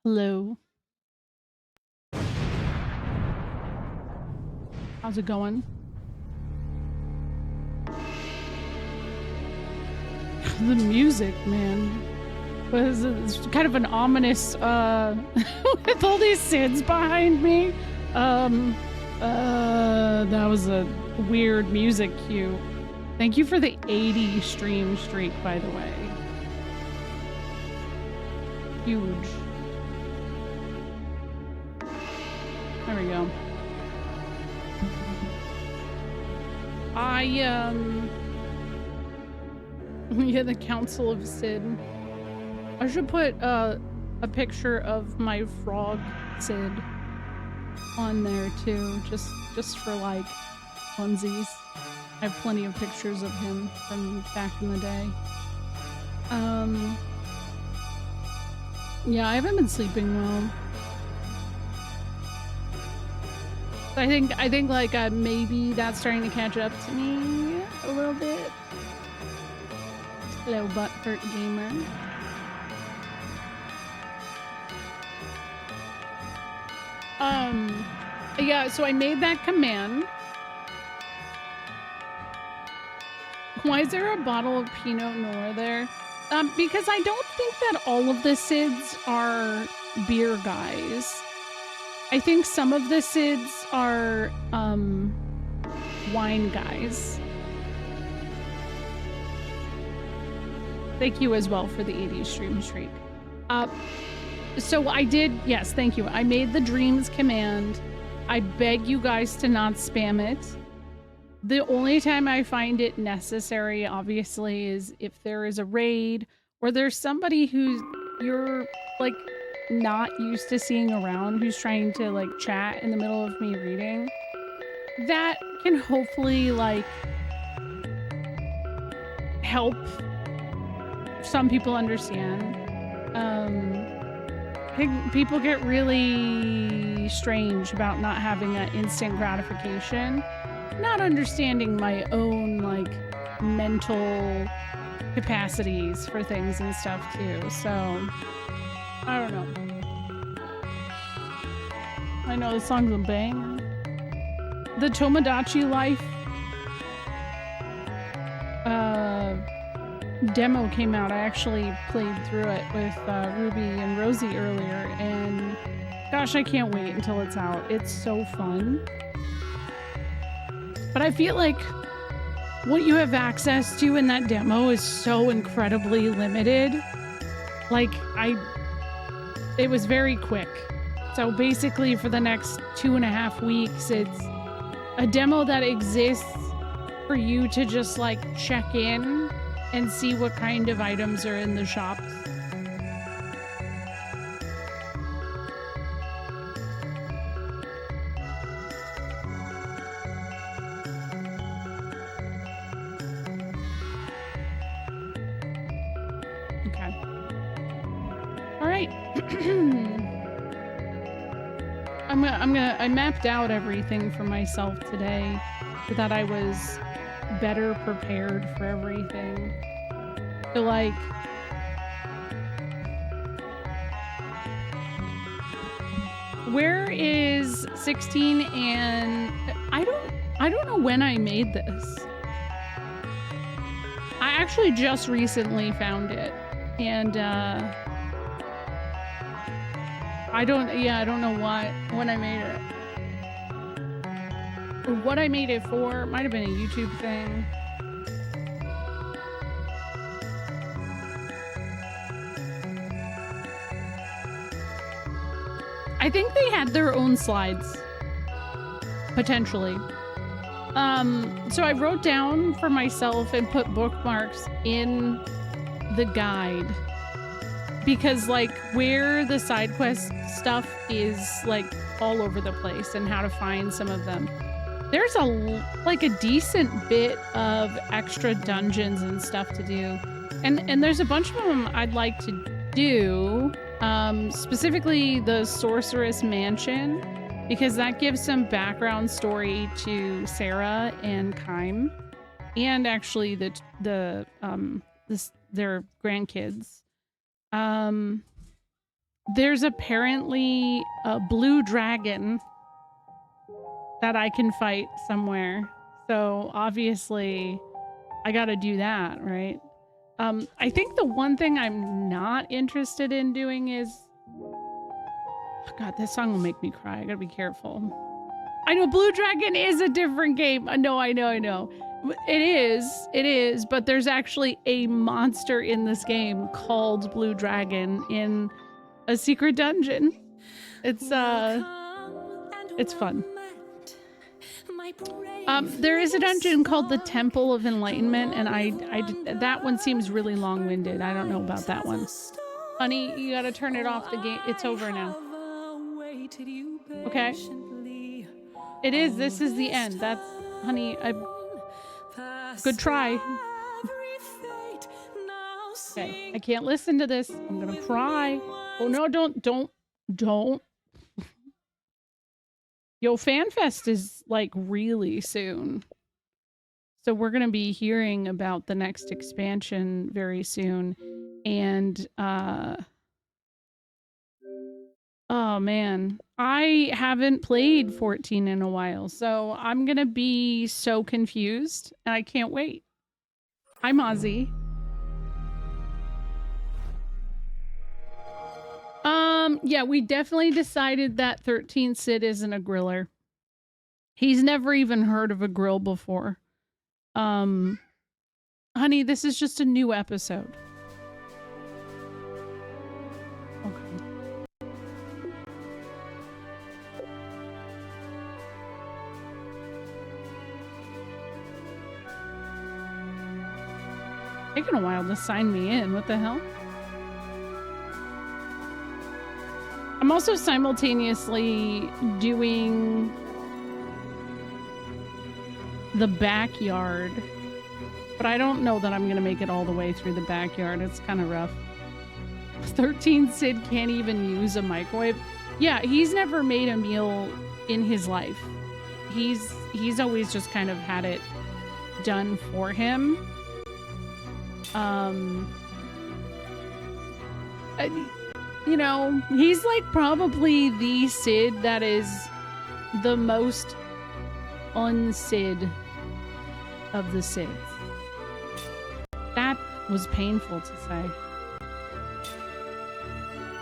Hello. How's it going? The music, man. It's kind of an ominous, with all these SIDS behind me. That was a weird music cue. Thank you for the 80 stream streak, by the way. Huge. There we go. Yeah, the Council of Sid. I should put a picture of my frog Sid on there too, just for like funsies. I have plenty of pictures of him from back in the day. Yeah, I haven't been sleeping well. I think like maybe that's starting to catch up to me a little bit. Hello, Butthurt Gamer. Yeah, so I made that command. Why is there a bottle of Pinot Noir there? Because I don't think that all of the SIDS are beer guys. I think some of the SIDS are wine guys. Thank you as well for the 80s stream streak. So I did, yes, thank you. I made the dreams command. I beg you guys to not spam it. The only time I find it necessary, obviously, is if there is a raid or there's somebody who you're like not used to seeing around who's trying to like chat in the middle of me reading. That can hopefully like help some people understand. I think people get really strange about not having that instant gratification, not understanding my own like mental capacities for things and stuff too. So I don't know. I know the song's a bang. The Tomodachi Life demo came out. I actually played through it with Ruby and Rosie earlier, and gosh, I can't wait until it's out. It's so fun. But I feel like what you have access to in that demo is so incredibly limited. Like, it was very quick. So basically for the next 2.5 weeks, it's a demo that exists for you to just like check in and see what kind of items are in the shops. Okay. All right. I mapped out everything for myself today so that I was better prepared for everything. So like where is 16 and I don't know when I made this. I actually just recently found it, and I don't know when I made it. Or what I made it for. Might have been a YouTube thing. I think they had their own slides. Potentially. So I wrote down for myself and put bookmarks in the guide. Because like where the side quest stuff is like all over the place and how to find some of them. There's a decent bit of extra dungeons and stuff to do. And there's a bunch of them I'd like to do. Specifically the Sorceress Mansion, because that gives some background story to Sarah and Kime, and actually their grandkids. There's apparently a blue dragon that I can fight somewhere. So obviously I gotta do that, right? I think the one thing I'm not interested in doing is... Oh God, this song will make me cry. I gotta be careful. I know Blue Dragon is a different game. I know. It is, but there's actually a monster in this game called Blue Dragon in a secret dungeon. It's fun. There is a dungeon called the Temple of Enlightenment, and that one seems really long-winded. I don't know about that one. Honey, you gotta turn it off. The game, it's over now. Okay. It is. This is the end. That's, honey, good try. Okay, I can't listen to this. I'm gonna cry. Oh no, don't. Yo, FanFest is like really soon. So we're gonna be hearing about the next expansion very soon. And oh man, I haven't played 14 in a while, so I'm gonna be so confused and I can't wait. Hi, Mozzie. Yeah, we definitely decided that 13 Sid isn't a griller. He's never even heard of a grill before. Honey, this is just a new episode. Okay. Taking a while to sign me in. What the hell? I'm also simultaneously doing the backyard, but I don't know that I'm gonna make it all the way through the backyard. It's kind of rough. 13 Sid can't even use a microwave. Yeah, he's never made a meal in his life. He's always just kind of had it done for him. You know, he's like probably the Sid that is the most un-Sid of the Sids. That was painful to say.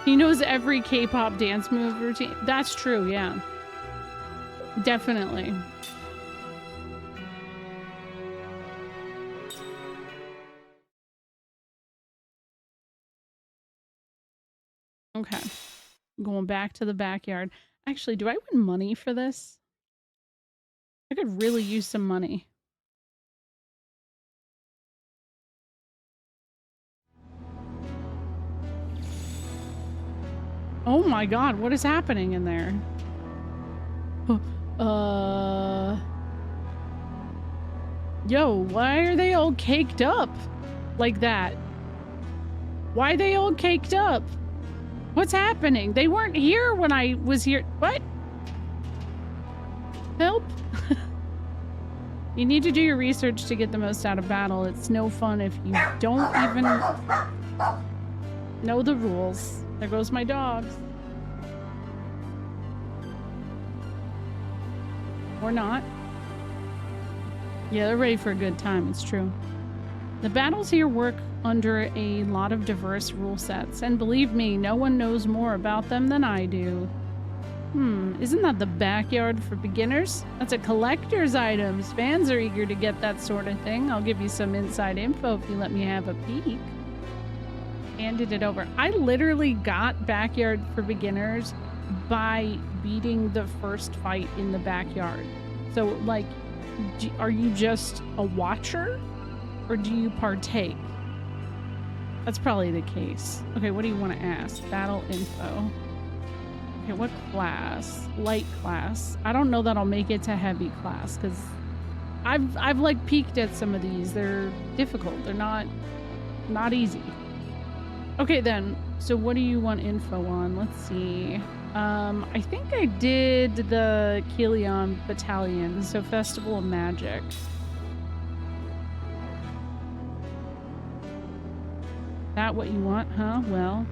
He knows every K-pop dance move routine. That's true, yeah. Definitely. Okay. Going back to the backyard. Actually, do I win money for this? I could really use some money. Oh my god, what is happening in there? Yo, why are they all caked up like that? Why are they all caked up? What's happening? They weren't here when I was here. What? Help? You need to do your research to get the most out of battle. It's no fun if you don't even know the rules. There goes my dogs. Or not. Yeah, they're ready for a good time, it's true. The battles here work under a lot of diverse rule sets, and believe me, no one knows more about them than I do. Isn't that the backyard for beginners? That's a collector's items. Fans are eager to get that sort of thing. I'll give you some inside info if you let me have a peek. Handed it over. I literally got backyard for beginners by beating the first fight in the backyard. So, like, are you just a watcher? Or do you partake? That's probably the case. Okay, what do you want to ask? Battle info. Okay, what class? Light class. I don't know that I'll make it to heavy class because I've like peeked at some of these. They're difficult. They're not easy. Okay then. So what do you want info on? Let's see. I think I did the Kilion Battalion, so Festival of Magic. That what you want, huh? Well,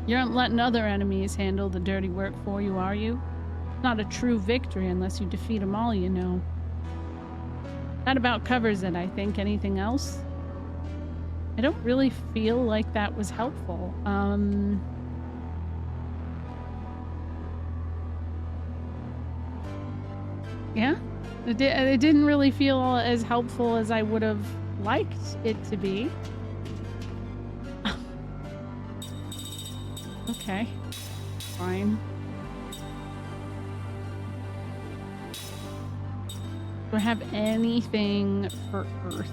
You aren't letting other enemies handle the dirty work for you, are you? Not a true victory unless you defeat them all, you know. That about covers it, I think. Anything else? I don't really feel like that was helpful. Yeah, it didn't really feel as helpful as I would have liked it to be. Okay, fine. Do I have anything for Earth?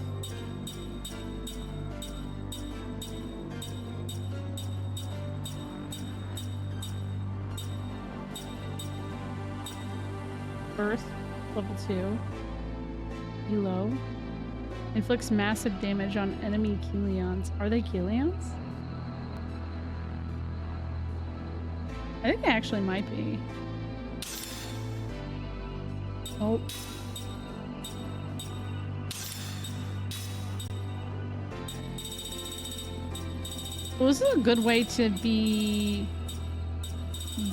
Earth, level 2. Elo. Inflicts massive damage on enemy Kelions. Are they Kelions? I think they actually might be. Oh. Well, this is a good way to be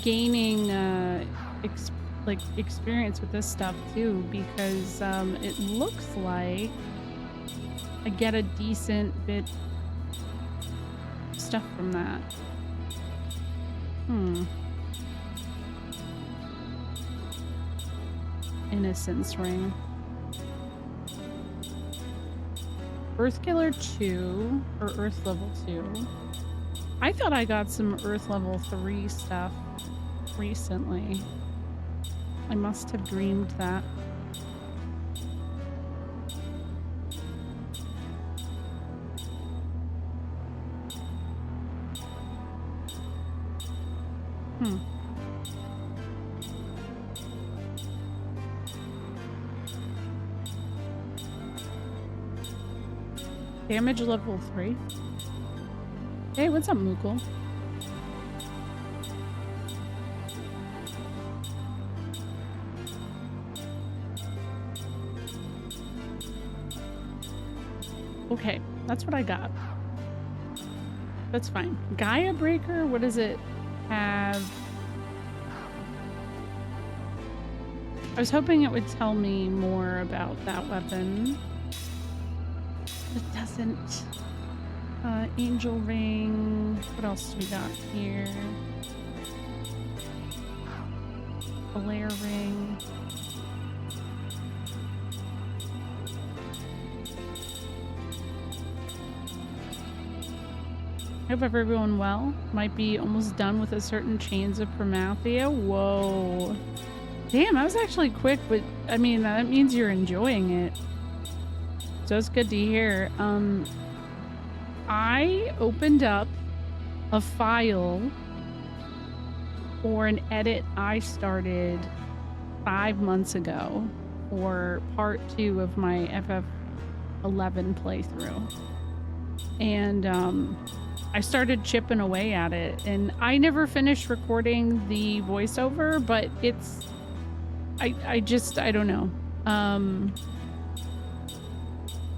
gaining experience with this stuff too, because it looks like I get a decent bit of stuff from that. Innocence ring. Earth Killer 2 or Earth level 2. I thought I got some Earth level 3 stuff recently. I must have dreamed that. Damage level 3. Hey, what's up, Mukul? Okay, that's what I got. That's fine. Gaia Breaker, what does it have? I was hoping it would tell me more about that weapon. It doesn't. Angel Ring. What else do we got here? Flare Ring. I hope everyone well. Might be almost done with a certain Chains of Promathia. Whoa. Damn, that was actually quick, but I mean, that means you're enjoying it. So it's good to hear. I opened up a file for an edit I started 5 months ago for part 2 of my FF11 playthrough. And I started chipping away at it, and I never finished recording the voiceover, but it's I don't know.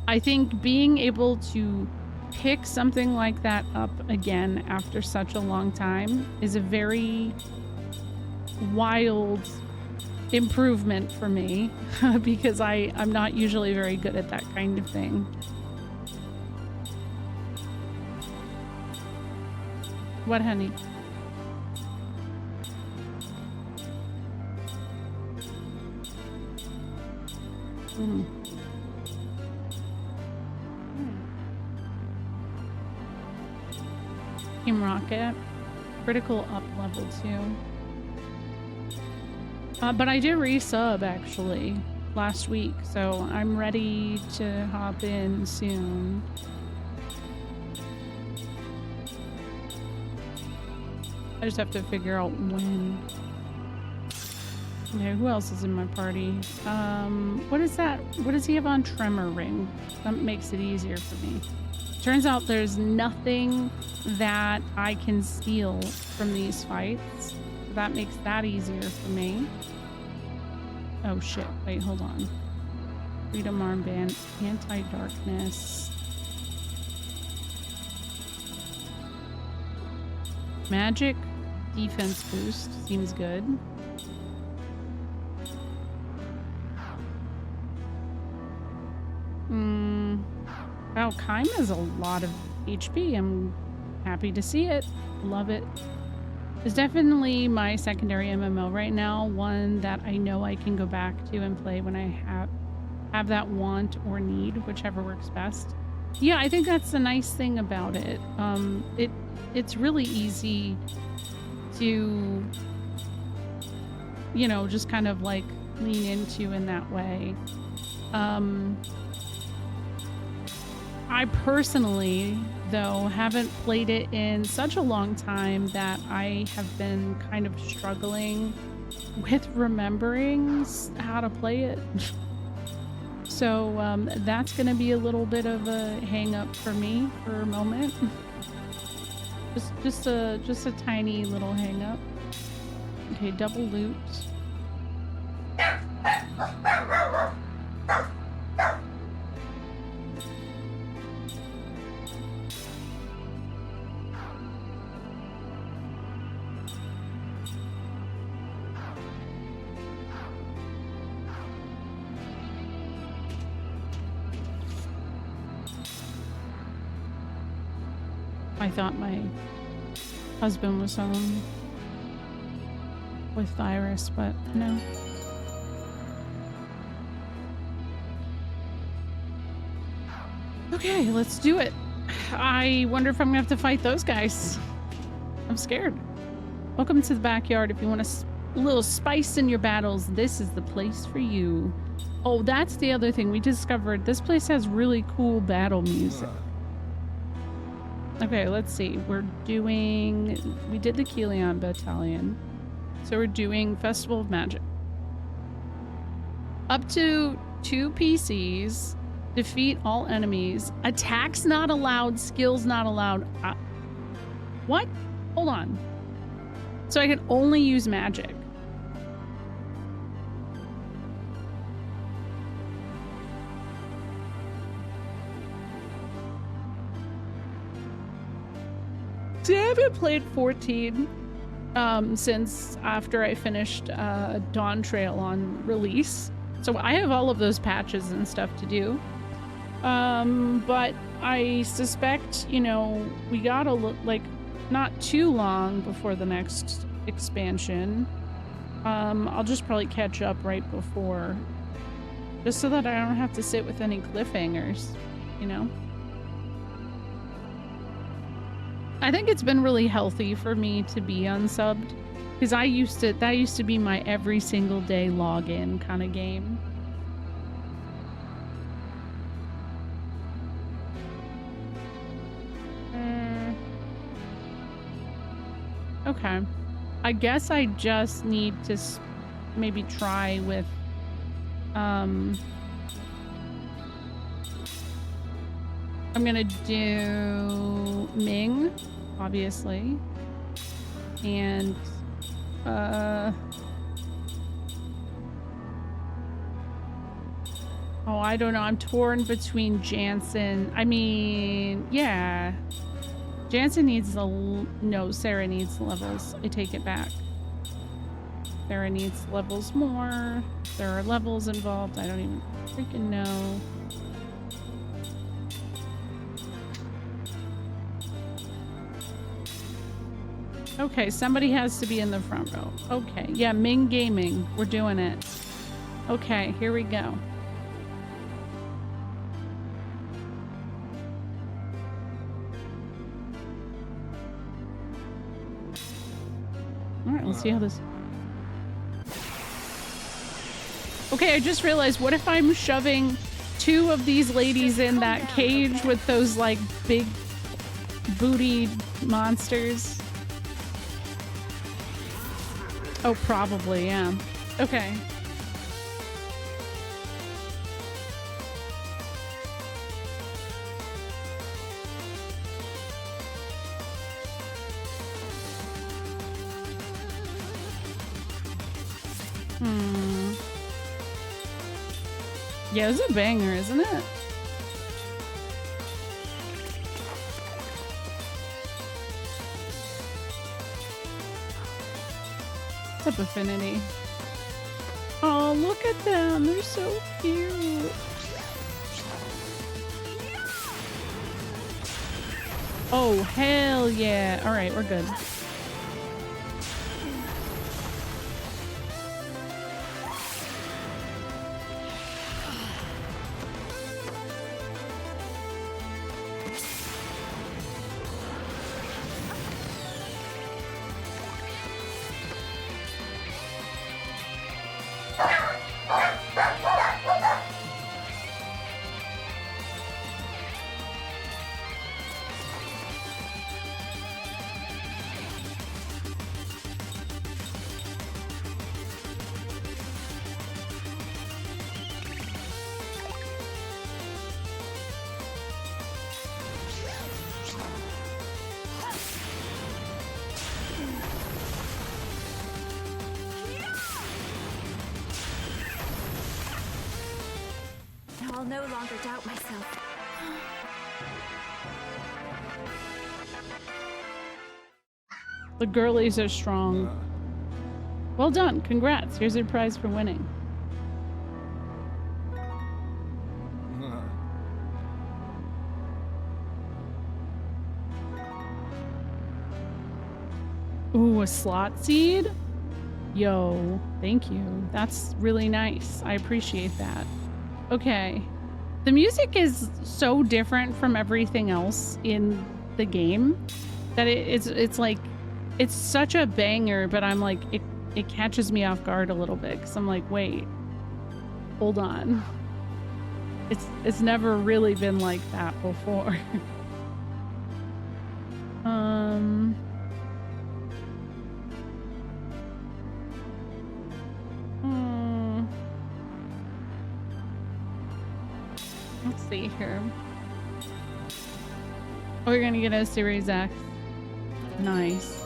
I think being able to pick something like that up again after such a long time is a very wild improvement for me because I'm not usually very good at that kind of thing. What, honey? Team Rocket. Critical up level 2. But I did resub actually last week, so I'm ready to hop in soon. I just have to figure out when. Okay, who else is in my party? What is that? What does he have on? Tremor Ring. That makes it easier for me. Turns out there's nothing that I can steal from these fights. So that makes that easier for me. Oh shit, wait, hold on. Freedom Armband, Anti-Darkness. Magic defense boost seems good. Wow, Kime has a lot of HP. I'm happy to see it. Love it. It's definitely my secondary MMO right now. One that I know I can go back to and play when I have that want or need, whichever works best. Yeah, I think that's the nice thing about it. It's really easy to, you know, just kind of like lean into in that way. I personally, though, haven't played it in such a long time that I have been kind of struggling with remembering how to play it. So that's going to be a little bit of a hang up for me for a moment. Just a tiny little hang up. Okay, double loot. I thought my husband was home with Iris, but no. Okay, let's do it. I wonder if I'm gonna have to fight those guys. I'm scared. Welcome to the backyard. If you want a little spice in your battles, this is the place for you. Oh, that's the other thing we discovered. This place has really cool battle music. Okay, let's see. We did the Kelion Battalion. So we're doing Festival of Magic. Up to 2 PCs. Defeat all enemies. Attacks not allowed. Skills not allowed. What? Hold on. So I can only use magic. See, I haven't played 14 since after I finished Dawn Trail on release. So I have all of those patches and stuff to do. But I suspect, you know, we gotta look like not too long before the next expansion. I'll just probably catch up right before, just so that I don't have to sit with any cliffhangers, you know? I think it's been really healthy for me to be unsubbed, because that used to be my every single day login kind of game. Okay. I guess I just need to maybe try with I'm gonna do Ming, obviously, and oh, I don't know. I'm torn between Jansen. I mean, yeah, Jansen needs no, Sarah needs levels. I take it back. Sarah needs levels more. There are levels involved. I don't even freaking know. Okay, somebody has to be in the front row. Okay, yeah, Ming Gaming. We're doing it. Okay, here we go. All right, let's see how this... Okay, I just realized, what if I'm shoving 2 of these ladies in that cage with those, like, big booty monsters? Oh, probably, yeah. Okay. Yeah, it's a banger, isn't it? What's up, Affinity? Oh, look at them. They're so cute. Oh, hell yeah. All right, we're good. I'll no longer doubt myself. The girlies are strong. Well done. Congrats. Here's your prize for winning. Ooh, a slot seed? Yo, thank you. That's really nice. I appreciate that. Okay. The music is so different from everything else in the game that it's like, it's such a banger, but I'm like, it catches me off guard a little bit because I'm like, wait, hold on. It's never really been like that before. Let's see here. Oh, you're gonna get a Series X. Nice.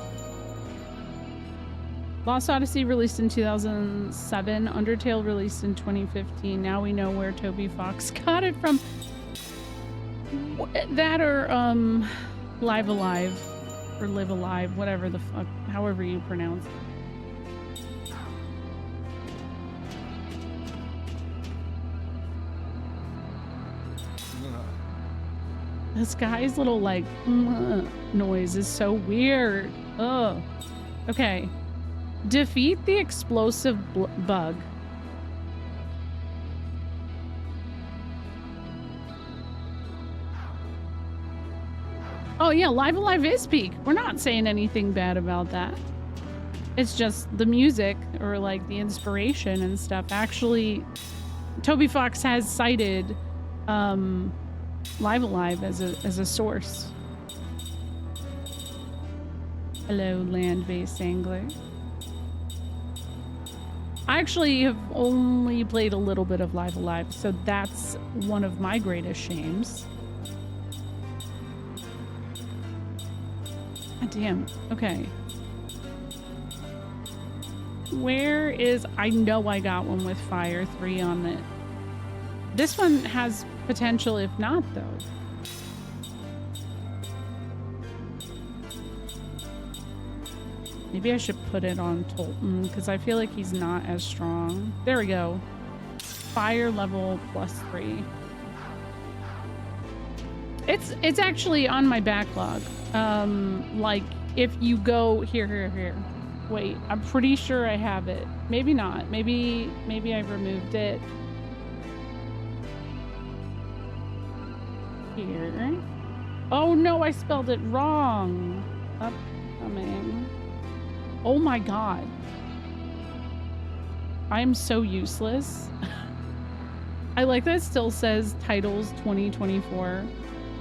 Lost Odyssey released in 2007. Undertale released in 2015. Now we know where Toby Fox got it from. That or Live Alive or Live Alive, whatever the fuck, however you pronounce it. This guy's little like noise is so weird. Ugh. Okay. Defeat the explosive bug. Oh yeah, Live Alive is peak. We're not saying anything bad about that. It's just the music or like the inspiration and stuff. Actually, Toby Fox has cited Live Alive as a source. Hello, land-based angler. I actually have only played a little bit of Live Alive, so that's one of my greatest shames. God damn. Okay. Where is... I know I got one with Fire 3 on it. This one has potential, if not, though. Maybe I should put it on Tolton, because I feel like he's not as strong. There we go. Fire level +3. It's actually on my backlog. Like, if you go... Here. Wait, I'm pretty sure I have it. Maybe not. Maybe I removed it. Here. Oh no, I spelled it wrong. Upcoming. Oh my god. I am so useless. I like that it still says titles 2024.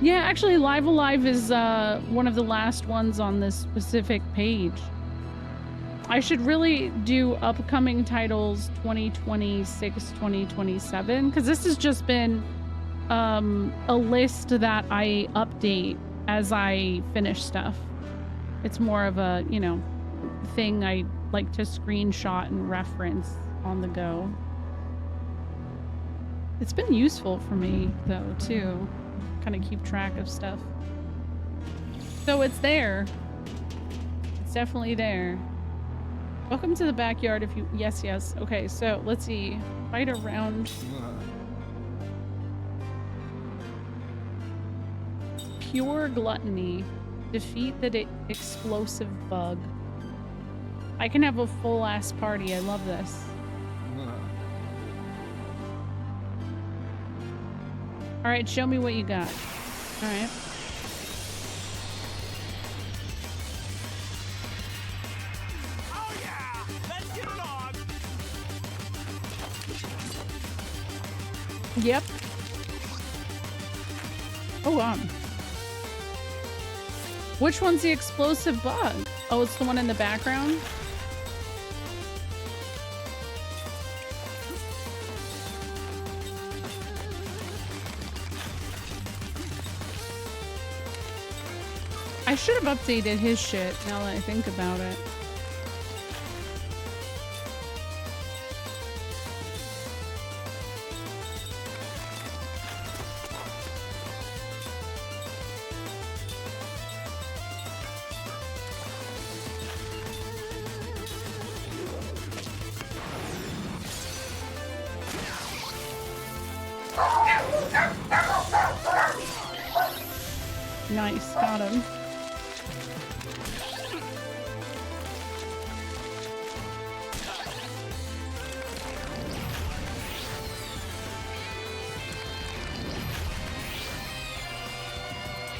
Yeah, actually Live Alive is one of the last ones on this specific page. I should really do upcoming titles 2026, 2027, because this has just been a list that I update as I finish stuff. It's more of a, you know, thing I like to screenshot and reference on the go. It's been useful for me though too, kind of keep track of stuff. So it's there. It's definitely there. Welcome to the backyard if you... Yes, yes. Okay, so let's see. Fight around. Pure gluttony. Defeat the explosive bug. I can have a full-ass party. I love this. Alright, show me what you got. Alright. Oh yeah! Let's get it on! Yep. Oh, which one's the explosive bug? Oh, it's the one in the background? I should have updated his shit now that I think about it. Nice, got him.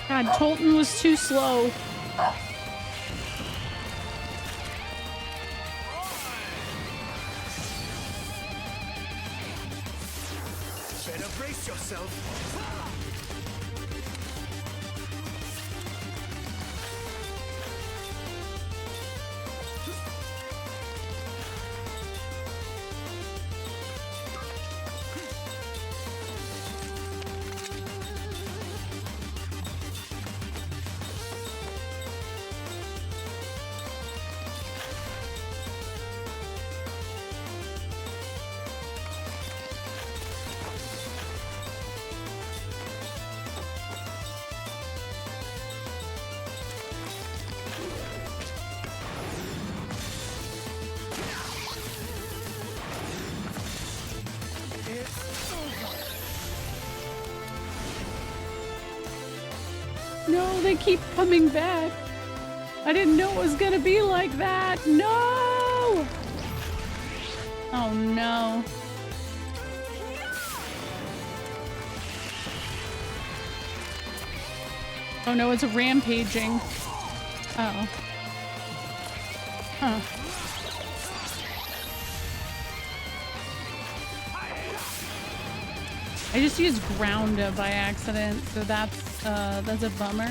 God, Tolton was too slow. Better brace yourself. No, they keep coming back. I didn't know it was gonna be like that. No! Oh no. Oh no, it's a rampaging. Uh oh. Huh. I just used Grounda by accident, so that's a bummer.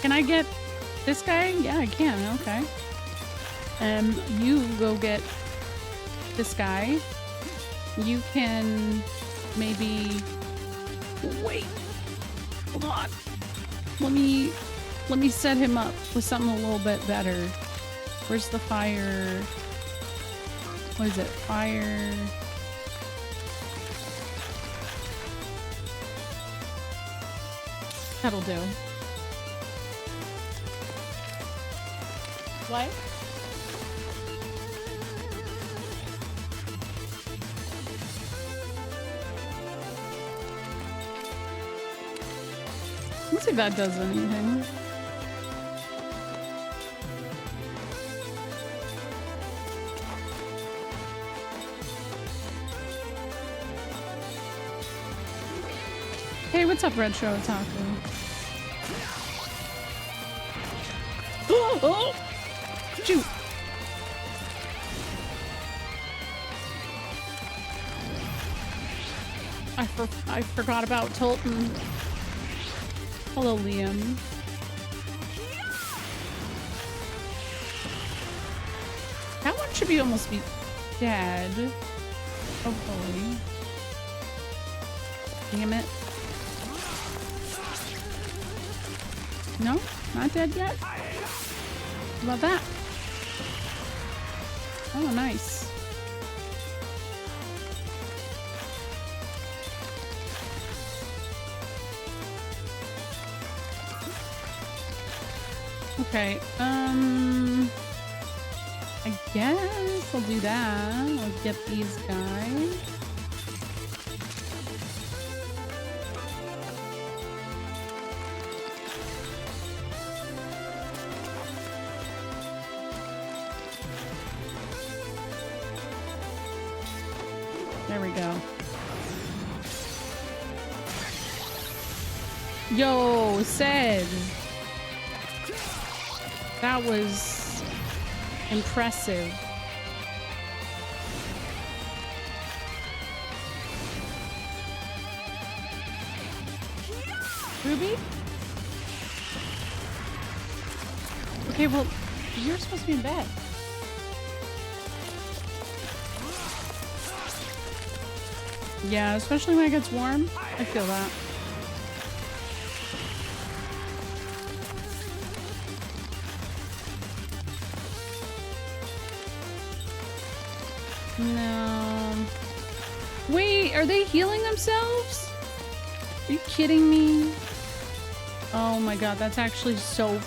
Can I get this guy? Yeah, I can. Okay. You go get this guy. You can maybe wait. Hold on. Let me set him up with something a little bit better. Where's the fire? What is it? Fire. That'll do. What? Let's see if that does anything. Hey, what's up, Red Show Otaku? Oh! Shoot! I forgot about Tolton. Hello, Liam. That one should be almost be dead. Hopefully. Damn it. No? Not dead yet? How about that? Oh, nice. Okay, I guess I'll do that. I'll get these guys. There we go. Yo, said. That was impressive. Ruby? Okay, well, you're supposed to be in bed. Yeah, especially when it gets warm. I feel that. No. Wait, are they healing themselves? Are you kidding me? Oh my god, that's actually so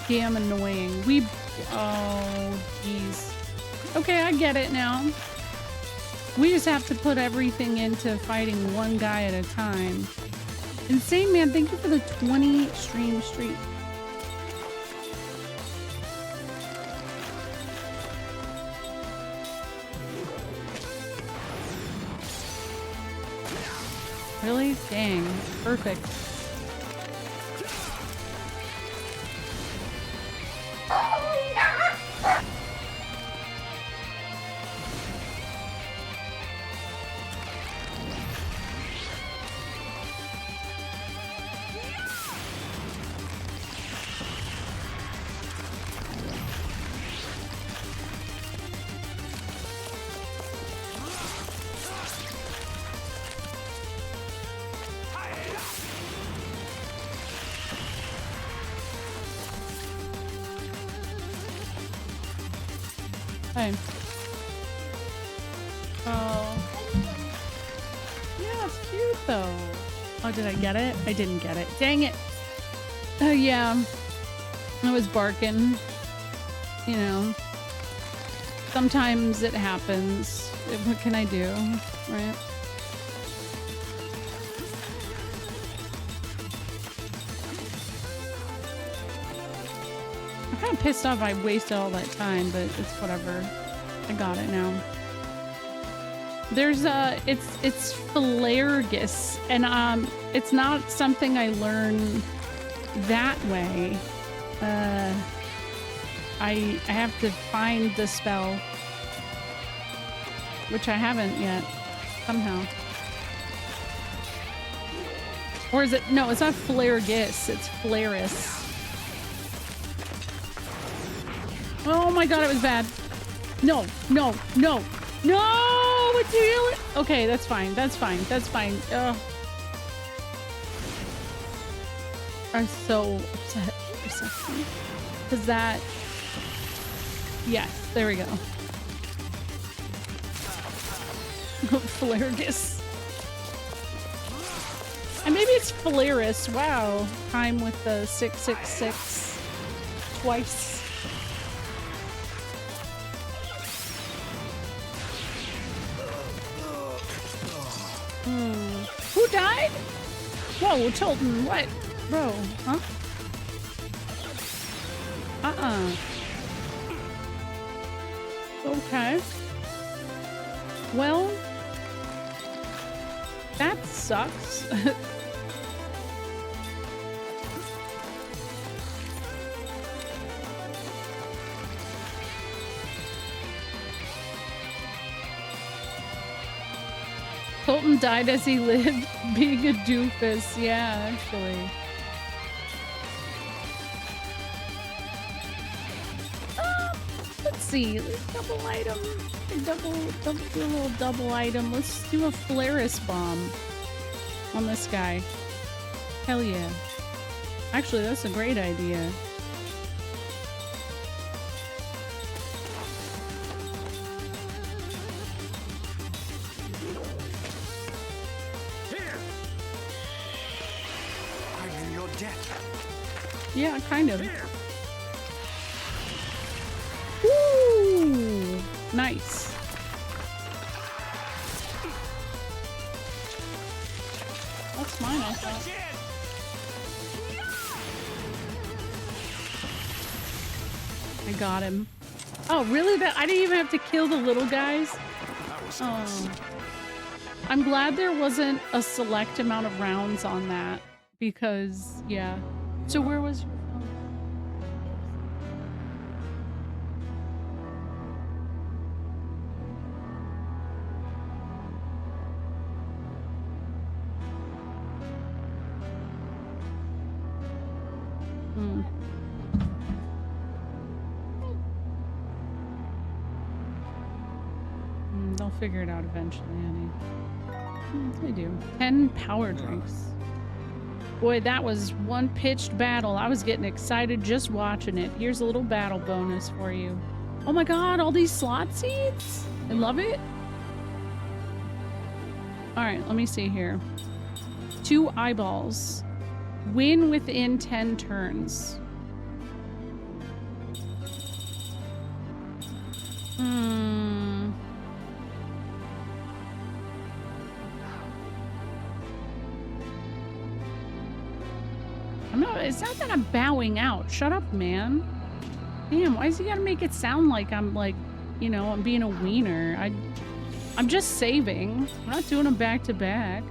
damn annoying. Oh, jeez. Okay, I get it now. We just have to put everything into fighting one guy at a time. Insane Man, thank you for the 20 stream streak. Really? Dang. Perfect. Okay. Oh. Yeah, it's cute though. Oh, did I get it? I didn't get it. Dang it. Oh, yeah. I was barking. You know. Sometimes it happens. What can I do? Right? I'm kind of pissed off I wasted all that time, but it's whatever. I got it now. There's it's Philargus, and it's not something I learn that way. I have to find the spell, which I haven't yet, somehow. Or is it? No, it's not Philargus, it's Phalaris. Oh my god, it was bad. No, no, no, no! What do you? Okay, that's fine. That's fine. That's fine. I'm so upset for a second. Because that... Yes, there we go. Philargus. And maybe it's Phalaris. Wow. Time with the 666 twice. Who died? Whoa, Tolton, what? Bro, huh? Okay. Well, that sucks. Colton died as he lived, being a doofus. Yeah, actually. Let's see. Double item. Do a little double item. Let's do a Phalaris bomb on this guy. Hell yeah. Actually, that's a great idea. I'm in your debt. Yeah, kind of. Nice. That's mine, I thought. I got him. Oh, really? That I didn't even have to kill the little guys? Oh. I'm glad there wasn't a select amount of rounds on that because, yeah. So where was your phone? They'll figure it out eventually, honey. They do. 10 power drinks. Boy, that was one pitched battle. I was getting excited just watching it. Here's a little battle bonus for you. Oh my god, all these slot seeds? I love it. Alright, let me see here. 2 eyeballs. Win within 10 turns. It's not that I'm bowing out. Shut up, man. Damn, why does he gotta make it sound like I'm like, you know, I'm being a wiener? I'm just saving. I'm not doing them back to back.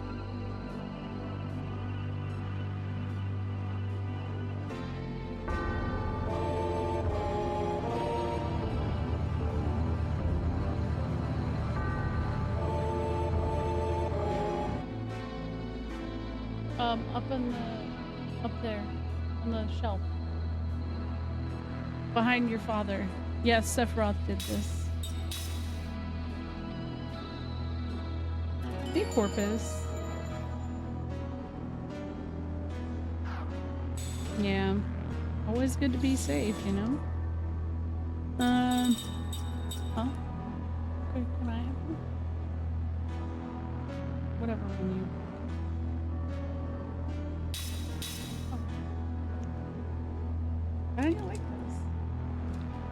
Up there. On the shelf. Behind your father. Yes, Sephiroth did this. Hey, Porpoise. Yeah. Always good to be safe, you know? Huh? Okay, can I have one? Whatever when you... I don't like this.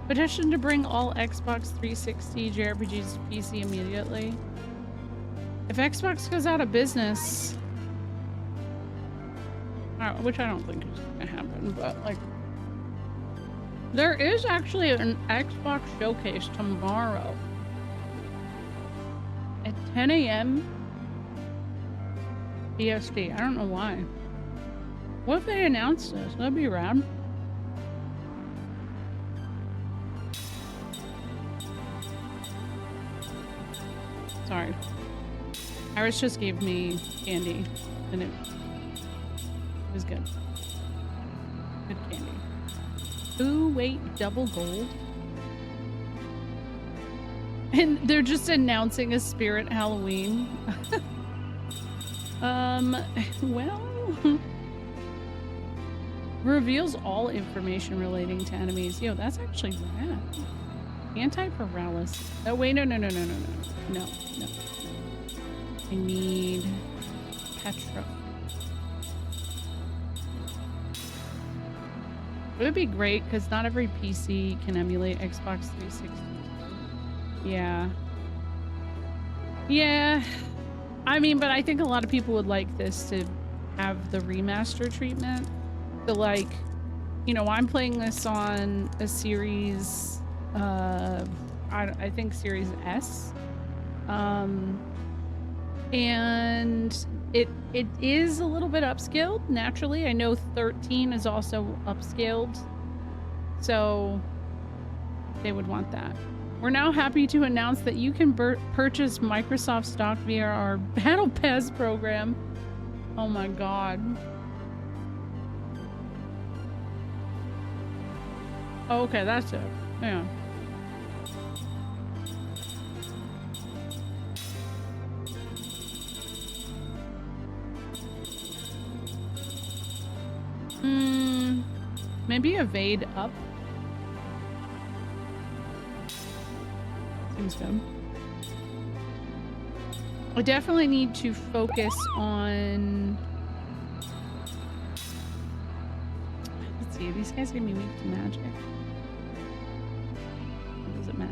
Petition to bring all Xbox 360 JRPGs to PC immediately. If Xbox goes out of business, which I don't think is gonna happen, but like, there is actually an Xbox showcase tomorrow at 10 a.m. BST. I don't know why. What if they announced this? That'd be rad. Sorry. Iris just gave me candy and it was good. Good candy. Ooh, wait, double gold? And they're just announcing a Spirit Halloween. Well... Reveals all information relating to enemies. Yo, that's actually rad. Anti-paralysis. Oh, wait, no. No. I need Petra. It would be great because not every PC can emulate Xbox 360. Yeah. Yeah. I mean, but I think a lot of people would like this to have the remaster treatment. So, like, you know, I'm playing this on a series, I think Series S. And it is a little bit upscaled, naturally. I know 13 is also upscaled. So they would want that. We're now happy to announce that you can purchase Microsoft stock via our Battle Pass program. Oh my god. Oh, okay, that's it. Yeah. Maybe evade up. Seems good. I definitely need to focus on... Let's see, these guys are gonna be weak to magic. What does it matter?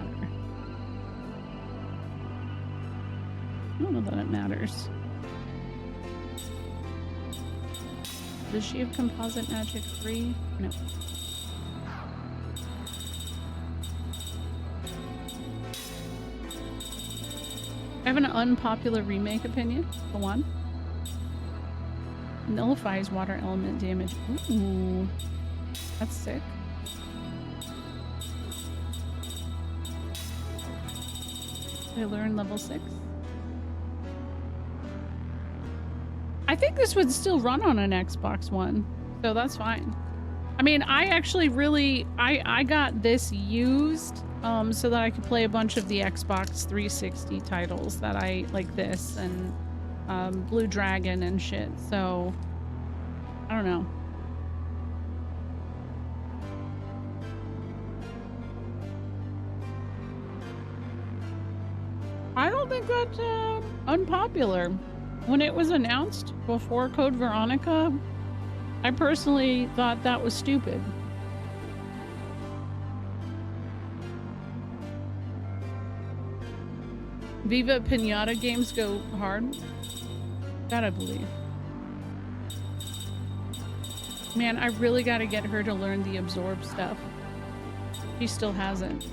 don't know that it matters. Does she have composite magic 3? No. I have an unpopular remake opinion. Go on. Nullifies water element damage. Ooh. That's sick. Did I learn level 6? I think this would still run on an Xbox One, so that's fine. I mean, I actually really... I got this used so that I could play a bunch of the Xbox 360 titles that I... like this, and Blue Dragon and shit, so... I don't know. I don't think that's unpopular. When it was announced before Code Veronica, I personally thought that was stupid. Viva Pinata games go hard? That I believe. Man, I really gotta get her to learn the absorb stuff. She still hasn't.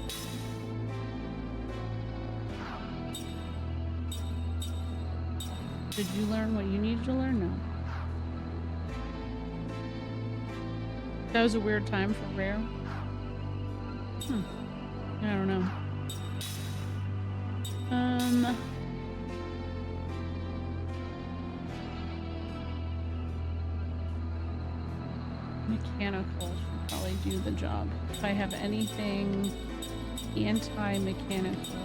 Did you learn what you needed to learn? No. That was a weird time for Rare. I don't know. Mechanical should probably do the job. If I have anything anti-mechanical.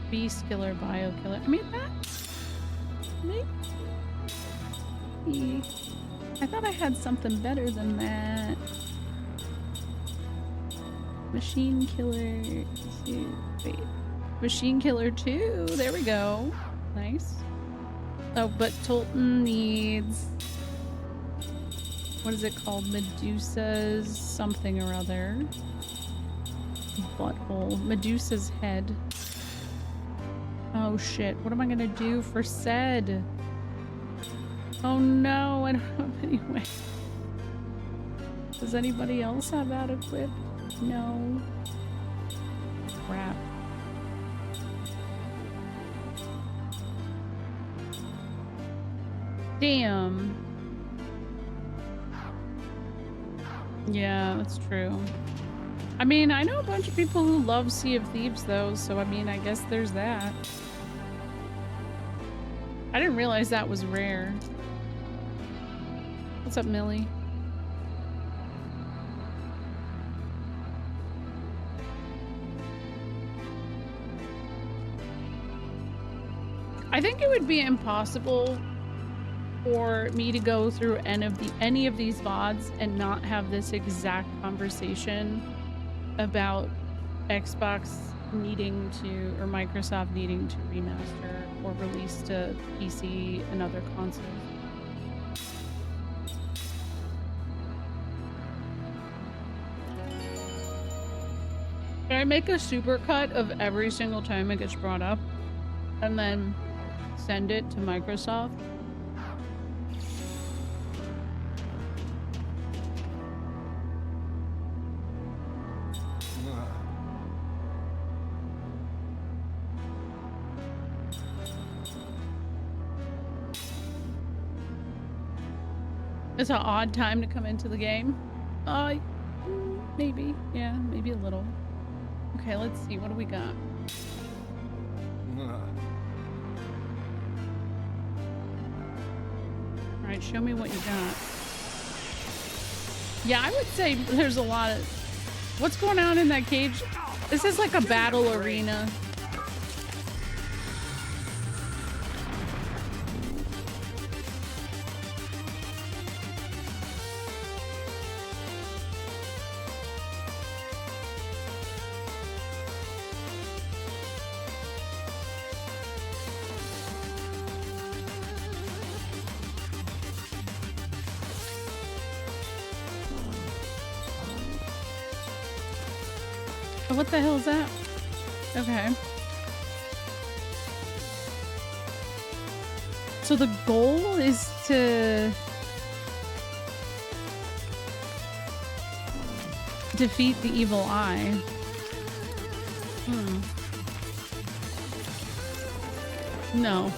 Beast killer, bio killer. I mean, that maybe. I thought I had something better than that. Machine killer 2. Wait. Machine killer 2. There we go. Nice. Oh, but Tolton needs... what is it called? Medusa's something or other. Butthole. Medusa's head. Oh shit, what am I gonna do for said? Oh no, I don't have any way. Does anybody else have that equipped? No. Crap. Damn. Yeah, that's true. I mean, I know a bunch of people who love Sea of Thieves though, so I mean, I guess there's that. I didn't realize that was rare. What's up, Millie? I think it would be impossible for me to go through any of these VODs and not have this exact conversation about Xbox needing to, or Microsoft needing to remaster or release to PC and other consoles. Can I make a supercut of every single time it gets brought up and then send it to Microsoft? It's an odd time to come into the game. Maybe. Yeah, maybe a little. Okay, let's see. What do we got? Alright, show me what you got. Yeah, I would say there's a lot of... What's going on in that cage? This is like a battle arena. What the hell is that? Okay. So the goal is to defeat the evil eye. No.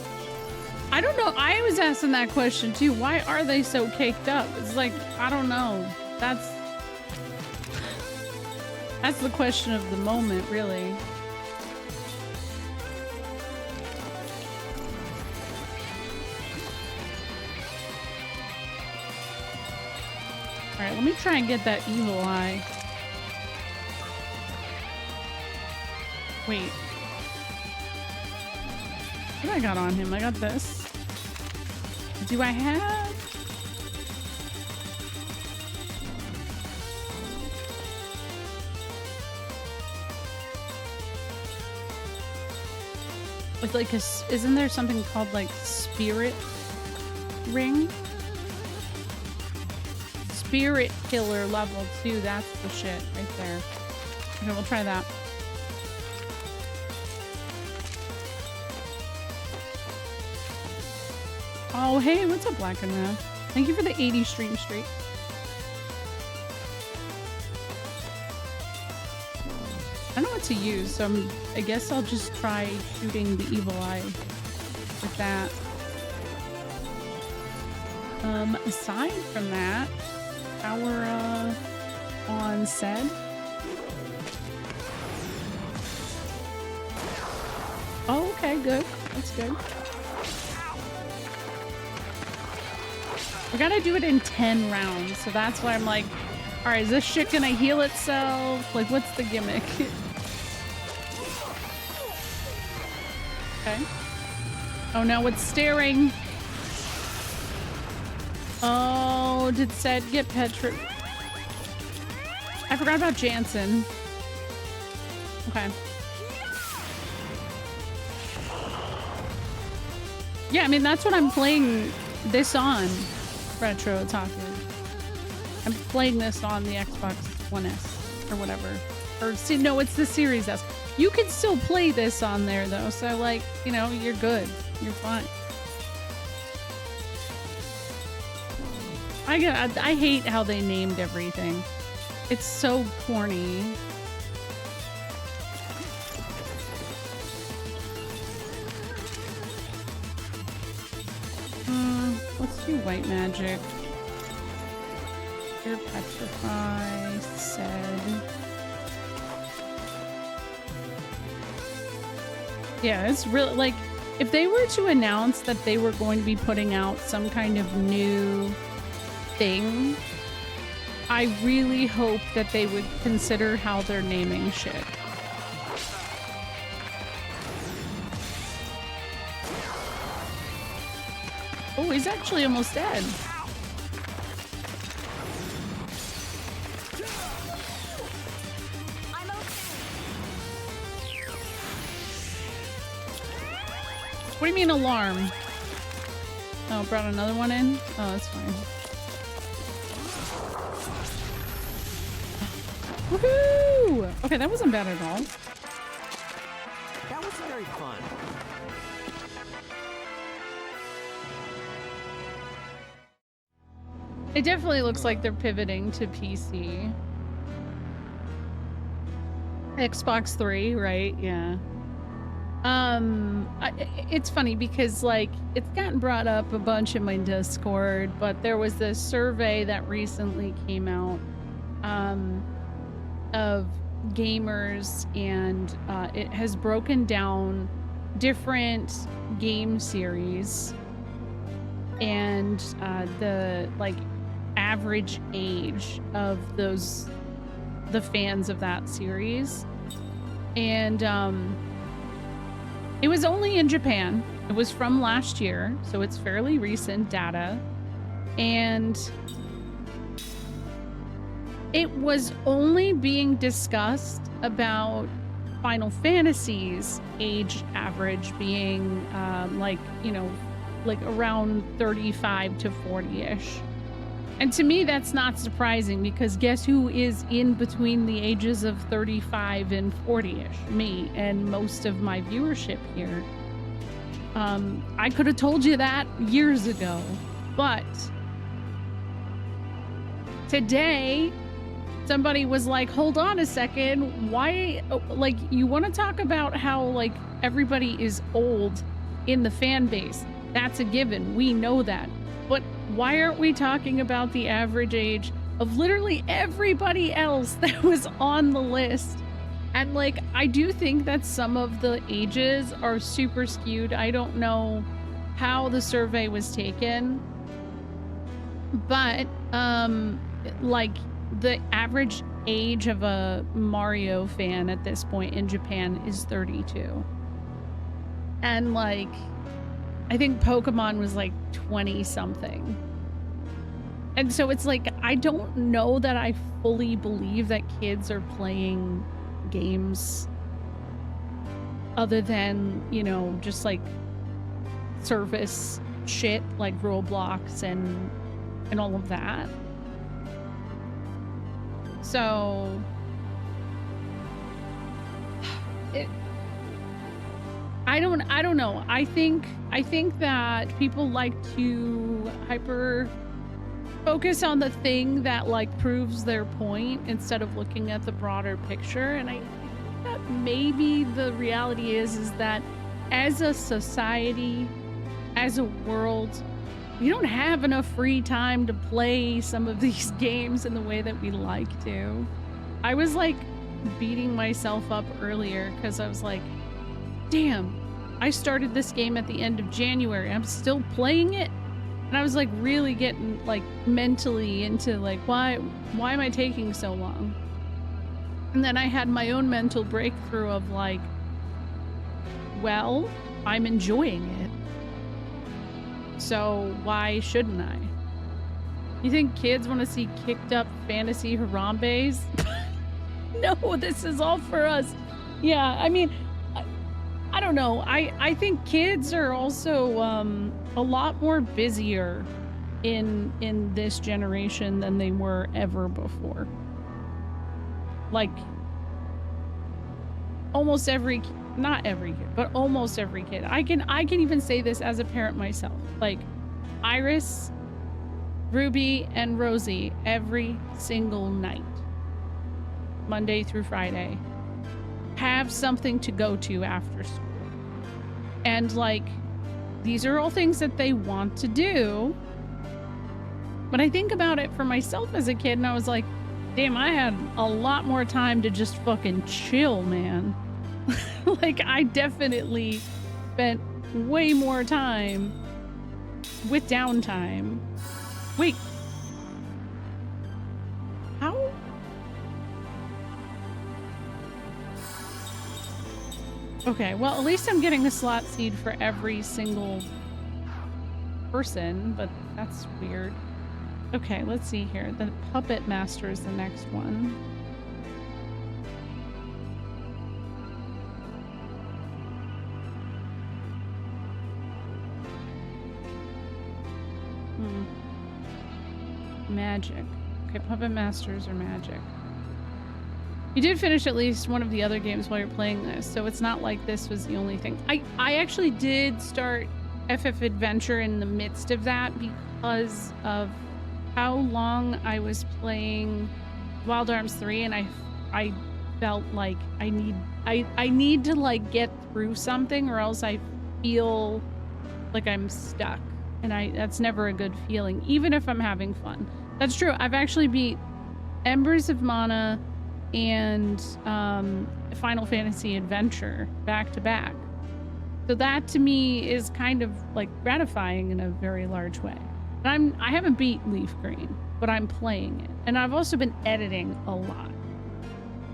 I don't know. I was asking that question too. Why are they so caked up? It's like, I don't know. That's the question of the moment, really. All right, let me try and get that evil eye. Wait. What I got on him? I got this. Do I have? With like a, isn't there something called like spirit ring? Spirit killer level 2. That's the shit right there. Okay, we'll try that. Oh, hey, what's up, Black and Red? Thank you for the 80 stream streak. I don't know what to use, so I guess I'll just try shooting the evil eye with that. Aside from that, power on said. Oh, okay, good. That's good. We gotta do it in 10 rounds, so that's why I'm like, all right, is this shit gonna heal itself? Like, what's the gimmick? Okay. Oh no, it's staring. Oh, did Sed get Petra? I forgot about Jansen. Okay. Yeah, I mean, that's what I'm playing this on. Retro Otaku. I'm playing this on the Xbox One S or whatever. Or see, no, it's the Series S. You can still play this on there though, so like, you know, you're good. You're fine. I hate how they named everything. It's so corny. Let's do white magic. Pure petrify, said. Yeah, it's really like if they were to announce that they were going to be putting out some kind of new thing, I really hope that they would consider how they're naming shit. Oh, he's actually almost dead. What do you mean alarm? Oh, brought another one in? Oh, that's fine. Woohoo! Okay, that wasn't bad at all. That was very fun. It definitely looks like they're pivoting to PC. Xbox 3, right? Yeah. It's funny because like it's gotten brought up a bunch in my Discord, but there was this survey that recently came out of gamers, and it has broken down different game series and the like average age of the fans of that series. And it was only in Japan. It was from last year, so it's fairly recent data. And it was only being discussed about Final Fantasy's age average being like, you know, like around 35 to 40-ish. And to me, that's not surprising because guess who is in between the ages of 35 and 40-ish? Me and most of my viewership here. I could have told you that years ago, but today somebody was like, hold on a second, why, like, you want to talk about how, like, everybody is old in the fan base. That's a given. We know that. But why aren't we talking about the average age of literally everybody else that was on the list? And, like, I do think that some of the ages are super skewed. I don't know how the survey was taken, but, like, the average age of a Mario fan at this point in Japan is 32. And, like, I think Pokemon was like 20 something. And so it's like, I don't know that I fully believe that kids are playing games other than, you know, just like service shit like Roblox and all of that. So I don't know. I think that people like to hyper focus on the thing that like proves their point instead of looking at the broader picture. And I think that maybe the reality is that as a society, as a world, we don't have enough free time to play some of these games in the way that we like to. I was like beating myself up earlier because I was like, damn, I started this game at the end of January. I'm still playing it. And I was like really getting like mentally into like, why am I taking so long? And then I had my own mental breakthrough of like, well, I'm enjoying it. So why shouldn't I? You think kids want to see kicked up fantasy Harambe's? No, this is all for us. Yeah, I mean, I don't know. I think kids are also a lot more busier in this generation than they were ever before. Like almost every, not every kid, but almost every kid. I can even say this as a parent myself. Like Iris, Ruby, and Rosie every single night, Monday through Friday, have something to go to after school. And like, these are all things that they want to do. But I think about it for myself as a kid and I was like, damn, I had a lot more time to just fucking chill, man. Like, I definitely spent way more time with downtime. Wait. How? Okay, well, at least I'm getting a slot seed for every single person, but that's weird. Okay, let's see here. The Puppet Master is the next one. Magic. Okay, Puppet Masters are magic. You did finish at least one of the other games while you're playing this, so it's not like this was the only thing. I actually did start FF Adventure in the midst of that because of how long I was playing Wild Arms 3, and I felt like I need to like get through something or else I feel like I'm stuck. And that's never a good feeling, even if I'm having fun. That's true. I've actually beat Embers of Mana and Final Fantasy Adventure back to back. So that to me is kind of like gratifying in a very large way. And I haven't beat Leaf Green, but I'm playing it. And I've also been editing a lot.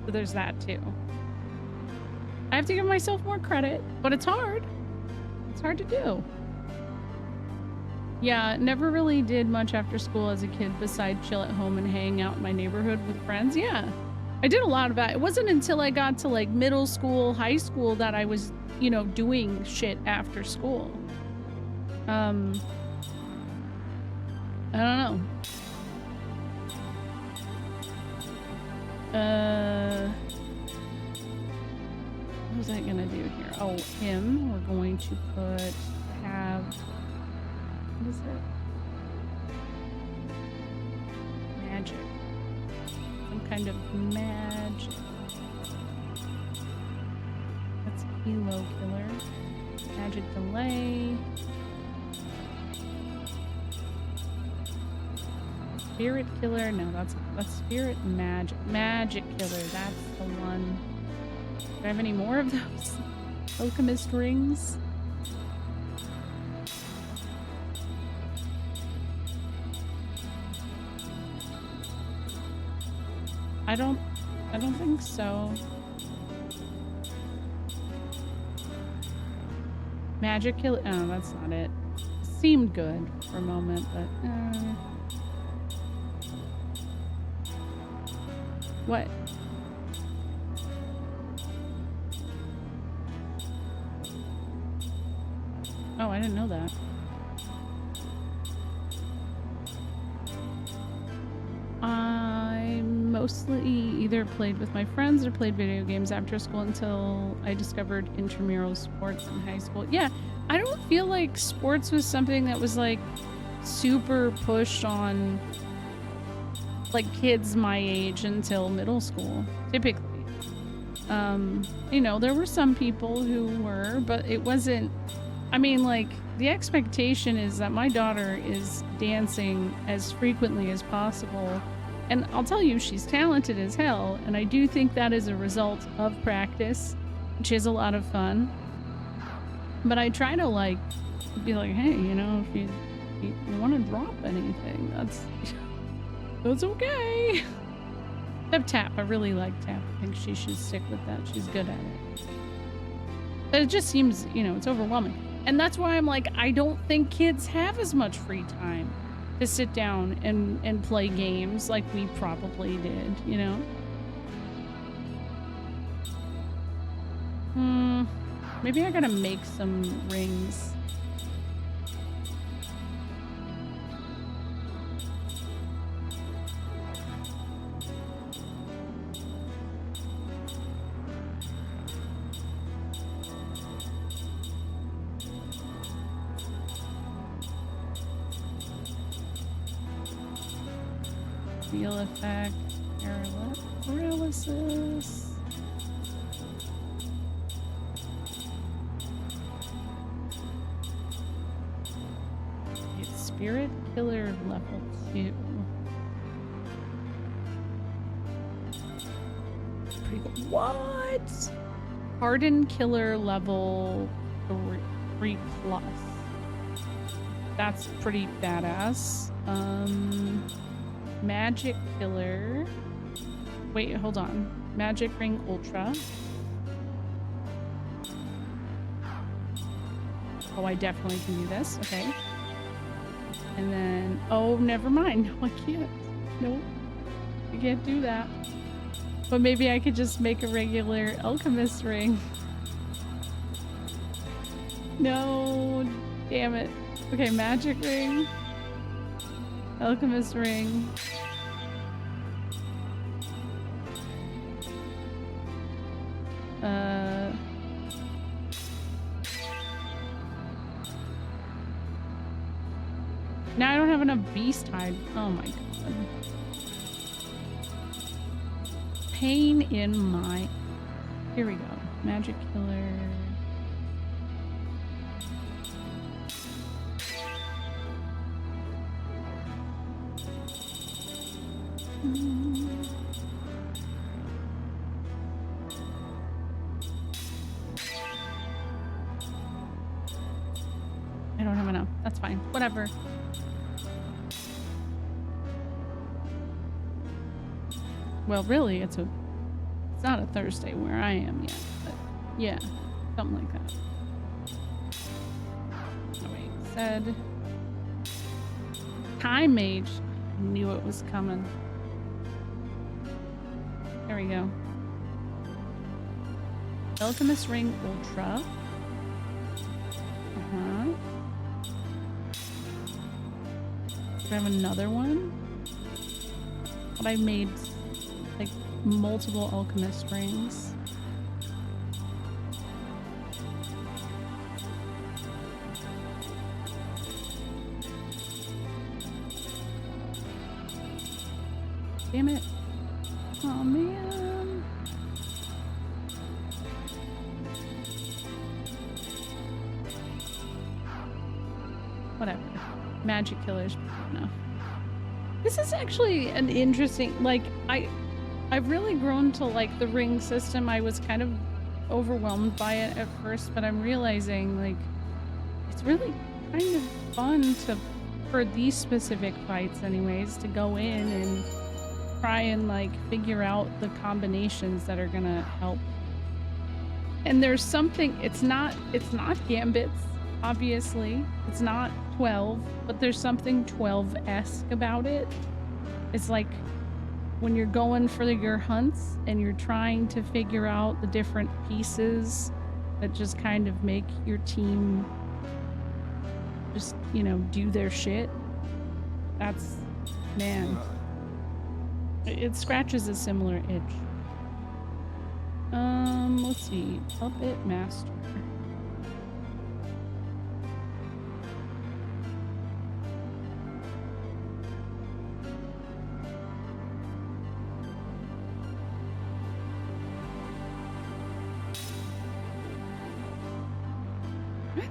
So there's that too. I have to give myself more credit, but it's hard. It's hard to do. Yeah, never really did much after school as a kid besides chill at home and hang out in my neighborhood with friends. Yeah, I did a lot of that. It wasn't until I got to like middle school, high school that I was, you know, doing shit after school. I don't know. What was I gonna do here? Oh, him. We're going to have, what is it? Magic. Some kind of magic. That's Helo Killer. Magic Delay. Spirit Killer. No, that's Spirit Magic. Magic Killer. That's the one. Do I have any more of those? Alchemist rings. I don't think so. Magic Killer. Oh, that's not it. Seemed good for a moment, but what? Oh, I didn't know that. I mostly either played with my friends or played video games after school until I discovered intramural sports in high school. Yeah, I don't feel like sports was something that was like super pushed on like kids my age until middle school, typically. You know, there were some people who were, but it wasn't, I mean, like, the expectation is that my daughter is dancing as frequently as possible. And I'll tell you, she's talented as hell, and I do think that is a result of practice, which is a lot of fun. But I try to, like, be like, hey, you know, if you want to drop anything, that's okay. Except tap. I really like tap. I think she should stick with that. She's good at it. But it just seems, you know, it's overwhelming. And that's why I'm like, I don't think kids have as much free time to sit down and play games like we probably did, you know? Maybe I gotta make some rings. Wheel effect, paralysis. It's Spirit Killer level 2. Pretty good. What? Harden Killer level 3 plus. That's pretty badass. Magic Killer. Wait, hold on. Magic Ring Ultra. Oh, I definitely can do this. Okay. And then, oh, never mind. No, I can't. Nope. I can't do that. But maybe I could just make a regular alchemist ring. No, damn it. Okay, magic ring. Alchemist ring. Now I don't have enough beast hide. Oh my god. Pain in my... Here we go. Magic Killer. I don't have enough. That's fine. Whatever. Well, really, it's not a Thursday where I am yet, but yeah, something like that. Oh wait, said Time Mage. I knew it was coming. There we go. Alchemist Ring Ultra. Do I have another one? But I made like multiple alchemist rings. Damn it. Oh man. Whatever. Magic killers, enough. This is actually an interesting, like, I've really grown to like the ring system. I was kind of overwhelmed by it at first, but I'm realizing like it's really kind of fun to, for these specific fights anyways, to go in and try and like figure out the combinations that are gonna help. And there's something, it's not gambits, obviously. It's not 12, but there's something 12-esque about it. It's like when you're going for your hunts and you're trying to figure out the different pieces that just kind of make your team just, you know, do their shit. That's, man. It scratches a similar itch. Let's see. Puppet Master. I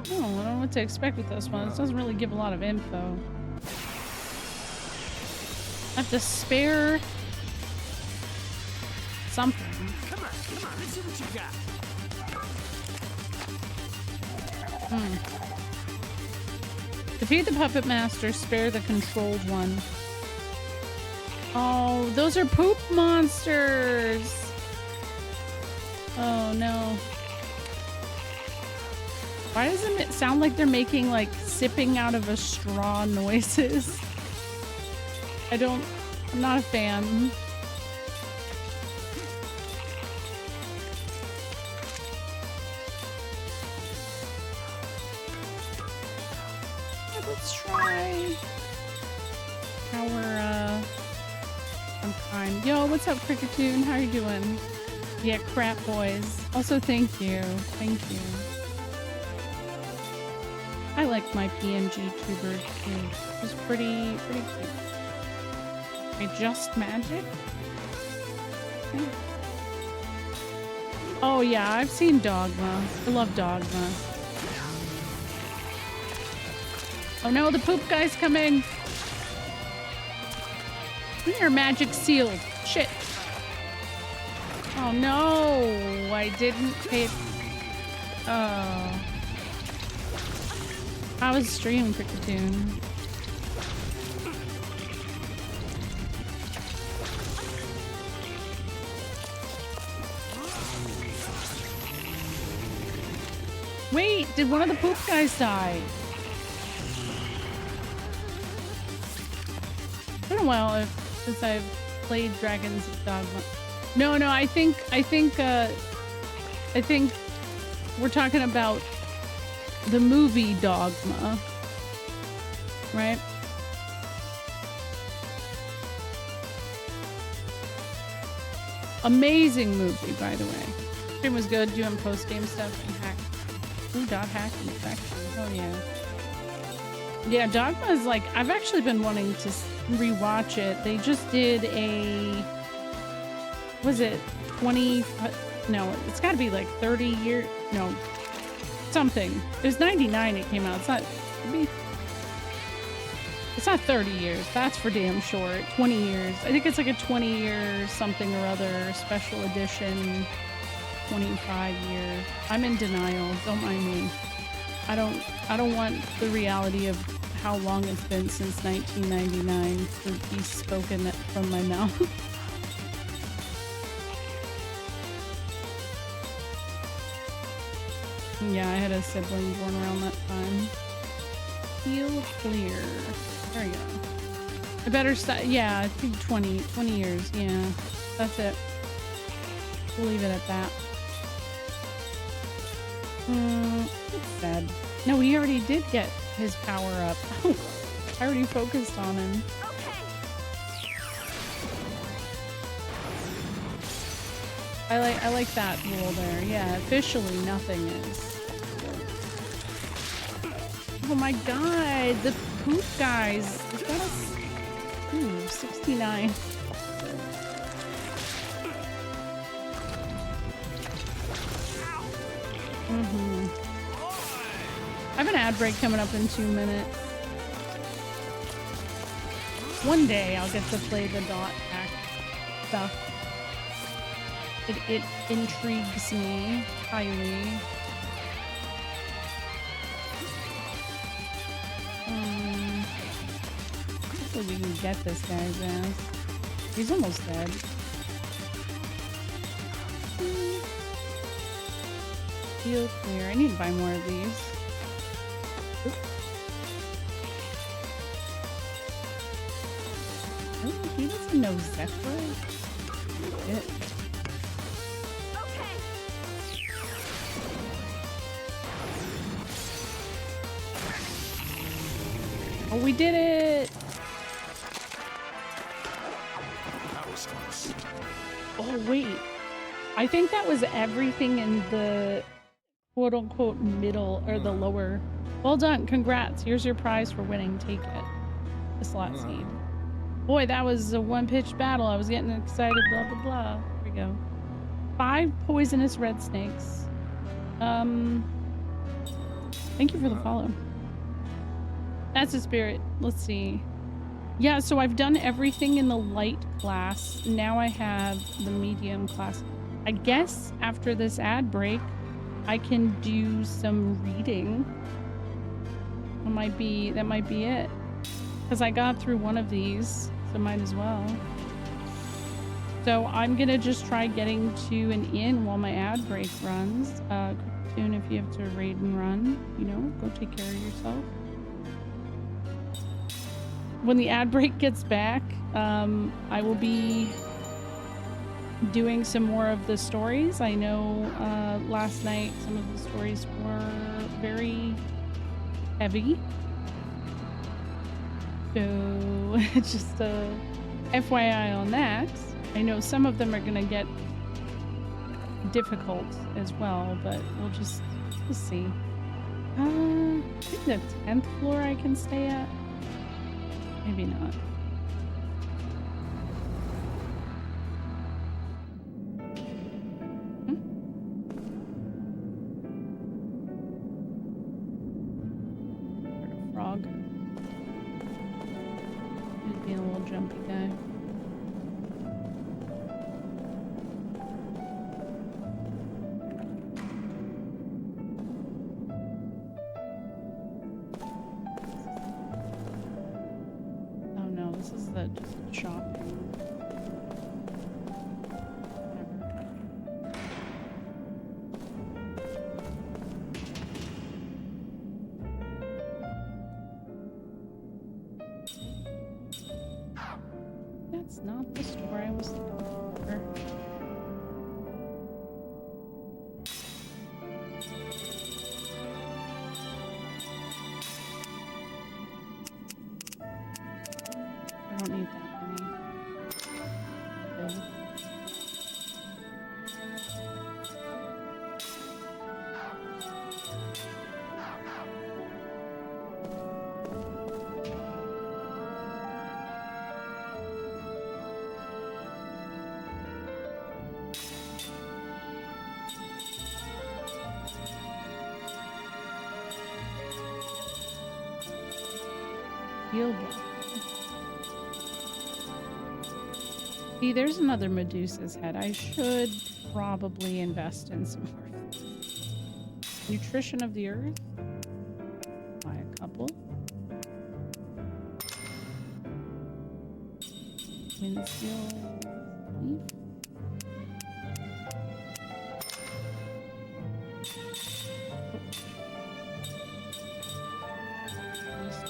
don't know what to expect with this one. It doesn't really give a lot of info. I have to spare something. Come on, let's see what you got. Defeat the Puppet Master, spare the controlled one. Oh, those are poop monsters! Oh no. Why doesn't it sound like they're making like sipping out of a straw noises? I'm not a fan. Let's try our I'm kind. Yo, what's up, Cricketoon? How you doing? Yeah, crap boys. Also, thank you. Thank you. I like my PNG tuber too. It's pretty cute. Just magic? Yeah. Oh yeah, I've seen Dogma. I love Dogma. Oh no, the poop guy's coming! Your magic sealed. Shit. Oh no, I didn't hit. Oh. I was streaming Cricketoon. Wait, did one of the poop guys die? It's been a while since I've played Dragons of Dogma. No, I think we're talking about the movie Dogma, right? Amazing movie, by the way. Stream was good, doing post-game stuff and hack. Ooh, dot hack infection. Oh yeah. Yeah, Dogma is like, I've actually been wanting to rewatch it. They just did a, was it 20, no, it's gotta be like 30 years, no, something. It was 99 it came out. It's not 30 years. That's for damn sure. 20 years. I think it's like a 20-year something or other special edition. 25 years. I'm in denial. Don't mind me. I don't want the reality of how long it's been since 1999 to be spoken from my mouth. Yeah, I had a sibling born around that time. Feel clear. There you go. I better start. Yeah, I think 20 years. Yeah, that's it. We'll leave it at that. It's sad. No, he already did get his power up. I already focused on him. I like that rule there. Yeah, officially nothing is. Oh my god, the poop guys. They got us. Ooh, 69. I have an ad break coming up in 2 minutes. One day I'll get to play the dot pack stuff. It intrigues me highly. Hopefully we can get this guy's ass. He's almost dead. Feel clear. I need to buy more of these. Oop. Oh, he doesn't know Zephyr. Shit. Oh, we did it! That was close. Oh, wait. I think that was everything in the quote-unquote middle, or the lower. Well done. Congrats. Here's your prize for winning. Take it. A slot seed. Boy, that was a one-pitch battle. I was getting excited. Blah, blah, blah. Here we go. 5 poisonous red snakes. Thank you for the follow. That's a spirit. Let's see. Yeah, so I've done everything in the light class. Now I have the medium class. I guess after this ad break, I can do some reading. That might be it. Because I got through one of these, so might as well. So I'm gonna just try getting to an inn while my ad break runs. Soon if you have to raid and run, you know, go take care of yourself. When the ad break gets back, I will be doing some more of the stories. I know last night some of the stories were very heavy. So just a FYI on that. I know some of them are gonna get difficult as well, but we'll see. I think the 10th floor I can stay at. Maybe not. Frog. He's being a little jumpy guy. Oh no, this is the shop. That's not the store I was looking for. I don't need that many. Good. Feel good. See, there's another Medusa's head. I should probably invest in some more. Nutrition of the earth. Buy a couple. Windseal leaf.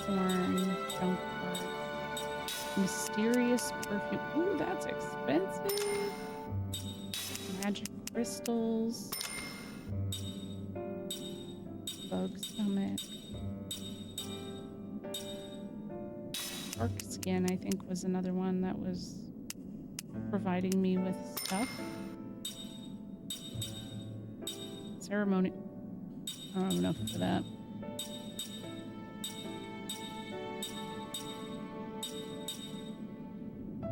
Corn, junk food. Mysterious perfume. Ooh, that's expensive. Magic crystals. Bug stomach. Shark skin, I think, was another one that was providing me with stuff. ceremony. I don't have enough for that.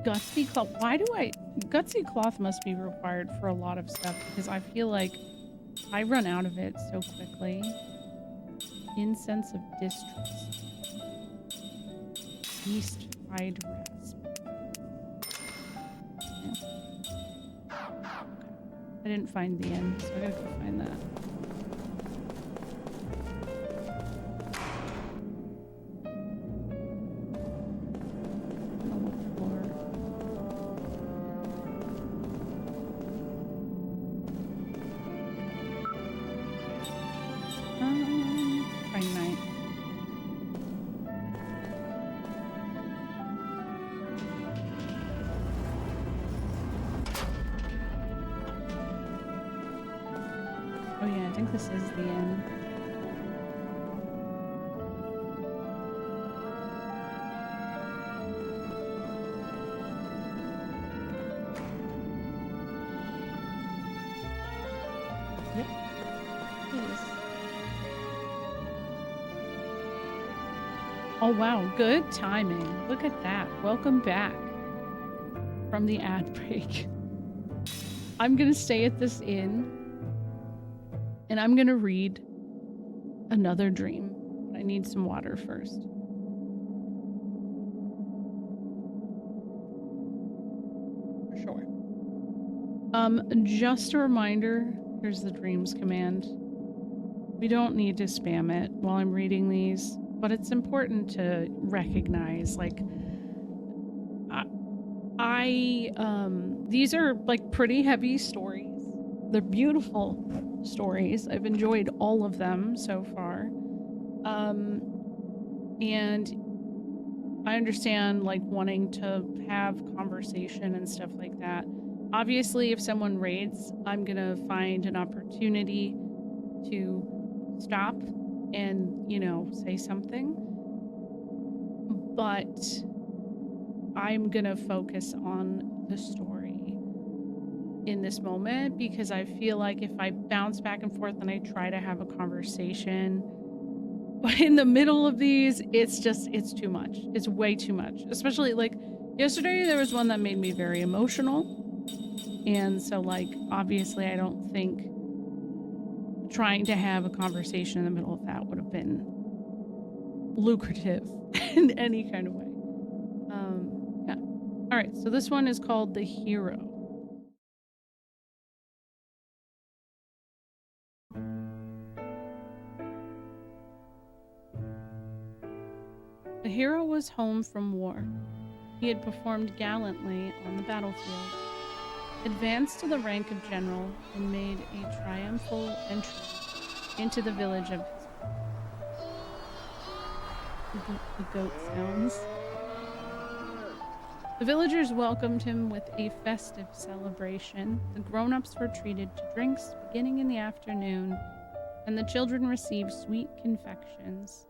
Gutsy cloth. Why do gutsy cloth must be required for a lot of stuff because I feel like I run out of it so quickly. Incense of distrust. Yeast fried rasp. Yeah. I didn't find the end, so I gotta go find that. This is the end. Yep. Yes. Oh wow, good timing. Look at that. Welcome back from the ad break. I'm gonna stay at this inn. And I'm gonna read another dream. But I need some water first. For sure. Just a reminder, here's the dreams command. We don't need to spam it while I'm reading these, but it's important to recognize, like, these are like pretty heavy stories. They're beautiful stories. I've enjoyed all of them so far. And I understand like wanting to have conversation and stuff like that. Obviously, if someone raids, I'm gonna find an opportunity to stop and, you know, say something. But I'm gonna focus on the story in this moment because I feel like if I bounce back and forth and I try to have a conversation in the middle of these, it's too much. It's way too much. Especially like yesterday, there was one that made me very emotional. And so like, obviously I don't think trying to have a conversation in the middle of that would have been lucrative in any kind of way. Yeah. All right. So this one is called The Hero. The hero was home from war. He had performed gallantly on the battlefield, advanced to the rank of general, and made a triumphal entry into the village of the goat sounds. The villagers welcomed him with a festive celebration. The grown-ups were treated to drinks beginning in the afternoon, and the children received sweet confections.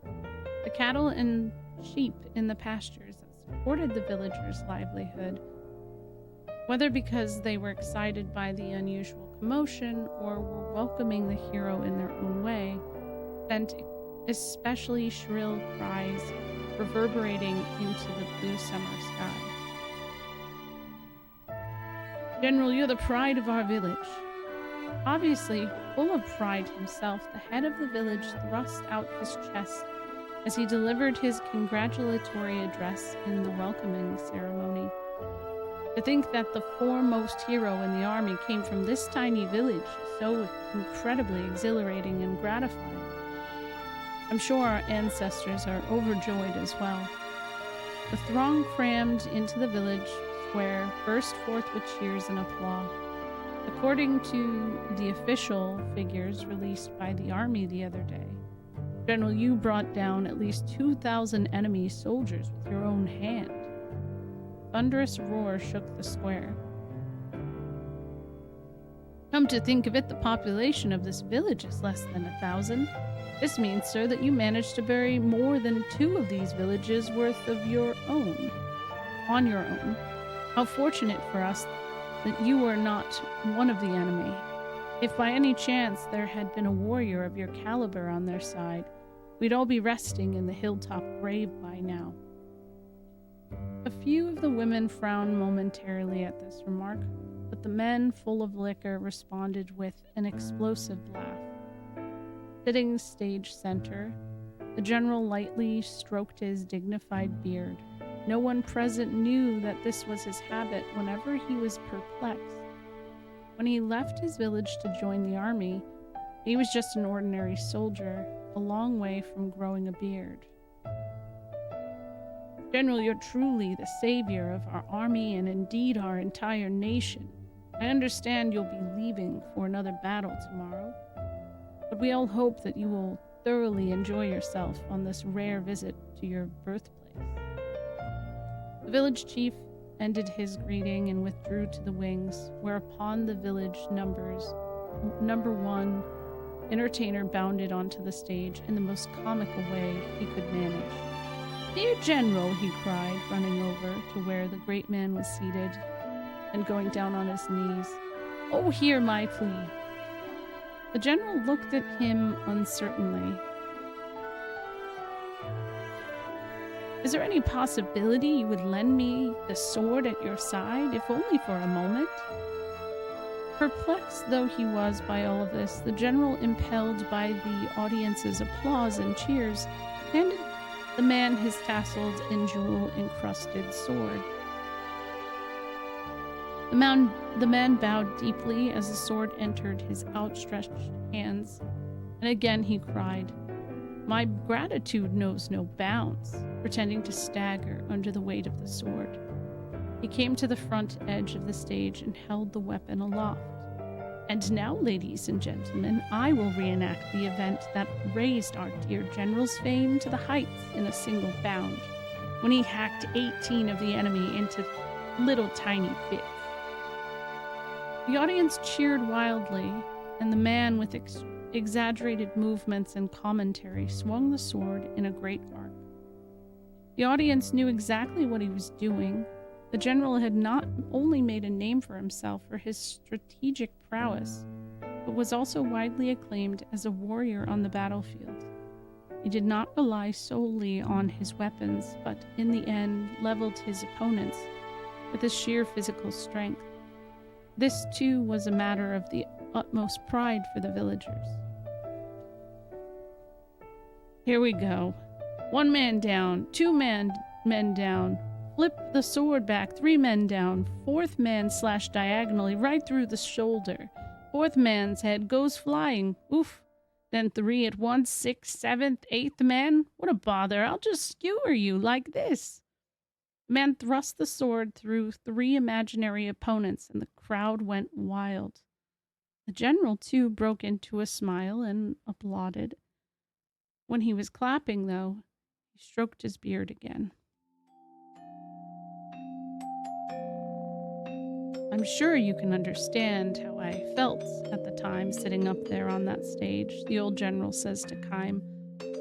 The cattle and sheep in the pastures that supported the villagers' livelihood, whether because they were excited by the unusual commotion or were welcoming the hero in their own way, sent especially shrill cries reverberating into the blue summer sky. General, you're the pride of our village. Obviously, full of pride himself, the head of the village thrust out his chest as he delivered his congratulatory address in the welcoming ceremony. To think that the foremost hero in the army came from this tiny village is so incredibly exhilarating and gratifying. I'm sure our ancestors are overjoyed as well. The throng crammed into the village square burst forth with cheers and applause. According to the official figures released by the army the other day, General, you brought down at least 2,000 enemy soldiers with your own hand. Thunderous roar shook the square. Come to think of it, the population of this village is less than 1,000. This means, sir, that you managed to bury more than 2 of these villages worth of your own. On your own. How fortunate for us that you were not one of the enemy. If by any chance there had been a warrior of your caliber on their side, we'd all be resting in the hilltop grave by now. A few of the women frowned momentarily at this remark, but the men, full of liquor, responded with an explosive laugh. Sitting stage center, the general lightly stroked his dignified beard. No one present knew that this was his habit whenever he was perplexed. When he left his village to join the army, he was just an ordinary soldier, a long way from growing a beard. General, you're truly the savior of our army and indeed our entire nation. I understand you'll be leaving for another battle tomorrow, but we all hope that you will thoroughly enjoy yourself on this rare visit to your birthplace. The village chief ended his greeting and withdrew to the wings, whereupon the village number one entertainer bounded onto the stage in the most comical way he could manage. "Dear General," he cried, running over to where the great man was seated and going down on his knees. "Oh, hear my plea." The general looked at him uncertainly. "Is there any possibility you would lend me the sword at your side, if only for a moment?" Perplexed though he was by all of this, the general, impelled by the audience's applause and cheers, handed the man his tasseled and jewel-encrusted sword. The man bowed deeply as the sword entered his outstretched hands, and again he cried, "My gratitude knows no bounds," pretending to stagger under the weight of the sword. He came to the front edge of the stage and held the weapon aloft. "And now, ladies and gentlemen, I will reenact the event that raised our dear general's fame to the heights in a single bound, when he hacked 18 of the enemy into little tiny bits." The audience cheered wildly, and the man with exaggerated movements and commentary swung the sword in a great arc. The audience knew exactly what he was doing. The general had not only made a name for himself for his strategic prowess, but was also widely acclaimed as a warrior on the battlefield. He did not rely solely on his weapons, but in the end leveled his opponents with his sheer physical strength. This, too, was a matter of the utmost pride for the villagers. "Here we go. 1 man down, 2 men down. Flip the sword back, 3 men down. 4th man slashed diagonally right through the shoulder. 4th man's head goes flying. Oof. Then 3 at once, 6th, 7th, 8th man. What a bother. I'll just skewer you like this." The man thrust the sword through 3 imaginary opponents, and the crowd went wild. The general, too, broke into a smile and applauded. When he was clapping, though, he stroked his beard again. "I'm sure you can understand how I felt at the time sitting up there on that stage," the old general says to Kime,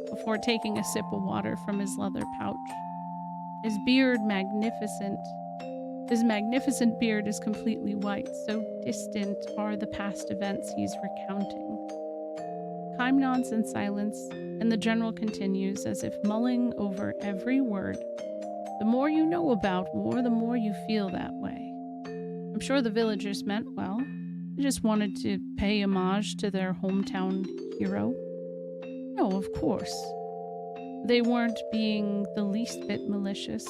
before taking a sip of water from his leather pouch. His magnificent beard is completely white, so distant are the past events he's recounting. Kime nods in silence, and the general continues as if mulling over every word. "The more you know about war, the more you feel that way. I'm sure the villagers meant well. They just wanted to pay homage to their hometown hero. No, of course. They weren't being the least bit malicious.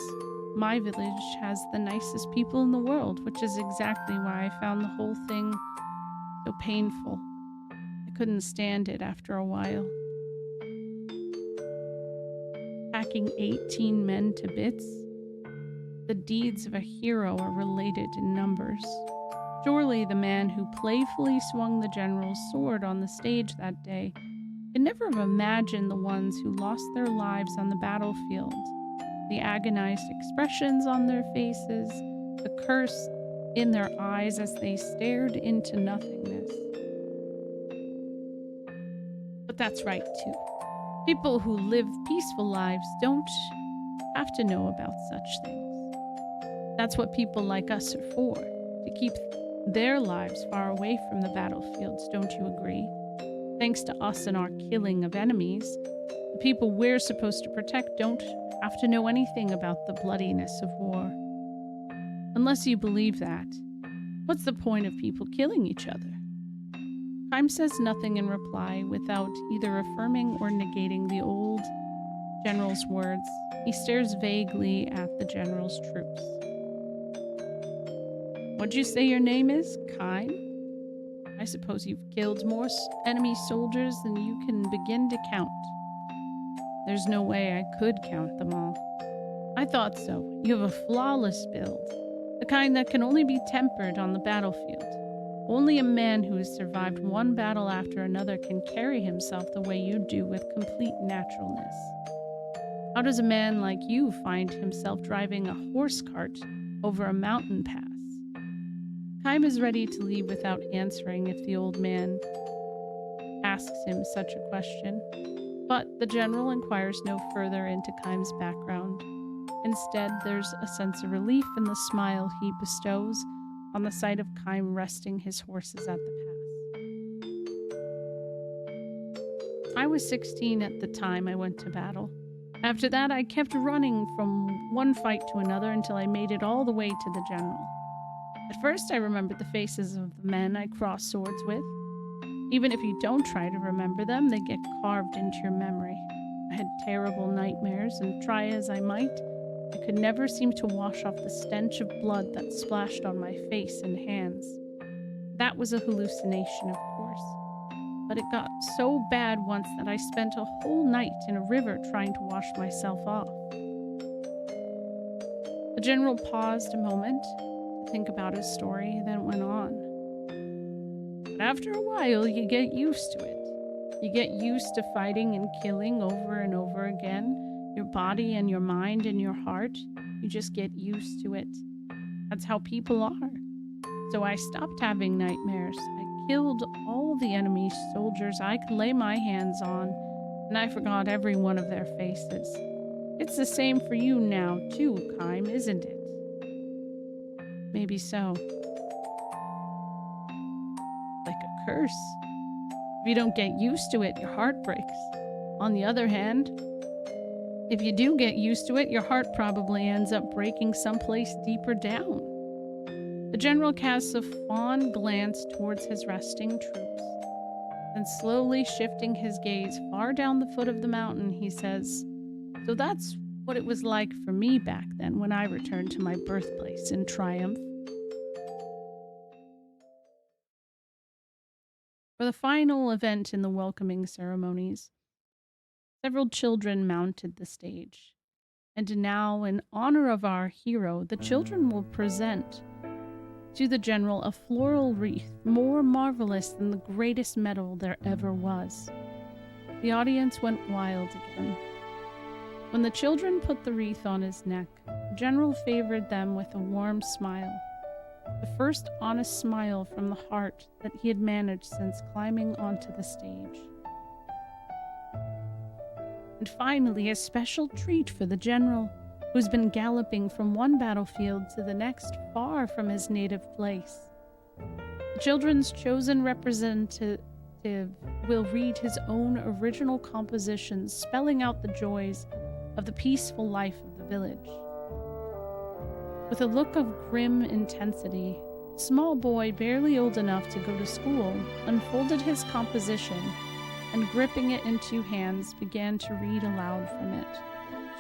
My village has the nicest people in the world, which is exactly why I found the whole thing so painful. I couldn't stand it after a while. Hacking 18 men to bits? The deeds of a hero are related in numbers. Surely the man who playfully swung the general's sword on the stage that day could never have imagined the ones who lost their lives on the battlefield, the agonized expressions on their faces, the curse in their eyes as they stared into nothingness. But that's right, too. People who live peaceful lives don't have to know about such things. That's what people like us are for, to keep their lives far away from the battlefields, don't you agree? Thanks to us and our killing of enemies, the people we're supposed to protect don't have to know anything about the bloodiness of war. Unless you believe that, what's the point of people killing each other? Time says nothing in reply without either affirming or negating the old general's words. He stares vaguely at the general's troops. What'd you say your name is? Kime? I suppose you've killed more enemy soldiers than you can begin to count. There's no way I could count them all. I thought so. You have a flawless build, the kind that can only be tempered on the battlefield. Only a man who has survived one battle after another can carry himself the way you do with complete naturalness. How does a man like you find himself driving a horse cart over a mountain pass? Kime is ready to leave without answering if the old man asks him such a question, but the general inquires no further into Kime's background. Instead, there's a sense of relief in the smile he bestows on the sight of Kime resting his horses at the pass. I was 16 at the time I went to battle. After that, I kept running from one fight to another until I made it all the way to the general. At first, I remembered the faces of the men I crossed swords with. Even if you don't try to remember them, they get carved into your memory. I had terrible nightmares, and try as I might, I could never seem to wash off the stench of blood that splashed on my face and hands. That was a hallucination, of course. But it got so bad once that I spent a whole night in a river trying to wash myself off. The general paused a moment to think about his story, then went on. But after a while, you get used to it. You get used to fighting and killing over and over again. Your body and your mind and your heart, you just get used to it. That's how people are. So I stopped having nightmares. I killed all the enemy soldiers I could lay my hands on, and I forgot every one of their faces. It's the same for you now, too, Kime, isn't it? Maybe so. Like a curse. If you don't get used to it, your heart breaks. On the other hand, if you do get used to it, your heart probably ends up breaking someplace deeper down. The general casts a fond glance towards his resting troops. Then slowly shifting his gaze far down the foot of the mountain, he says, "So that's what it was like for me back then when I returned to my birthplace in triumph." For the final event in the welcoming ceremonies, several children mounted the stage. And now, in honor of our hero, the children will present to the general a floral wreath more marvelous than the greatest medal there ever was. The audience went wild again. When the children put the wreath on his neck, the general favored them with a warm smile. The first honest smile from the heart that he had managed since climbing onto the stage. And finally, a special treat for the general, who's been galloping from one battlefield to the next far from his native place. The children's chosen representative will read his own original compositions, spelling out the joys of the peaceful life of the village. With a look of grim intensity, a small boy barely old enough to go to school unfolded his composition and, gripping it in two hands, began to read aloud from it,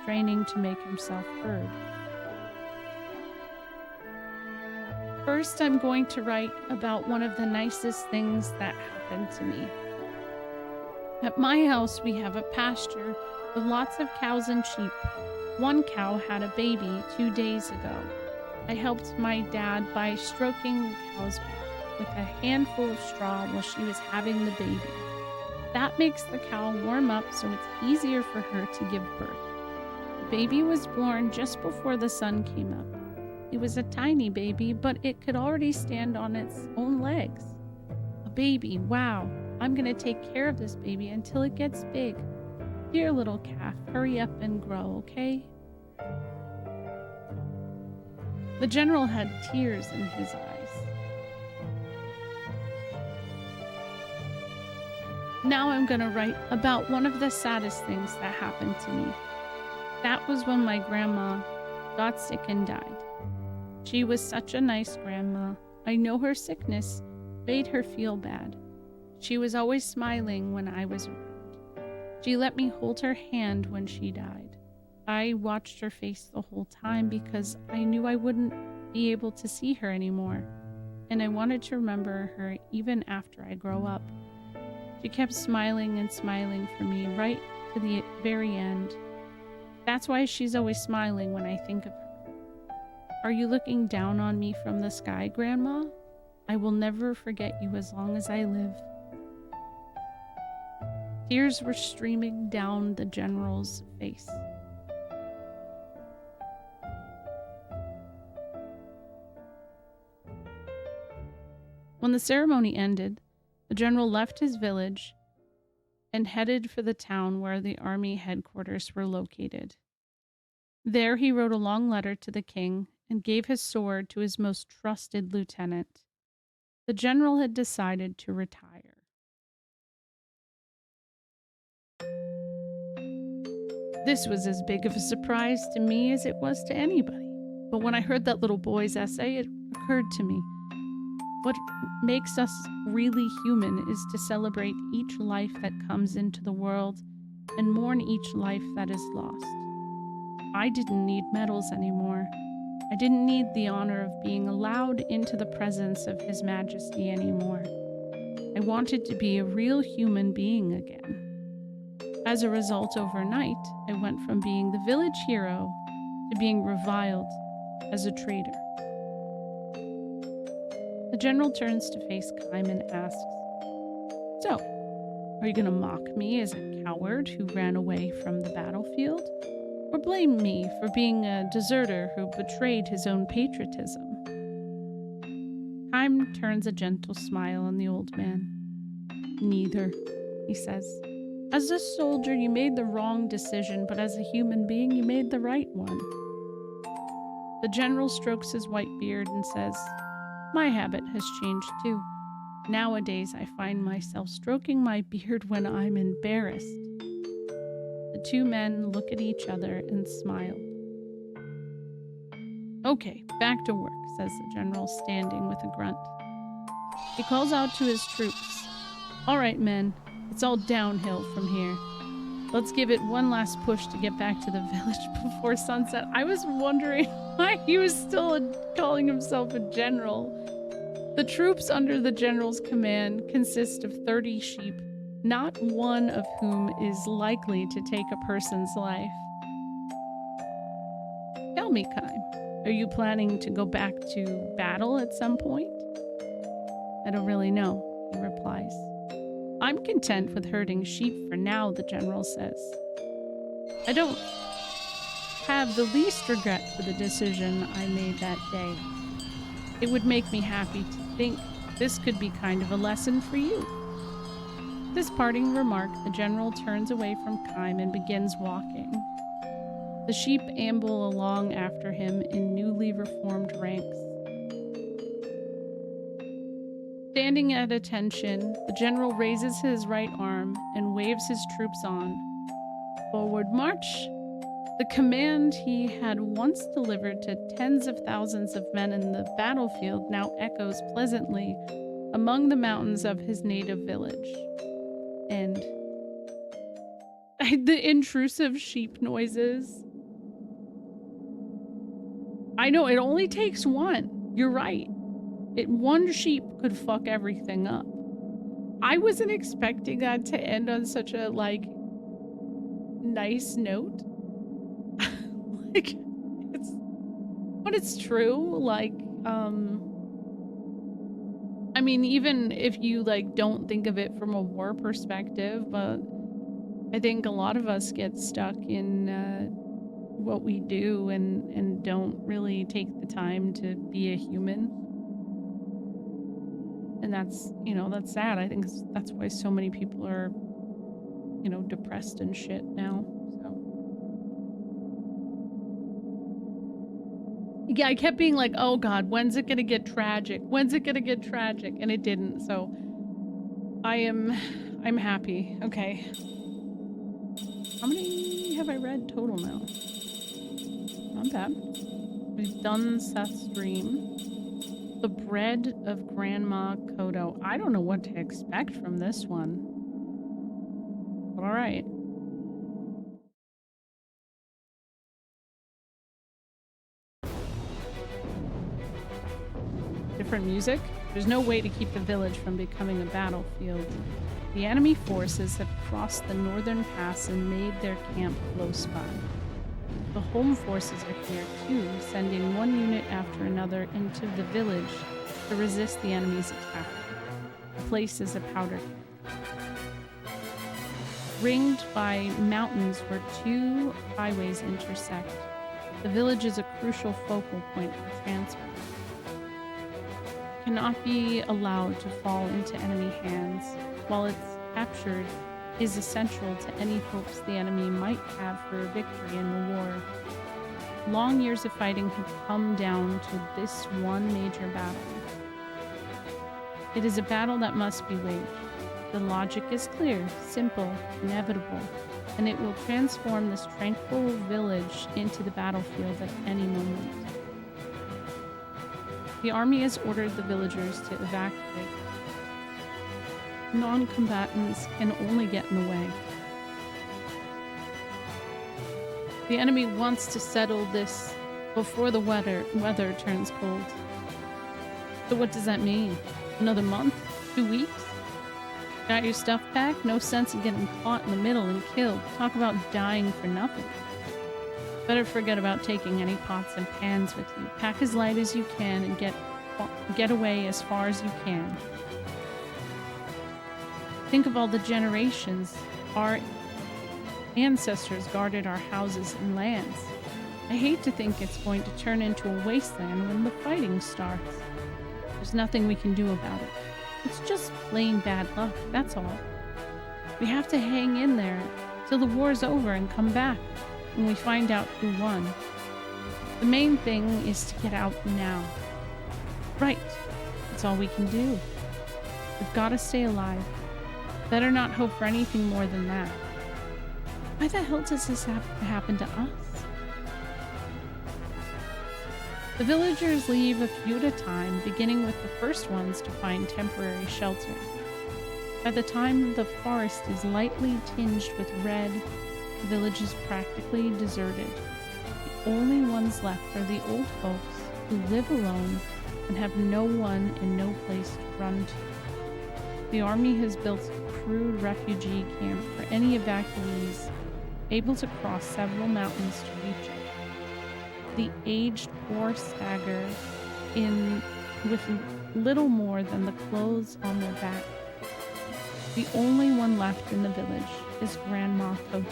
straining to make himself heard. First, I'm going to write about one of the nicest things that happened to me. At my house, we have a pasture with lots of cows and sheep. One cow had a baby 2 days ago. I helped my dad by stroking the cow's back with a handful of straw while she was having the baby. That makes the cow warm up so it's easier for her to give birth. The baby was born just before the sun came up. It was a tiny baby, but it could already stand on its own legs. A baby, wow. I'm gonna take care of this baby until it gets big. Dear little calf, hurry up and grow, okay? The general had tears in his eyes. Now I'm gonna write about one of the saddest things that happened to me. That was when my grandma got sick and died. She was such a nice grandma. I know her sickness made her feel bad. She was always smiling when I was around. She let me hold her hand when she died. I watched her face the whole time because I knew I wouldn't be able to see her anymore, and I wanted to remember her even after I grow up. She kept smiling and smiling for me right to the very end. That's why she's always smiling when I think of her. Are you looking down on me from the sky, Grandma? I will never forget you as long as I live. Tears were streaming down the general's face. When the ceremony ended, the general left his village and headed for the town where the army headquarters were located. There he wrote a long letter to the king and gave his sword to his most trusted lieutenant. The general had decided to retire. This was as big of a surprise to me as it was to anybody. But when I heard that little boy's essay, it occurred to me. What makes us really human is to celebrate each life that comes into the world and mourn each life that is lost. I didn't need medals anymore. I didn't need the honor of being allowed into the presence of His Majesty anymore. I wanted to be a real human being again. As a result, overnight, I went from being the village hero to being reviled as a traitor. The general turns to face Kym and asks, "So, are you going to mock me as a coward who ran away from the battlefield? Or blame me for being a deserter who betrayed his own patriotism?" Kym turns a gentle smile on the old man. "Neither," he says. "As a soldier, you made the wrong decision, but as a human being, you made the right one." The general strokes his white beard and says, "My habit has changed too. Nowadays, I find myself stroking my beard when I'm embarrassed." The two men look at each other and smile. "Okay, back to work," says the general, standing with a grunt. He calls out to his troops. "All right, men, it's all downhill from here. Let's give it one last push to get back to the village before sunset." I was wondering why he was still calling himself a general. The troops under the general's command consist of 30 sheep, not one of whom is likely to take a person's life. "Tell me, Kym, are you planning to go back to battle at some point?" "I don't really know," he replies. "I'm content with herding sheep for now," the general says. "I don't have the least regret for the decision I made that day. It would make me happy to think this could be kind of a lesson for you." This parting remark, the general turns away from Kym and begins walking. The sheep amble along after him in newly reformed ranks. Standing at attention, the general raises his right arm and waves his troops on. "Forward march!" The command he had once delivered to tens of thousands of men in the battlefield now echoes pleasantly among the mountains of his native village. And the intrusive sheep noises. I know, it only takes one. You're right. One sheep could fuck everything up. I wasn't expecting that to end on such a, nice note. But it's true. I mean, even if you, don't think of it from a war perspective, but I think a lot of us get stuck in what we do and don't really take the time to be a human. And that's, that's sad. I think that's why so many people are, depressed and shit now. So, yeah, I kept being like, oh God, when's it gonna get tragic? When's it gonna get tragic? And it didn't. So I I'm happy. Okay. How many have I read total now? Not bad. We've done Seth's dream. The bread of Grandma Kodo. I don't know what to expect from this one. But all right. Different music. There's no way to keep the village from becoming a battlefield. The enemy forces have crossed the northern pass and made their camp close by. The home forces are here too, sending one unit after another into the village to resist the enemy's attack. The place is a powder keg. Ringed by mountains where two highways intersect, the village is a crucial focal point for transport. It cannot be allowed to fall into enemy hands, while it's captured is essential to any hopes the enemy might have for a victory in the war. Long years of fighting have come down to this one major battle. It is a battle that must be waged. The logic is clear, simple, inevitable, and it will transform this tranquil village into the battlefield at any moment. The army has ordered the villagers to evacuate. Non-combatants can only get in the way. The enemy wants to settle this before the weather turns cold. So what does that mean? Another month? 2 weeks? Got your stuff packed? No sense in getting caught in the middle and killed. Talk about dying for nothing. Better forget about taking any pots and pans with you. Pack as light as you can and get away as far as you can. Think of all the generations our ancestors guarded our houses and lands. I hate to think it's going to turn into a wasteland when the fighting starts. There's nothing we can do about it. It's just plain bad luck, that's all. We have to hang in there till the war's over and come back when we find out who won. The main thing is to get out now. Right. That's all we can do. We've got to stay alive. Better not hope for anything more than that. Why the hell does this have to happen to us? The villagers leave a few at a time, beginning with the first ones to find temporary shelter. By the time the forest is lightly tinged with red, the village is practically deserted. The only ones left are the old folks who live alone and have no one and no place to run to. The army has built a crude refugee camp for any evacuees able to cross several mountains to reach it. The aged poor stagger in with little more than the clothes on their back. The only one left in the village is Grandma Koto.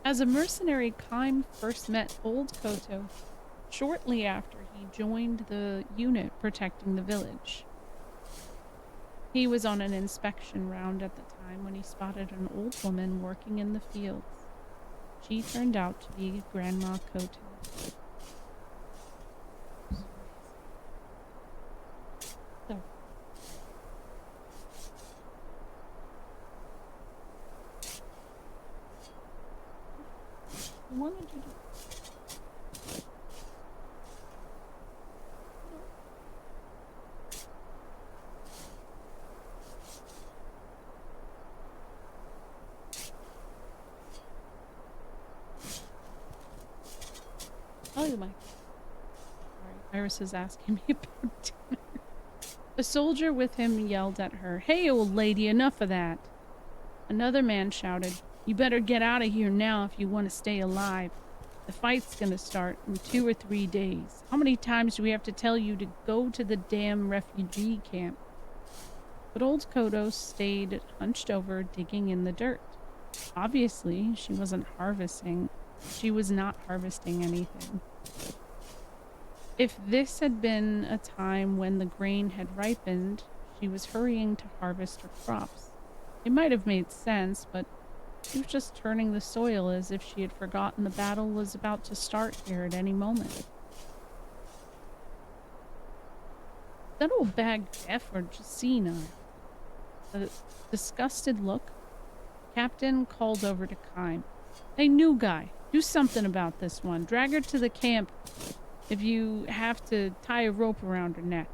As a mercenary, Kaim first met old Koto shortly after he joined the unit protecting the village. He was on an inspection round at the time when he spotted an old woman working in the fields. She turned out to be Grandma Koto. So. What did you do? Oh, you might. Sorry, Iris is asking me about dinner. A soldier with him yelled at her, "Hey, old lady, enough of that!" Another man shouted, "You better get out of here now if you want to stay alive. The fight's gonna start in 2 or 3 days. How many times do we have to tell you to go to the damn refugee camp?" But old Kodo stayed hunched over, digging in the dirt. Obviously, she wasn't harvesting. She was not harvesting anything. If this had been a time when the grain had ripened, she was hurrying to harvest her crops. It might have made sense, but She was just turning the soil as if she had forgotten the battle was about to start here at any moment. That old bag Jeff or Jacina? A disgusted look. Captain called over to Kime. Hey, new guy, do something about this one. Drag her to the camp if you have to tie a rope around her neck.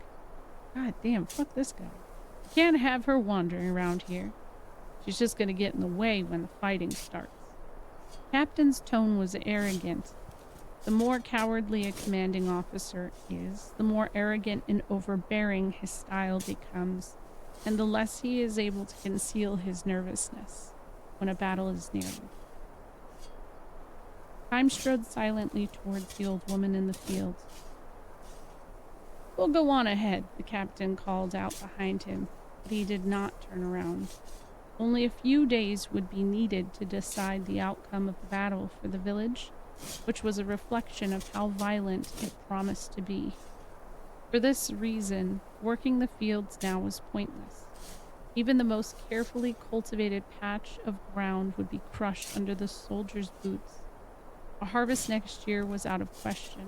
God damn, fuck this guy. You can't have her wandering around here. She's just gonna get in the way when the fighting starts. Captain's tone was arrogant. The more cowardly a commanding officer is, the more arrogant and overbearing his style becomes, and the less he is able to conceal his nervousness when a battle is near him. Kime strode silently towards the old woman in the field. We'll go on ahead, the captain called out behind him, but he did not turn around. Only a few days would be needed to decide the outcome of the battle for the village, which was a reflection of how violent it promised to be. For this reason, working the fields now was pointless. Even the most carefully cultivated patch of ground would be crushed under the soldiers' boots. A harvest next year was out of question,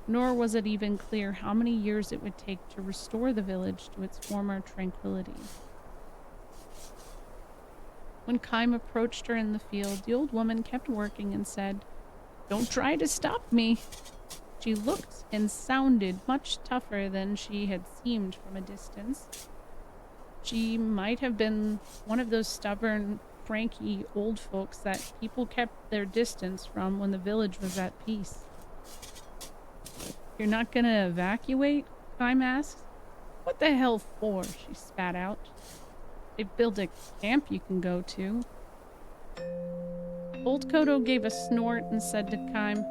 nor was it even clear how many years it would take to restore the village to its former tranquility. When Kime approached her in the field, the old woman kept working and said, "Don't try to stop me." She looked and sounded much tougher than she had seemed from a distance. She might have been one of those stubborn, cranky old folks that people kept their distance from when the village was at peace. "You're not gonna evacuate?" Kime asked. "What the hell for?" she spat out. "They've built a camp you can go to." Old Kodo gave a snort and said to Kime,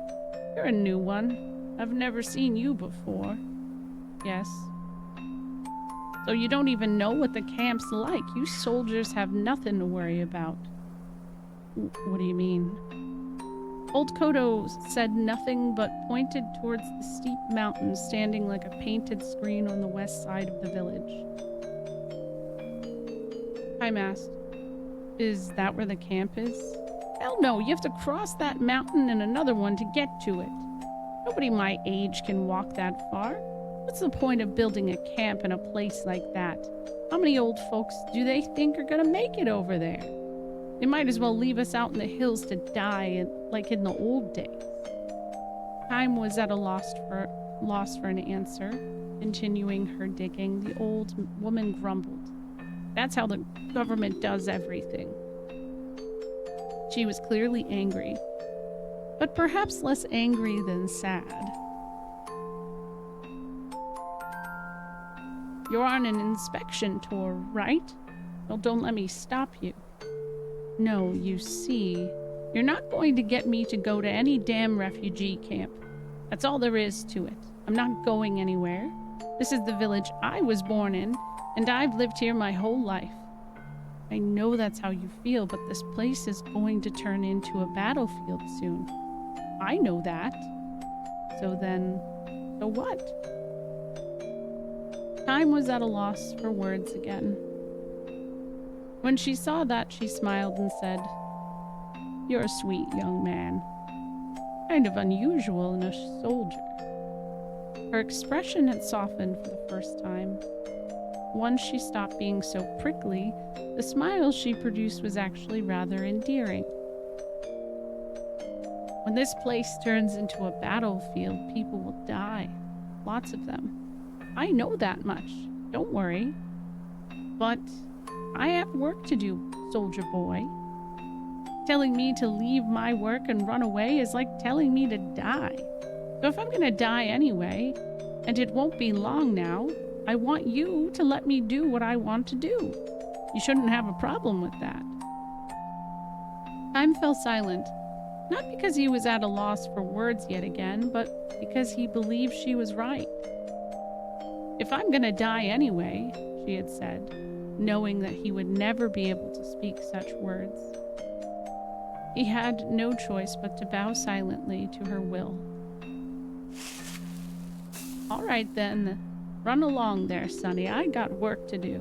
"You're a new one. I've never seen you before." "Yes." "So you don't even know what the camp's like. You soldiers have nothing to worry about." What do you mean?" Old Kodo said nothing but pointed towards the steep mountain standing like a painted screen on the west side of the village. Kime asked, "Is that where the camp is?" "Hell no, you have to cross that mountain and another one to get to it. Nobody my age can walk that far. What's the point of building a camp in a place like that? How many old folks do they think are gonna make it over there? They might as well leave us out in the hills to die like in the old days." Kime was at a loss for an answer. Continuing her digging, the old woman grumbled. "That's how the government does everything." She was clearly angry, but perhaps less angry than sad. "You're on an inspection tour, right? Well, don't let me stop you." "No, you see, you're not going to get me to go to any damn refugee camp. That's all there is to it. I'm not going anywhere. This is the village I was born in, and I've lived here my whole life. I know that's how you feel, but this place is going to turn into a battlefield soon. I know that. So what?" Kime was at a loss for words again. When she saw that, she smiled and said, "You're a sweet young man. Kind of unusual in a soldier." Her expression had softened for the first time. Once she stopped being so prickly, the smile she produced was actually rather endearing. "When this place turns into a battlefield, people will die. Lots of them. I know that much. Don't worry. But I have work to do, soldier boy. Telling me to leave my work and run away is like telling me to die. So if I'm gonna die anyway, and it won't be long now, I want you to let me do what I want to do. You shouldn't have a problem with that." Kime fell silent, not because he was at a loss for words yet again, but because he believed she was right. "If I'm gonna die anyway," she had said, knowing that he would never be able to speak such words. He had no choice but to bow silently to her will. "All right then, run along there, Sonny. I got work to do."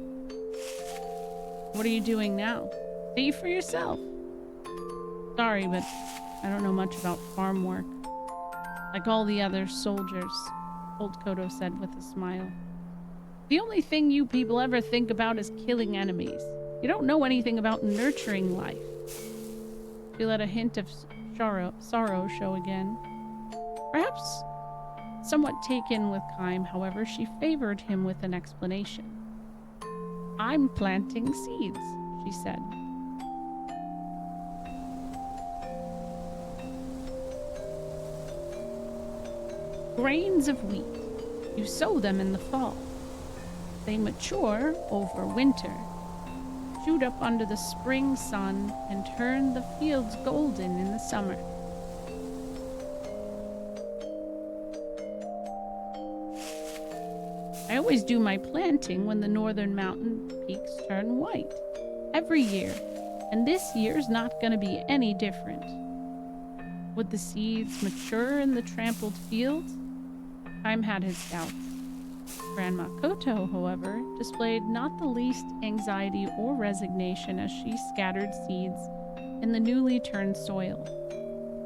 "What are you doing now?" "See for yourself." Sorry, but I don't know much about farm work. Like all the other soldiers, old Koto said with a smile. The only thing you people ever think about is killing enemies. You don't know anything about nurturing life. She let a hint of sorrow show again. Perhaps somewhat taken with Kime, however, she favored him with an explanation. I'm planting seeds, she said. Grains of wheat. You sow them in the fall. They mature over winter, shoot up under the spring sun, and turn the fields golden in the summer. I always do my planting when the northern mountain peaks turn white. Every year. And this year's not going to be any different. Would the seeds mature in the trampled fields? Kime had his doubts. Grandma Koto, however, displayed not the least anxiety or resignation as she scattered seeds in the newly turned soil.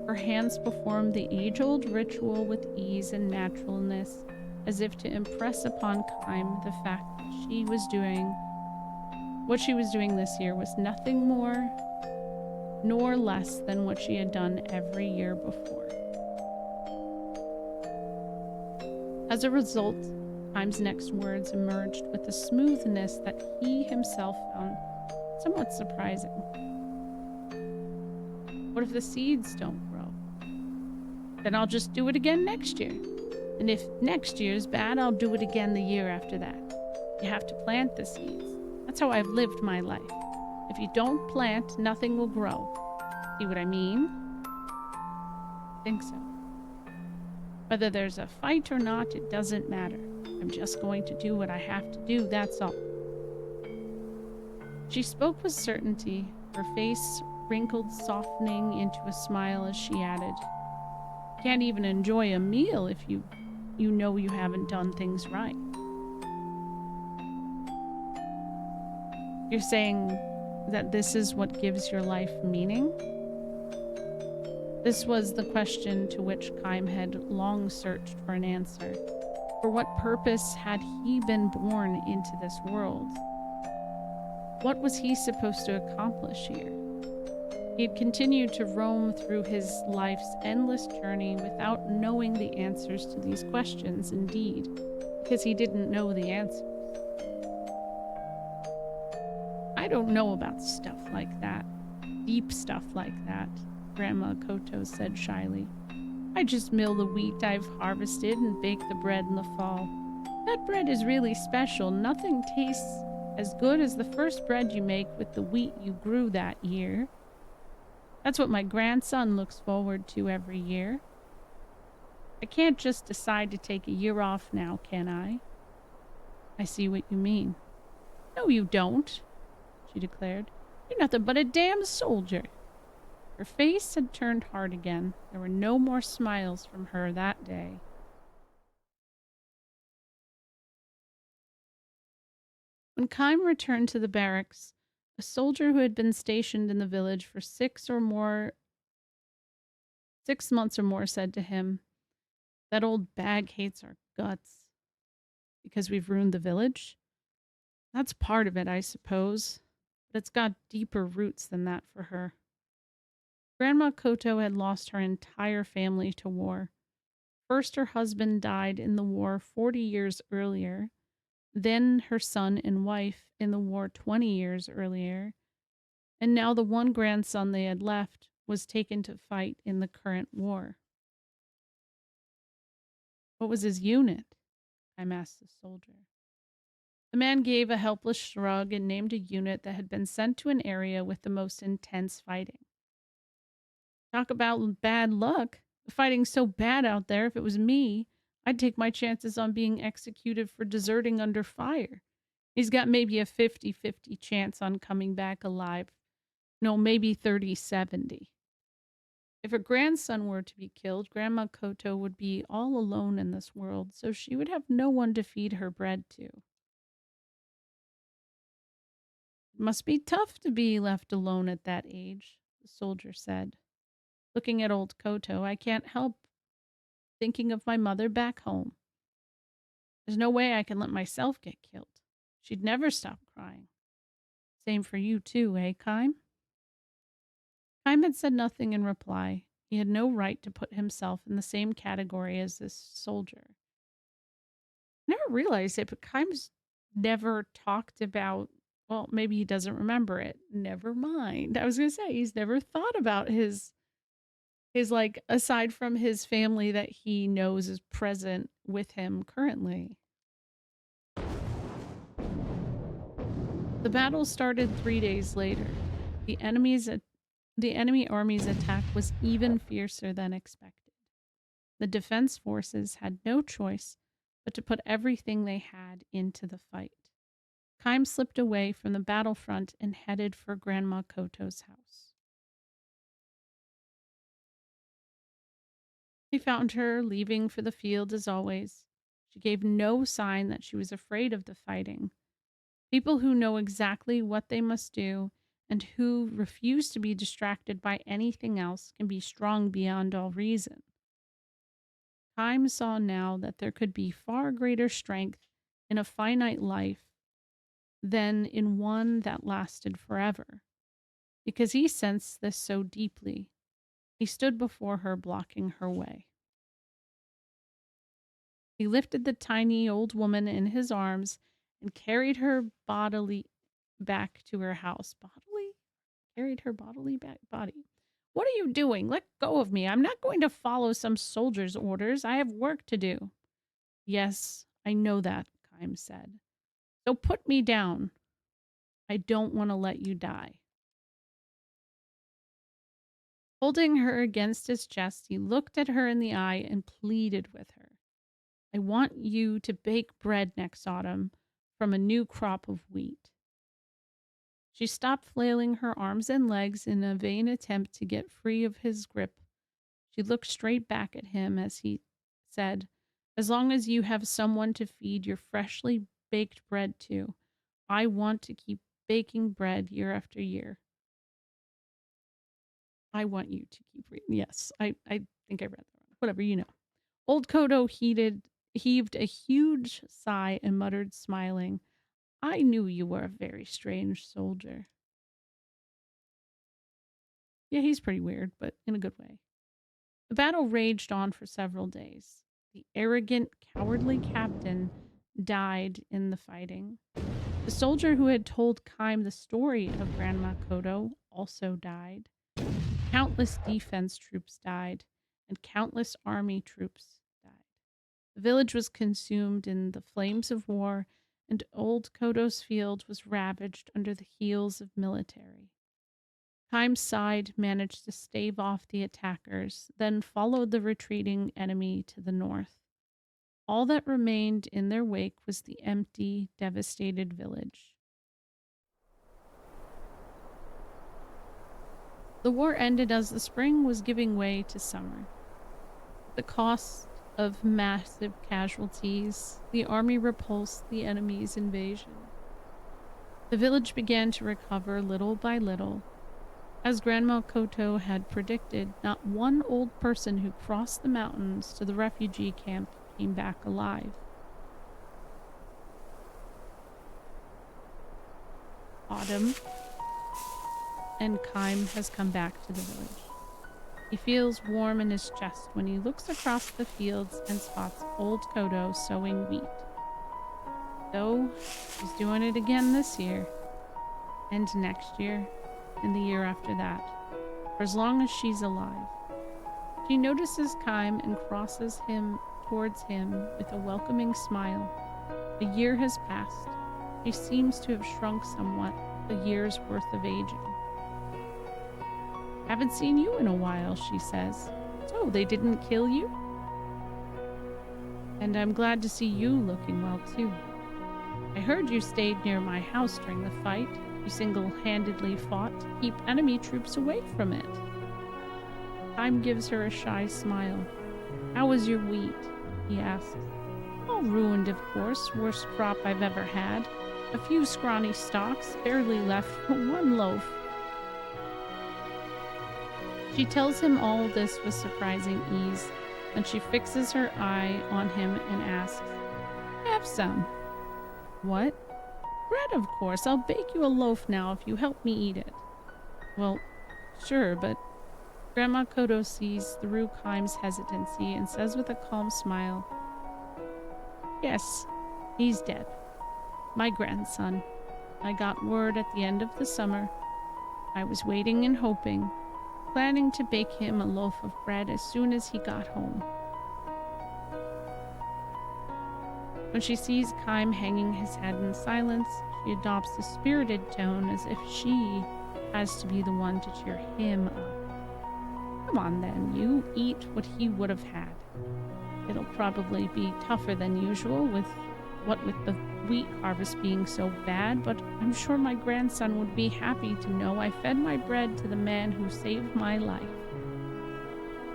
Her hands performed the age-old ritual with ease and naturalness, as if to impress upon Kime the fact that what she was doing this year was nothing more nor less than what she had done every year before. As a result, Kime's next words emerged with a smoothness that he himself found somewhat surprising. What if the seeds don't grow? Then I'll just do it again next year. And if next year's bad, I'll do it again the year after that. You have to plant the seeds. That's how I've lived my life. If you don't plant, nothing will grow. See what I mean? I think so. Whether there's a fight or not, it doesn't matter. I'm just going to do what I have to do, that's all. She spoke with certainty, her face wrinkled, softening into a smile as she added, "Can't even enjoy a meal if you know you haven't done things right." You're saying that this is what gives your life meaning? This was the question to which Kime had long searched for an answer. For what purpose had he been born into this world? What was he supposed to accomplish here? He had continued to roam through his life's endless journey without knowing the answers to these questions, indeed, because he didn't know the answers. I don't know about stuff like that, deep stuff like that, Grandma Koto said shyly. I just mill the wheat I've harvested and bake the bread in the fall. That bread is really special. Nothing tastes as good as the first bread you make with the wheat you grew that year. That's what my grandson looks forward to every year. I can't just decide to take a year off now, can I? I see what you mean. No, you don't, she declared. You're nothing but a damn soldier. Her face had turned hard again. There were no more smiles from her that day. When Kime returned to the barracks, a soldier who had been stationed in the village for 6 months or more said to him, "That old bag hates our guts. Because we've ruined the village? That's part of it, I suppose, but it's got deeper roots than that for her." Grandma Koto had lost her entire family to war. First, her husband died in the war 40 years earlier, then her son and wife in the war 20 years earlier, and now the one grandson they had left was taken to fight in the current war. What was his unit? I asked the soldier. The man gave a helpless shrug and named a unit that had been sent to an area with the most intense fighting. Talk about bad luck. The fighting's so bad out there, if it was me, I'd take my chances on being executed for deserting under fire. He's got maybe a 50-50 chance on coming back alive. No, maybe 30-70. If her grandson were to be killed, Grandma Koto would be all alone in this world, so she would have no one to feed her bread to. It must be tough to be left alone at that age, the soldier said. Looking at old Koto, I can't help thinking of my mother back home. There's no way I can let myself get killed. She'd never stop crying. Same for you too, eh, Kaim? Kaim had said nothing in reply. He had no right to put himself in the same category as this soldier. I never realized it, but Kaim's never talked about, well, maybe he doesn't remember it. Never mind. I was going to say, he's never thought about his like, aside from his family that he knows is present with him currently. The battle started 3 days later. The enemy army's attack was even fiercer than expected. The defense forces had no choice but to put everything they had into the fight. Kaim slipped away from the battlefront and headed for Grandma Koto's house. He found her leaving for the field as always. She gave no sign that she was afraid of the fighting. People who know exactly what they must do and who refuse to be distracted by anything else can be strong beyond all reason. Kaim saw now that there could be far greater strength in a finite life than in one that lasted forever. Because he sensed this so deeply, he stood before her, blocking her way. He lifted the tiny old woman in his arms and carried her bodily back to her house. Carried her bodily back body. What are you doing? Let go of me. I'm not going to follow some soldier's orders. I have work to do. Yes, I know that, Kaim said. So put me down. I don't want to let you die. Holding her against his chest, he looked at her in the eye and pleaded with her. I want you to bake bread next autumn from a new crop of wheat. She stopped flailing her arms and legs in a vain attempt to get free of his grip. She looked straight back at him as he said, as long as you have someone to feed your freshly baked bread to, I want to keep baking bread year after year. I want you to keep reading. Yes, I think I read that wrong. Whatever, you know. Old Kodo heaved a huge sigh and muttered, smiling, I knew you were a very strange soldier. Yeah, he's pretty weird, but in a good way. The battle raged on for several days. The arrogant, cowardly captain died in the fighting. The soldier who had told Kaim the story of Grandma Kodo also died. Countless defense troops died, and countless army troops died. The village was consumed in the flames of war, and old Kodo's field was ravaged under the heels of military. Kaim's side managed to stave off the attackers, then followed the retreating enemy to the north. All that remained in their wake was the empty, devastated village. The war ended as the spring was giving way to summer. At the cost of massive casualties, the army repulsed the enemy's invasion. The village began to recover little by little. As Grandma Koto had predicted, not one old person who crossed the mountains to the refugee camp came back alive. Autumn, and Kaim has come back to the village. He feels warm in his chest when he looks across the fields and spots old Kodo sowing wheat. So, she's doing it again this year, and next year, and the year after that, for as long as she's alive. She notices Kaim and crosses him towards him with a welcoming smile. A year has passed. She seems to have shrunk somewhat, a year's worth of aging. Haven't seen you in a while, she says. So, they didn't kill you? And I'm glad to see you looking well, too. I heard you stayed near my house during the fight. You single-handedly fought to keep enemy troops away from it. Kaim gives her a shy smile. How was your wheat? He asks. All ruined, of course. Worst crop I've ever had. A few scrawny stalks, barely left for one loaf. She tells him all this with surprising ease, and she fixes her eye on him and asks, "Have some." "What?" "Bread, of course. I'll bake you a loaf now if you help me eat it." "Well, sure, but..." Grandma Kodo sees through Kaim's hesitancy and says with a calm smile, "Yes, he's dead. My grandson. I got word at the end of the summer. I was waiting and hoping, planning to bake him a loaf of bread as soon as he got home." When she sees Kaim hanging his head in silence, she adopts a spirited tone as if she has to be the one to cheer him up. "Come on then, you eat what he would have had. It'll probably be tougher than usual with the wheat harvest being so bad, but I'm sure my grandson would be happy to know I fed my bread to the man who saved my life."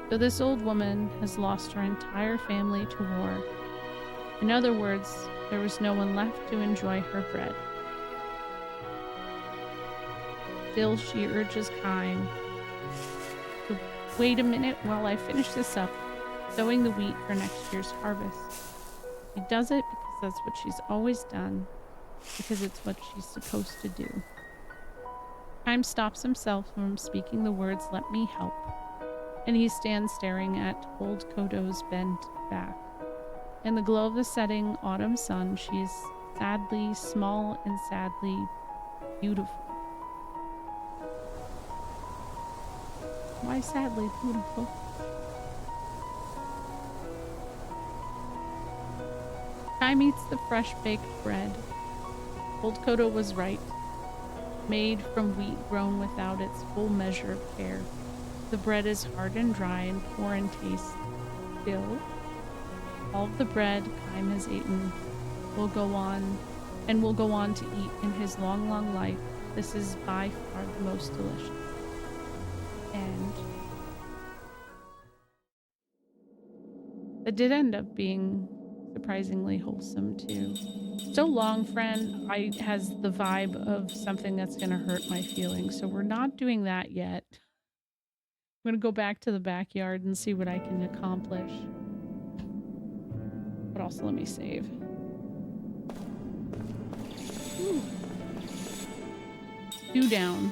So this old woman has lost her entire family to war. In other words, there was no one left to enjoy her bread. Still, she urges Kaim to wait a minute while I finish this up, sowing the wheat for next year's harvest. She does it because that's what she's always done, because it's what she's supposed to do. Kaim stops himself from speaking the words, "Let me help," and he stands staring at old Kodo's bent back. In the glow of the setting autumn sun, she is sadly small and sadly beautiful. Why sadly beautiful? Kaim eats the fresh baked bread. Old Kodo was right. Made from wheat grown without its full measure of care. The bread is hard and dry and poor in taste. Still, all of the bread Kaim has eaten will go on to eat in his long, long life. This is by far the most delicious. And it did end up being surprisingly wholesome too. "So long, friend" has the vibe of something that's gonna hurt my feelings, so we're not doing that yet. I'm gonna go back to the backyard and see what I can accomplish. But also let me save. Ooh. 2 down.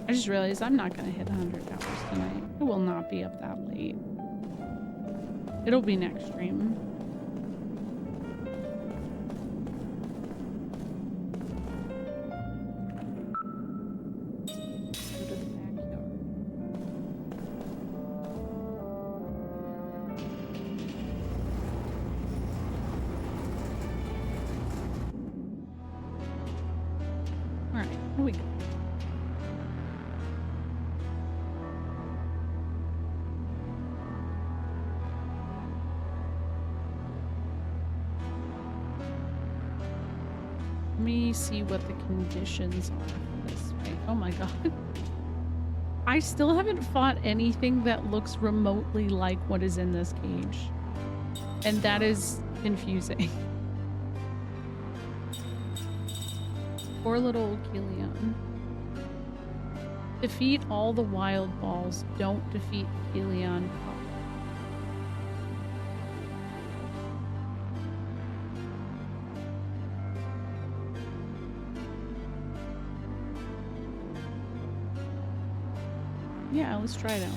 I just realized I'm not gonna hit 100 hours tonight. I will not be up that late. It'll be next stream. Go to the backyard. Alright, here we go. Let me see what the conditions are for this fight. Oh my god. I still haven't fought anything that looks remotely like what is in this cage. And that is confusing. Poor little Kilian. Defeat all the wild balls. Don't defeat Kilian. Yeah, let's try it out.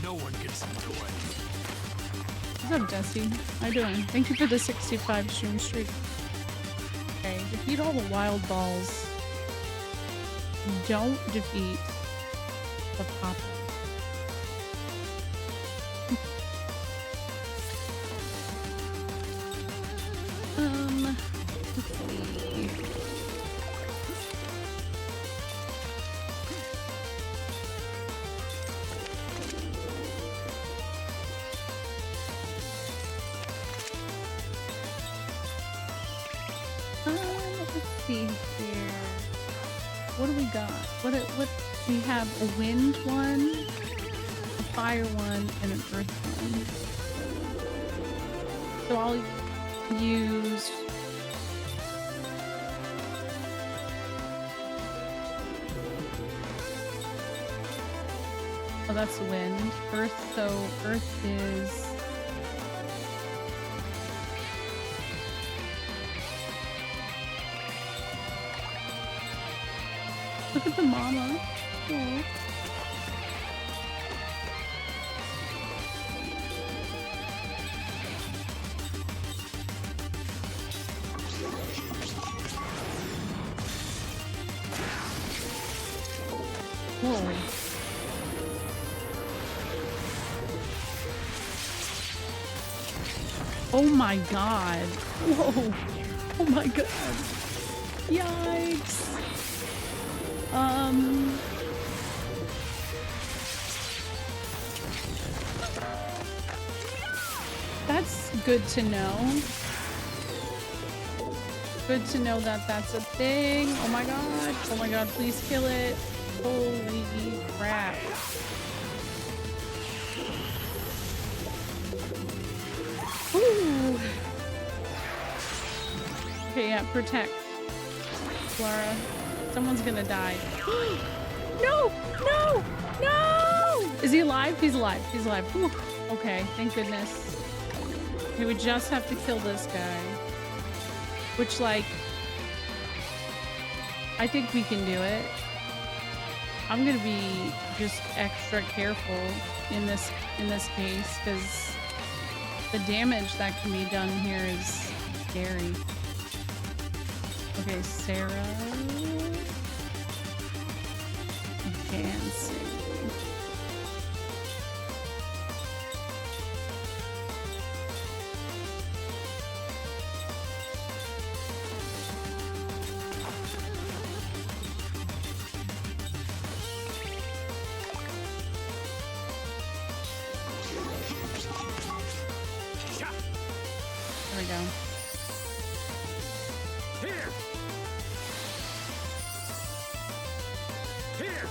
No one gets the toy. What's up, Desi? How you doing? Thank you for the 65 stream streak. Okay, defeat all the wild balls. Don't defeat the pop. see here. What do we got? What we have a wind one, a fire one, and an earth one. So I'll use oh, that's the wind. Earth, so earth is look at the mama. Aw. Whoa. Oh my god. Whoa. Oh my god. Yikes. That's good to know. Good to know that that's a thing. Oh my god. Oh my god, please kill it. Holy crap. Ooh. Okay, yeah, protect. Clara. Someone's gonna die. No! No! No! Is he alive? He's alive. He's alive. Whew. Okay, thank goodness. Okay, we just have to kill this guy. Which, like, I think we can do it. I'm gonna be just extra careful in this case, because the damage that can be done here is scary. Okay, Sarah. Dancing. There we go. Here. Here.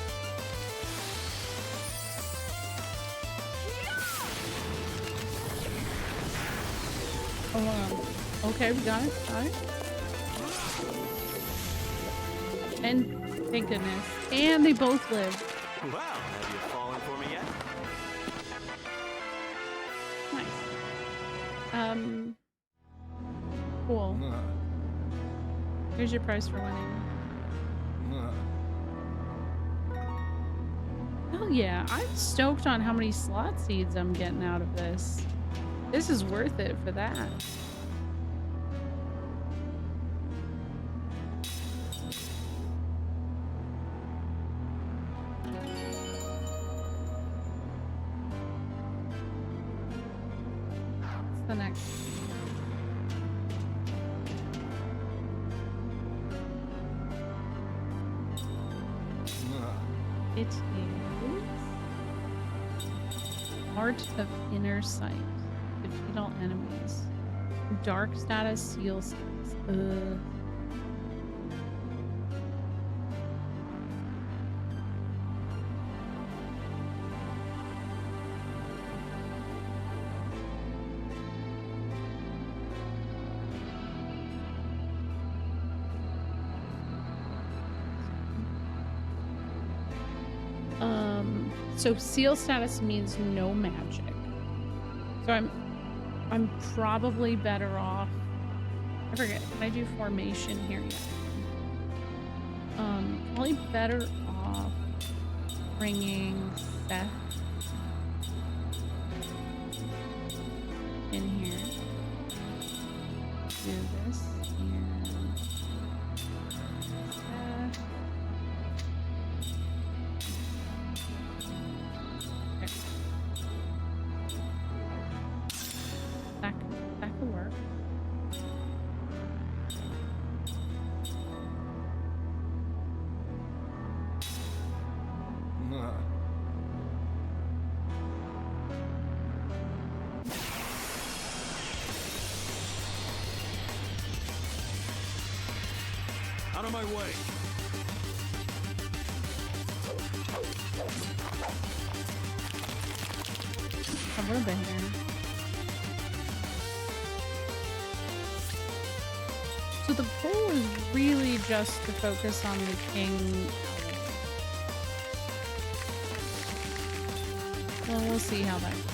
Oh, okay, we got it. Got it. And thank goodness. And they both live. Wow, have you fallen for me yet? Nice. Cool. Here's your prize for winning. Oh yeah, I'm stoked on how many slot seeds I'm getting out of this. This is worth it for that. What's the next? It is Art of Inner Sight. Defeat all enemies. Dark status, seal status. So seal status means no magic. So I'm probably better off. I forget. Can I do formation here yet? Probably better off bringing Seth in here. Do this and Seth. That could work. on my way. I would have been here. So the goal is really just to focus on the king. Well, we'll see how that goes.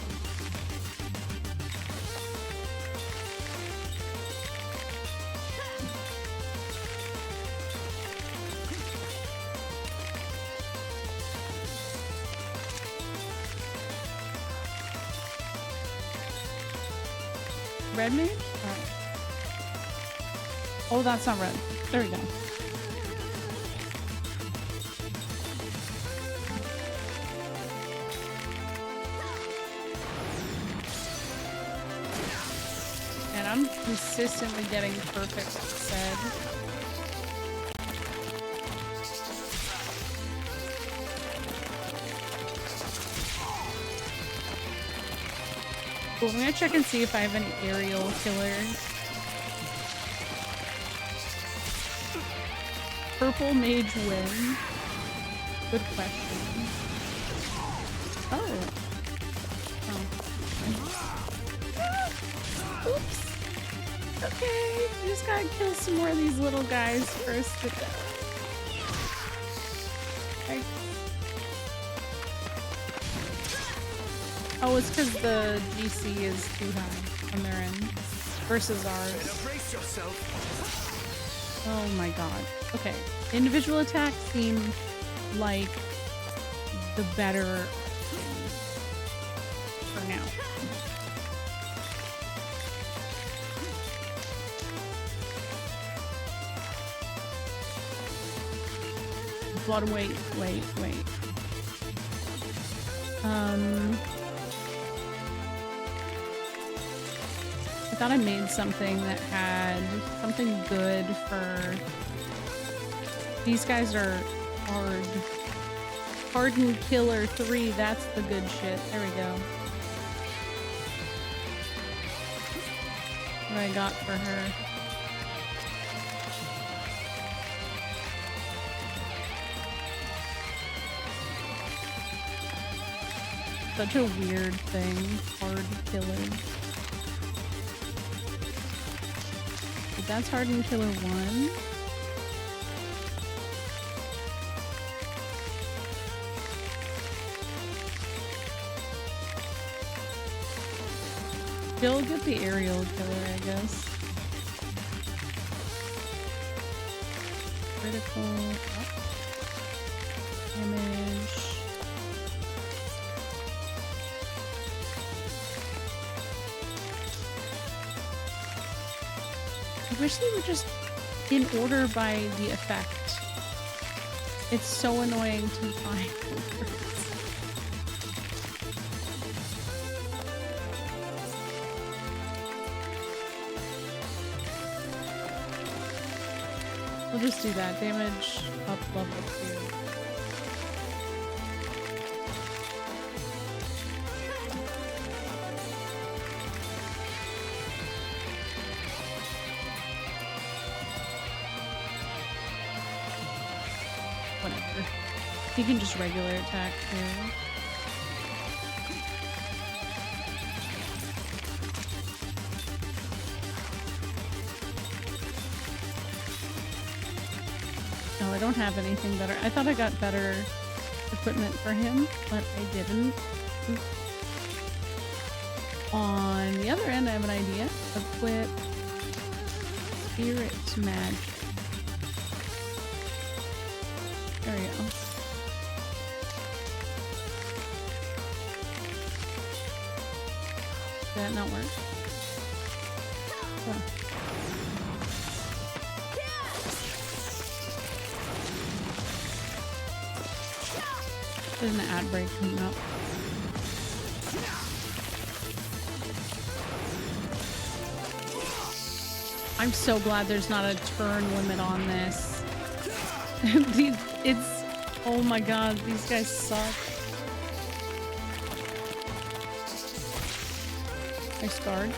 Red mage? Oh, that's not red. There we go. And I'm consistently getting perfect said. Cool, I'm gonna check and see if I have any aerial killers. Purple mage win? Good question. Oh. Oops. Okay, we just gotta kill some more of these little guys first. Okay. Oh, it's because the GC is too high on their end versus ours. Brace yourself. Oh my god. Okay. Individual attacks seem like the better for now. Blood, wait. I thought I made something that had something good for... These guys are hard. Hardened Killer 3, that's the good shit. There we go. What I got for her. Such a weird thing. Hard Killer. But that's Hardened Killer 1. Still get the aerial killer, I guess. Critical damage. I wish they were just in order by the effect. It's so annoying to find. We'll just do that. Damage up level 2. Whatever. You can just regular attack too. No, I don't have anything better. I thought I got better equipment for him, but I didn't. On the other end, I have an idea. Equip Spirit Magic. There we go. Did that not work? Oh. There's an ad break coming up. I'm so glad there's not a turn limit on this. It's... Oh my god, these guys suck. Nice guard.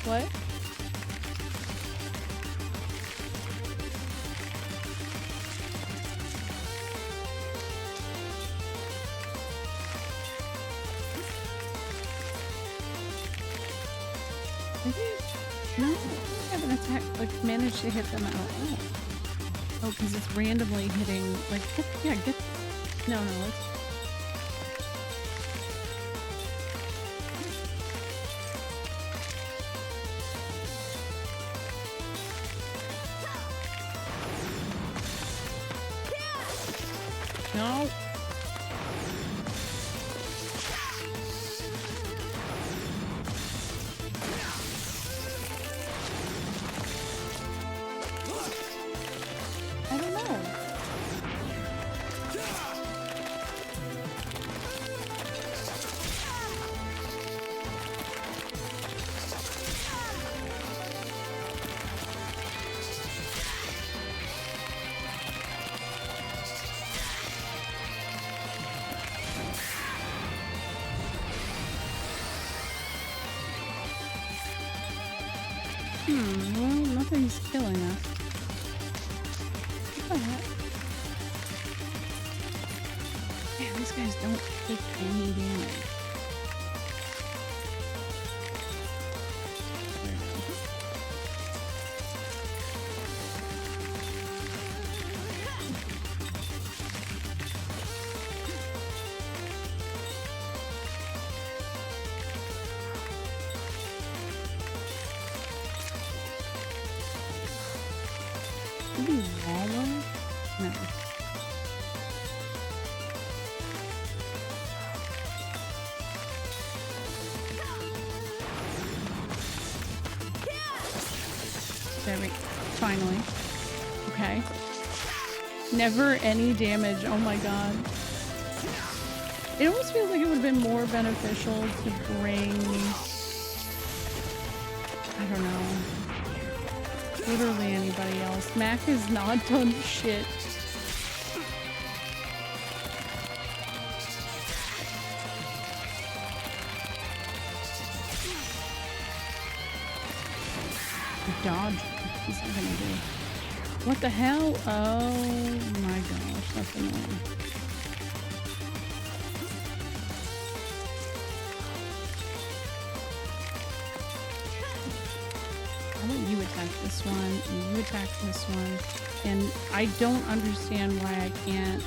What? No, I haven't attacked, like, managed to hit them at all. Oh, because it's randomly hitting, like, get, no, let's. No. I don't know. Well, nothing's killing us. What the heck? Man, these guys don't take any damage. Maybe Wallow? No. There we go. Finally. Okay. Never any damage. Oh my god. It almost feels like it would have been more beneficial to bring... I don't know. Literally anybody else. Mac has not done shit. Dodge. He's not gonna do. What the hell? Oh my gosh, that's annoying. How about you attack this one, and you attack this one, and I don't understand why I can't.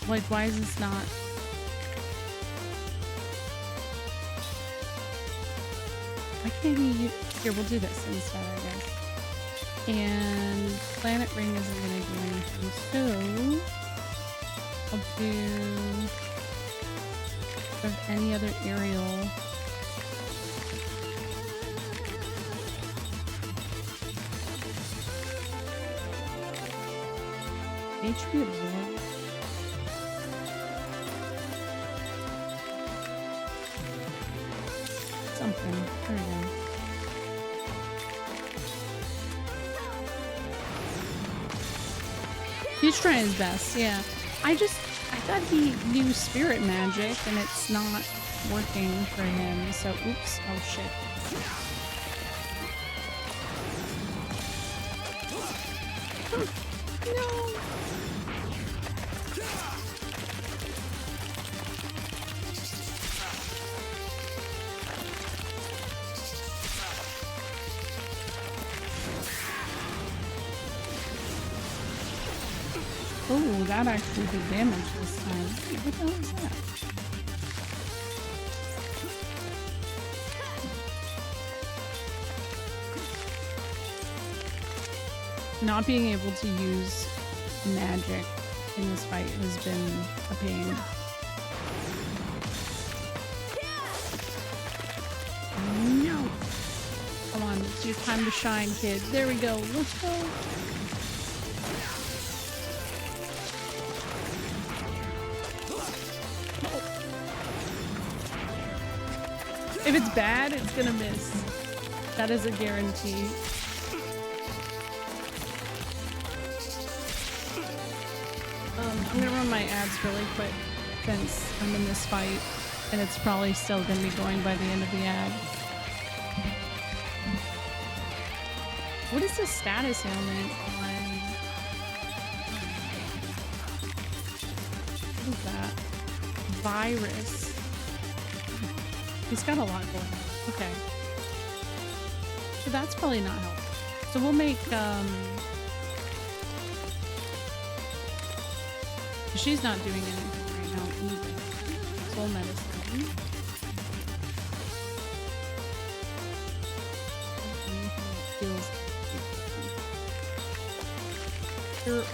Like, why is this not? Why can't he? Here, we'll do this instead, I guess. And Planet Ring isn't gonna do anything, so I'll do sort of any other aerial. HP absorb. Something. There we go. He's trying his best, yeah. I thought he knew spirit magic and it's not working for him, so oops. Oh shit. No. Oh, that actually did damage this time. What the hell is that? Not being able to use magic in this fight has been a pain. No! Come on, it's your time to shine, kid. There we go. Let's go. If it's bad, it's gonna miss. That is a guarantee. I'm gonna run my ads really quick since I'm in this fight, and it's probably still gonna be going by the end of the ad. What is the status ailment on? What is that? Virus. He's got a lot going on. Okay. So that's probably not helpful. So we'll make, she's not doing anything right now either. Soul medicine. Anything that feels sure.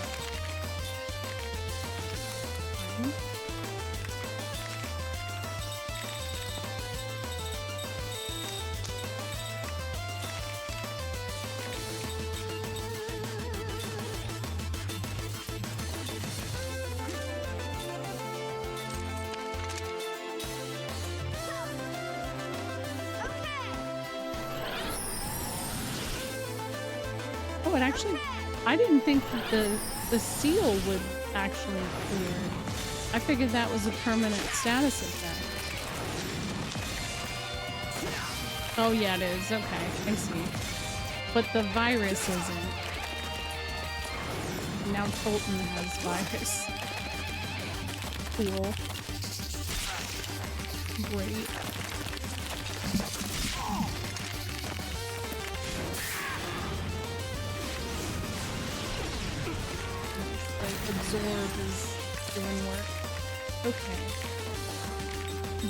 Oh, it actually, I didn't think that the seal would actually clear. I figured that was a permanent status effect. Oh yeah, it is. Okay, I see. But the virus isn't. Now Colton has virus. Cool. Great. Absorb is doing work. Okay.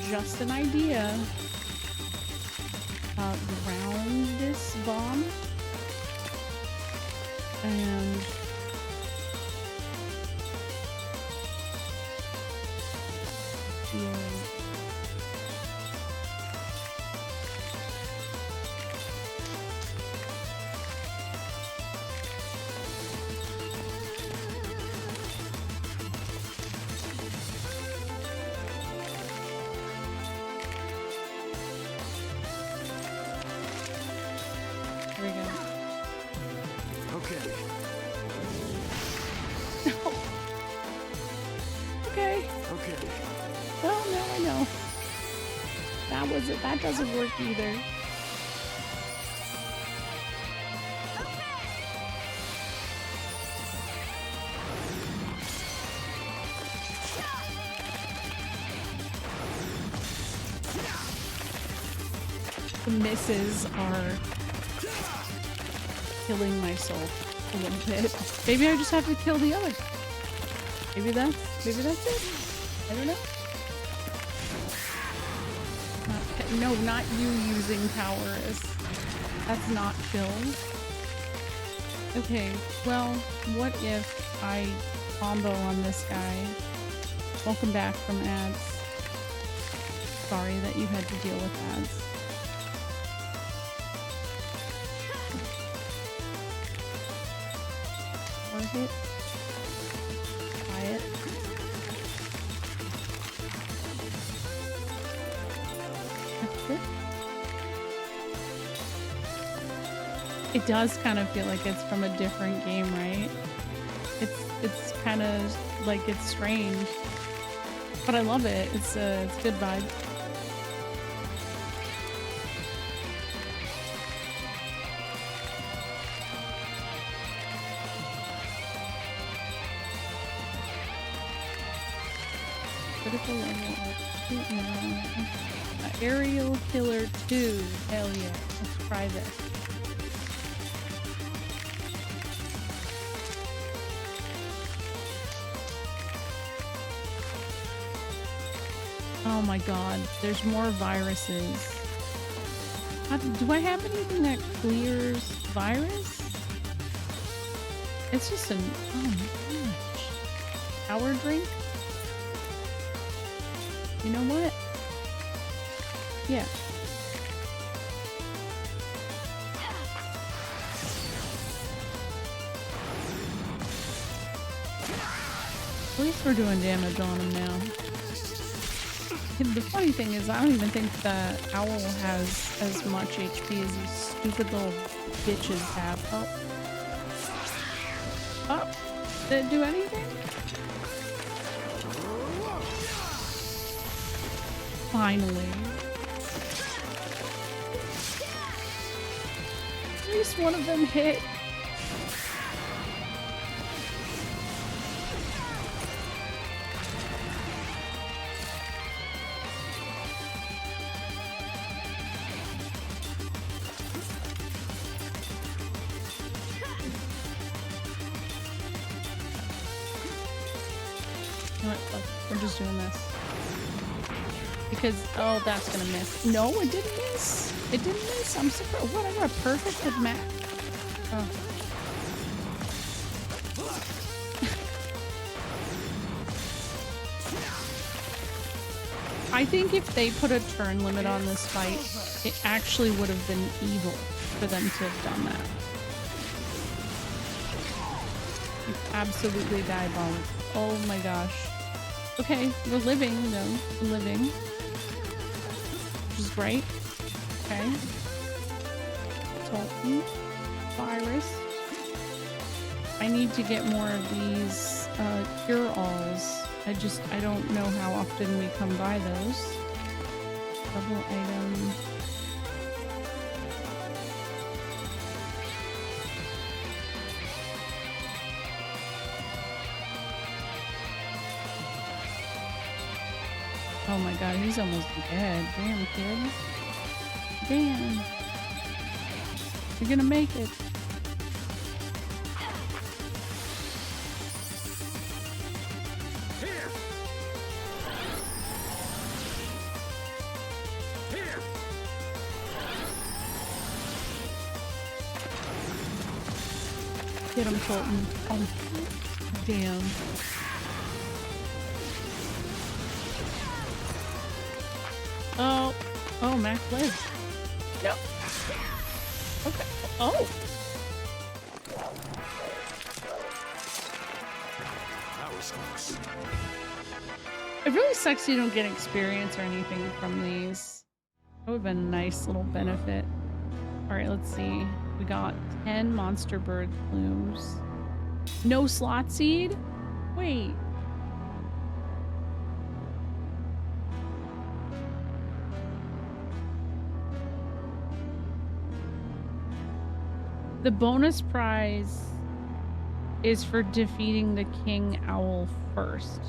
Just an idea. Ground this bomb. And yeah. There we go. Okay. Okay. Okay. Well, now I know. That was it. That doesn't work either. The misses are killing my soul a little bit. Maybe I just have to kill the other guy. Maybe that's it. I don't know. No, not you using power as that's not chill. Okay, well, what if I combo on this guy? Welcome back from ads. Sorry that you had to deal with ads. Target. Try it. It does kind of feel like it's from a different game, right? It's kind of like it's strange, but I love it. It's good vibe. Critical level of Aerial Killer 2. Hell yeah. Let's try this. Oh my god, there's more viruses. Do I have anything that clears virus? It's just an, oh my gosh. Power drink? You know what? Yeah. At least we're doing damage on him now. The funny thing is, I don't even think that Owl has as much HP as these stupid little bitches have. Oh. Oh. Did it do anything? Finally. least one of them hit. We're just doing this. Because, oh, that's gonna miss. No, it didn't miss. It didn't miss. I'm surprised. What? I got a perfect with Mac. Oh. I think if they put a turn limit on this fight, it actually would have been evil for them to have done that. It's absolutely diabolical. Oh my gosh. Okay, we're living though. We're living. Which is great. Okay. Tolkien. Virus. I need to get more of these cure-alls. I don't know how often we come by those. Double item. Oh my god, he's almost dead. Damn, kid. Damn. You're gonna make it. Get him, Colton. Oh, damn. Oh. Oh, Mac lives. No. Okay. Oh. That was close. It really sucks you don't get experience or anything from these. That would have been a nice little benefit. Alright, let's see. We got 10 monster bird plumes. No slot seed? Wait. The bonus prize is for defeating the king owl first.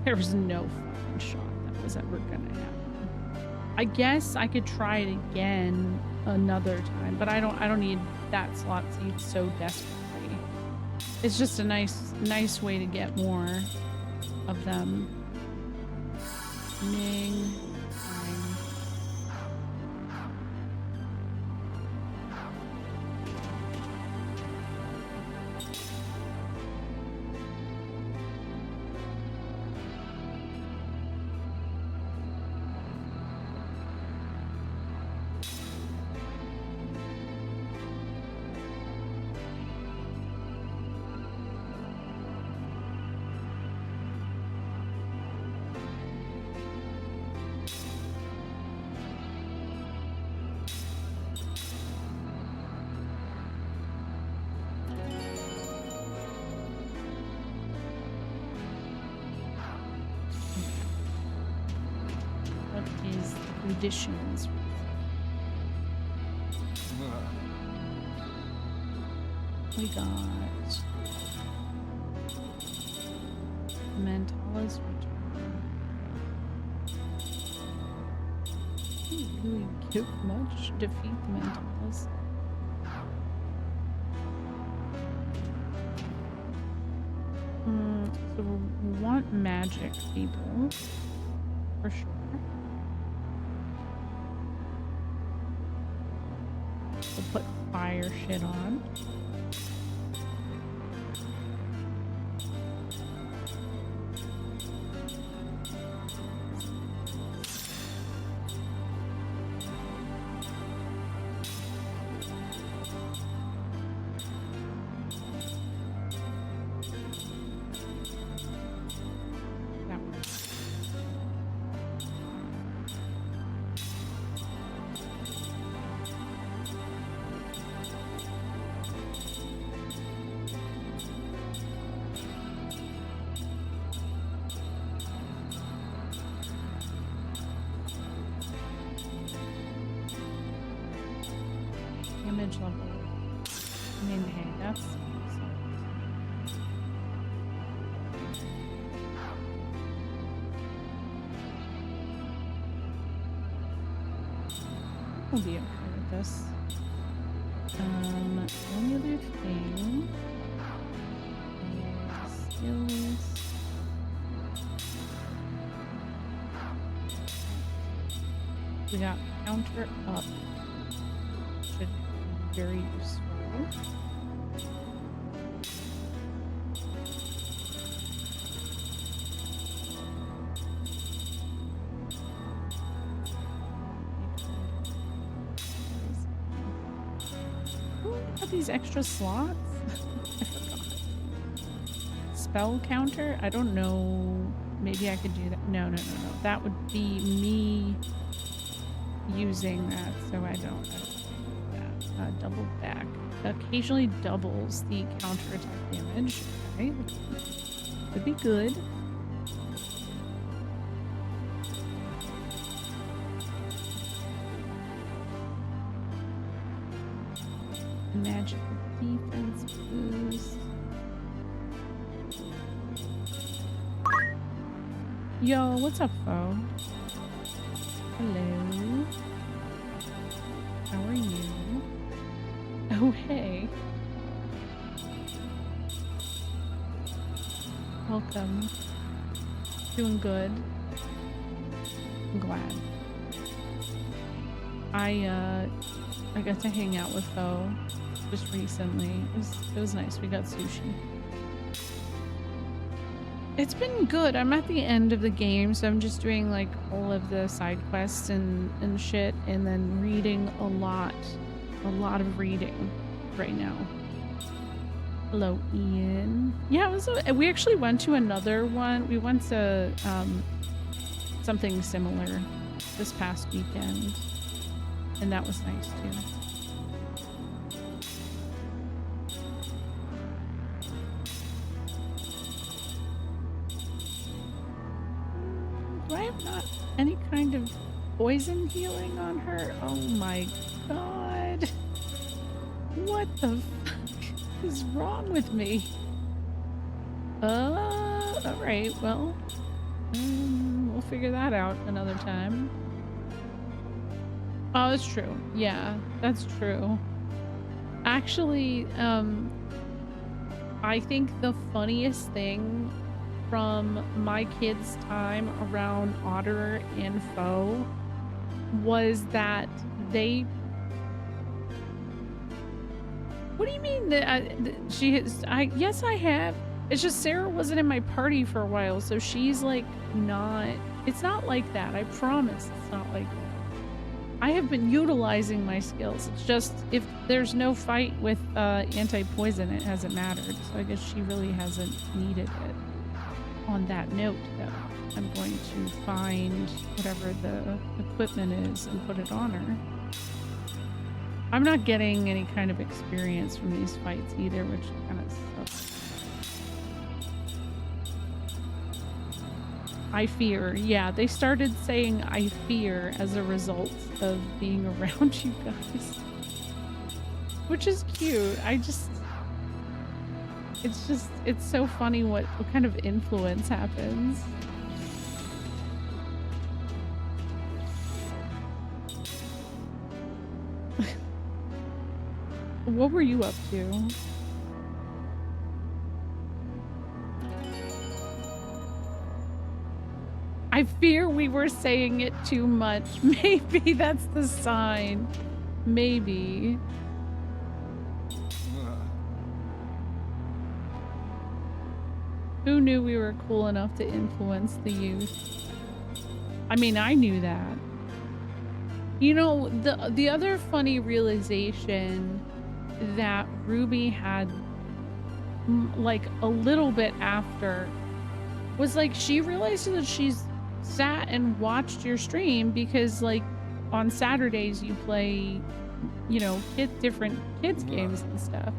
There was no fucking shot that was ever gonna happen. I guess I could try it again another time, but I don't need that slot seed so desperately. It's just a nice way to get more of them. Ming. Conditions. We got Mentala's return. Didn't really give much. Defeat the Mentalas. So we want magic people for sure. We'll put fire shit on. Advantage level. I mean, hey, that's we'll be okay with this. Only other thing is skills. We got counter up. Should be very useful. Got these extra slots? I forgot. Spell counter? I don't know. Maybe I could do that. No. That would be me using that, so I don't do that. Double back. Occasionally doubles the counter attack damage. Okay, would be good. Magical defense boost. Yo, what's up, foe? Hello. How are you? Oh, hey. Welcome. Doing good. I'm glad. I got to hang out with foe just recently. It was nice. We got sushi. It's been good. I'm at the end of the game, so I'm just doing like all of the side quests and shit, and then reading a lot of reading right now. Hello, Ian. Yeah, it was we actually went to another one. We went to something similar this past weekend, and that was nice too. Do I have not any kind of poison healing on her? Oh my god. What the fuck is wrong with me? Alright, well, we'll figure that out another time. Oh, that's true. Yeah, that's true. Actually, I think the funniest thing from my kids' time around Otter and Foe was that they... What do you mean that she has... yes, I have. It's just Sarah wasn't in my party for a while, so she's like not... It's not like that. I promise it's not like that. I have been utilizing my skills. It's just if there's no fight with anti-poison, it hasn't mattered. So I guess she really hasn't needed it. On that note, though, I'm going to find whatever the equipment is and put it on her. I'm not getting any kind of experience from these fights either, which kind of sucks. I fear. Yeah, they started saying I fear as a result of being around you guys. Which is cute. It's so funny what kind of influence happens. What were you up to? I fear we were saying it too much. Maybe that's the sign. Maybe. Who knew we were cool enough to influence the youth? I mean, I knew that. You know, the other funny realization that Ruby had like a little bit after was like she realized that she's sat and watched your stream because like on Saturdays you play, you know, different kids games and stuff.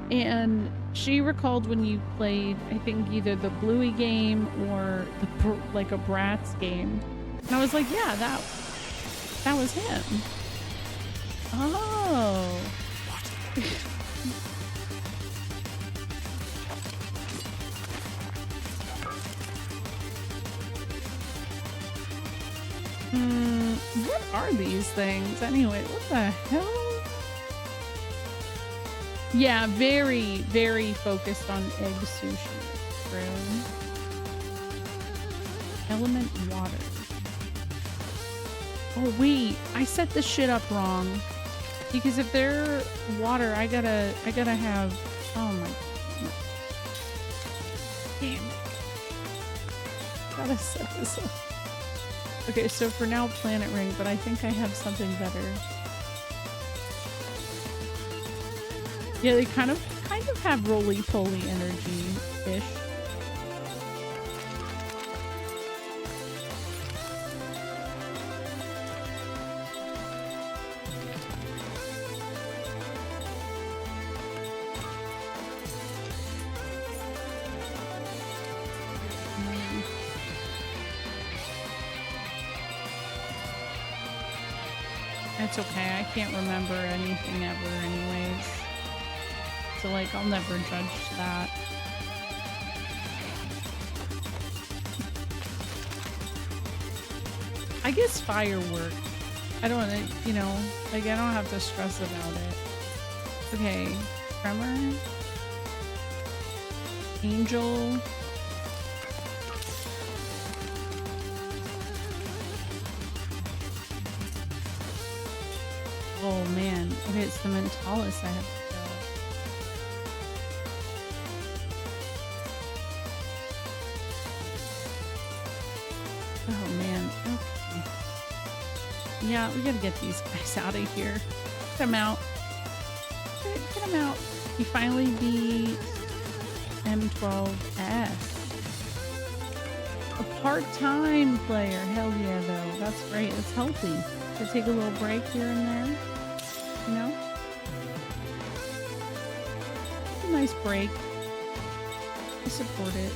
And she recalled when you played, I think, either the Bluey game or like a Bratz game. And I was like, yeah, that was him. Oh. What are these things anyway? What the hell? Yeah, very, very focused on egg sushi. True. Element water. Oh wait, I set this shit up wrong. Because if they're water, I gotta have. Oh my. Damn it. Gotta set this up. Okay, so for now, planet ring, but I think I have something better. Yeah, they kind of have roly-poly energy-ish. It's okay, I can't remember anything ever anyways. So like, I'll never judge that. I guess firework. I don't, you know, like I don't have to stress about it. Okay, tremor. Angel. Oh man, okay, it's the Mentalis I have to go. Oh man, okay. Yeah, we gotta get these guys out of here. Get them out. Get them out. You finally beat M12S. A part-time player. Hell yeah, though. That's great. It's healthy to take a little break here and there. You know? A nice break. I support it.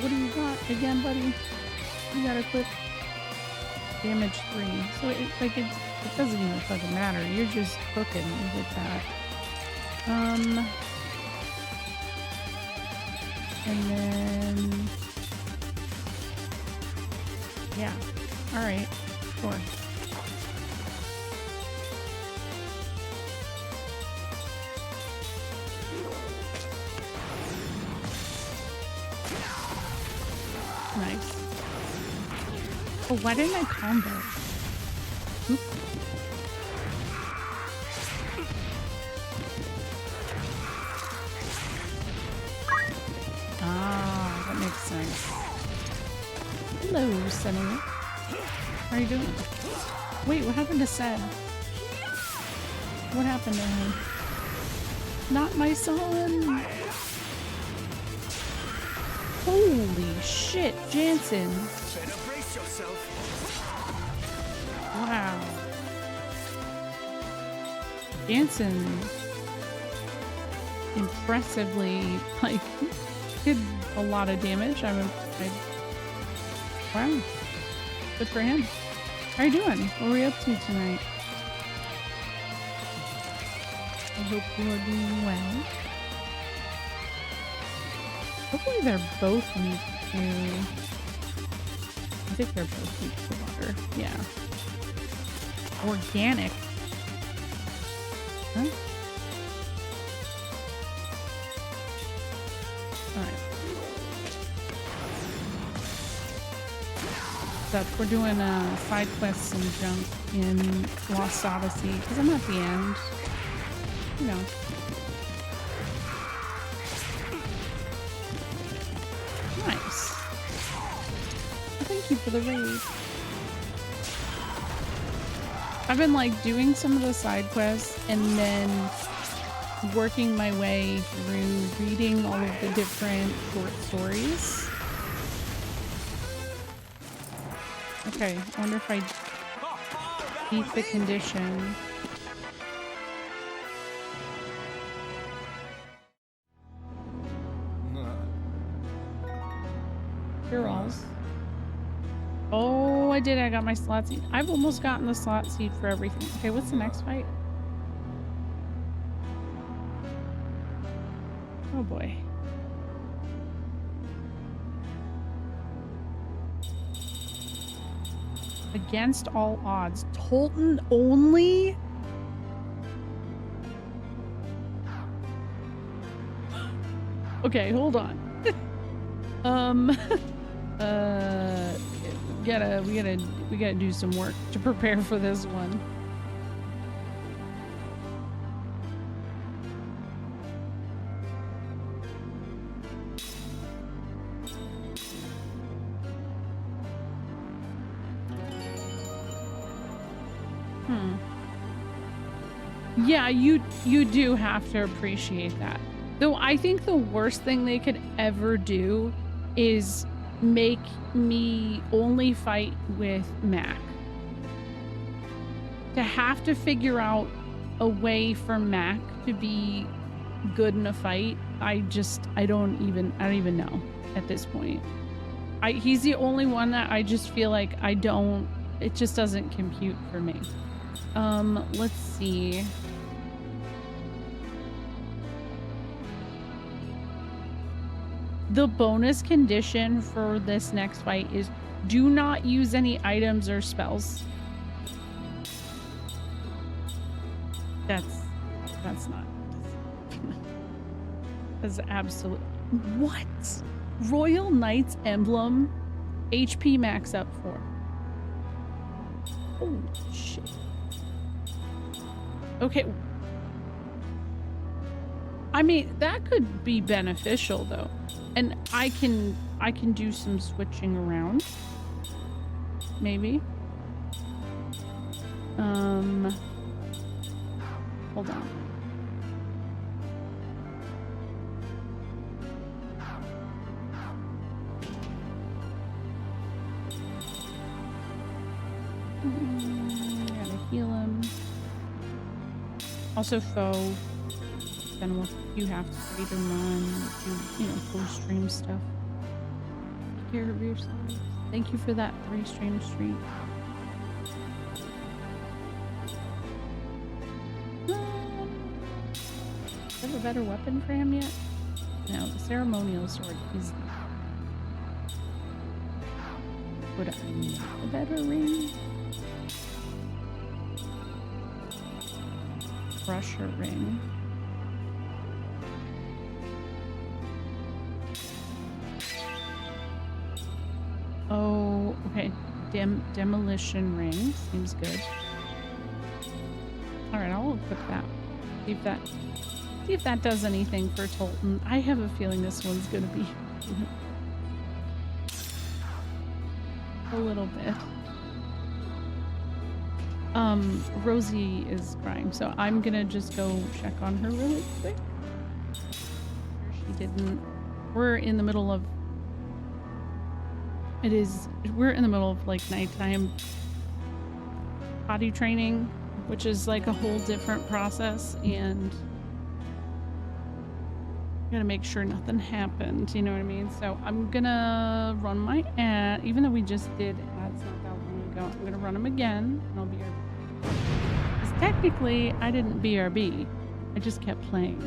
What do you got again, buddy? You got a quick damage 3. So it doesn't even fucking matter. You're just cooking with that. And then yeah. All right. Sure. Nice. Oh, why didn't I combo? Oop. Ah, that makes sense. Hello, Sunny. How are you doing? Wait, what happened to Seb? What happened to him? Not my son! Holy shit, Jansen! Better brace yourself. Wow. Jansen impressively, like, did a lot of damage. Wow. Good for him. How are you doing? What are we up to tonight? I hope you are doing well. Hopefully they're both weak to... I think they're both weak to water. Yeah. Organic. Huh? Alright. Up. We're doing side quests and junk in Lost Odyssey because I'm at the end. You know. Nice. Well, thank you for the raid. I've been like doing some of the side quests and then working my way through reading all of the different short stories. Okay, I wonder if I beat the condition. Heroes. Oh Oh, I did. I got my slot seed. I've almost gotten the slot seed for everything. Okay, what's the next fight? Oh boy. Against all odds. Tolton only? Okay, hold on. We gotta do some work to prepare for this one. Yeah, you do have to appreciate that. Though I think the worst thing they could ever do is make me only fight with Mac. To have to figure out a way for Mac to be good in a fight, I don't even know at this point. He's the only one that I just feel like it just doesn't compute for me. Let's see. The bonus condition for this next fight is do not use any items or spells. That's not. That's absolute. What? Royal Knight's Emblem HP max up for. Holy shit. Okay. I mean, that could be beneficial though. And I can do some switching around. Maybe. Hold on. Gotta heal him. Also, foe. Then you have to read and run, do, post stream stuff. Take care of yourself. Thank you for that 3-stream streak. Do you have a better weapon for him yet? No, the ceremonial sword is. Would I need a better ring? Crusher ring. Oh, okay. Demolition ring seems good. All right, I'll equip that. See if that does anything for Tolton. I have a feeling this one's gonna be a little bit. Rosie is crying, so I'm gonna just go check on her really quick. She didn't. We're in the middle of. We're in the middle of like nighttime potty training, which is like a whole different process, and I'm gonna make sure nothing happened, you know what I mean? So I'm gonna run my ad, even though we just did ads not that long ago, I'm gonna run them again, and I'll BRB. Because technically, I didn't BRB, I just kept playing.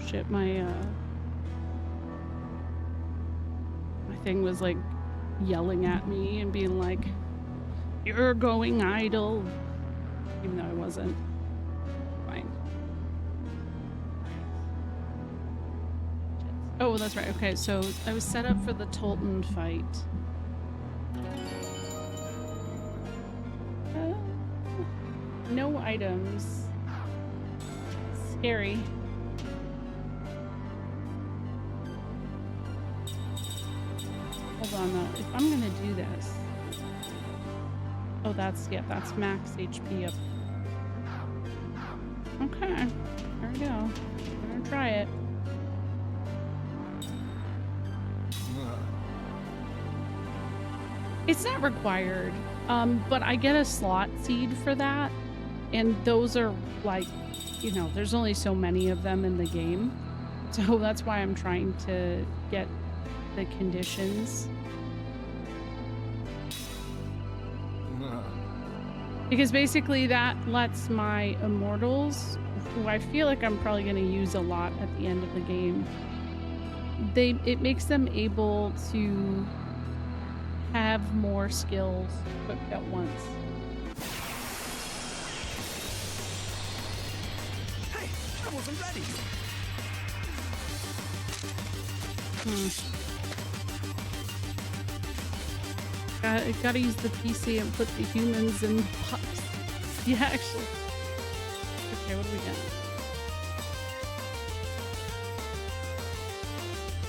shit, my thing was like yelling at me and being like, "You're going idle," even though I wasn't. Fine. Oh, that's right. Okay, so I was set up for the Tolton fight. No items. Scary. Hold on though. If I'm gonna do this. Oh, that's max HP up. Okay. There we go. I'm gonna try it. It's not required, but I get a slot seed for that, and those are like, you know, there's only so many of them in the game, so that's why I'm trying to get the conditions. Because basically that lets my immortals, who I feel like I'm probably going to use a lot at the end of the game, it makes them able to have more skills equipped at once. Hey, I wasn't ready. Gotta use the PC and put the humans in the box. Yeah, actually. Okay, what do we got?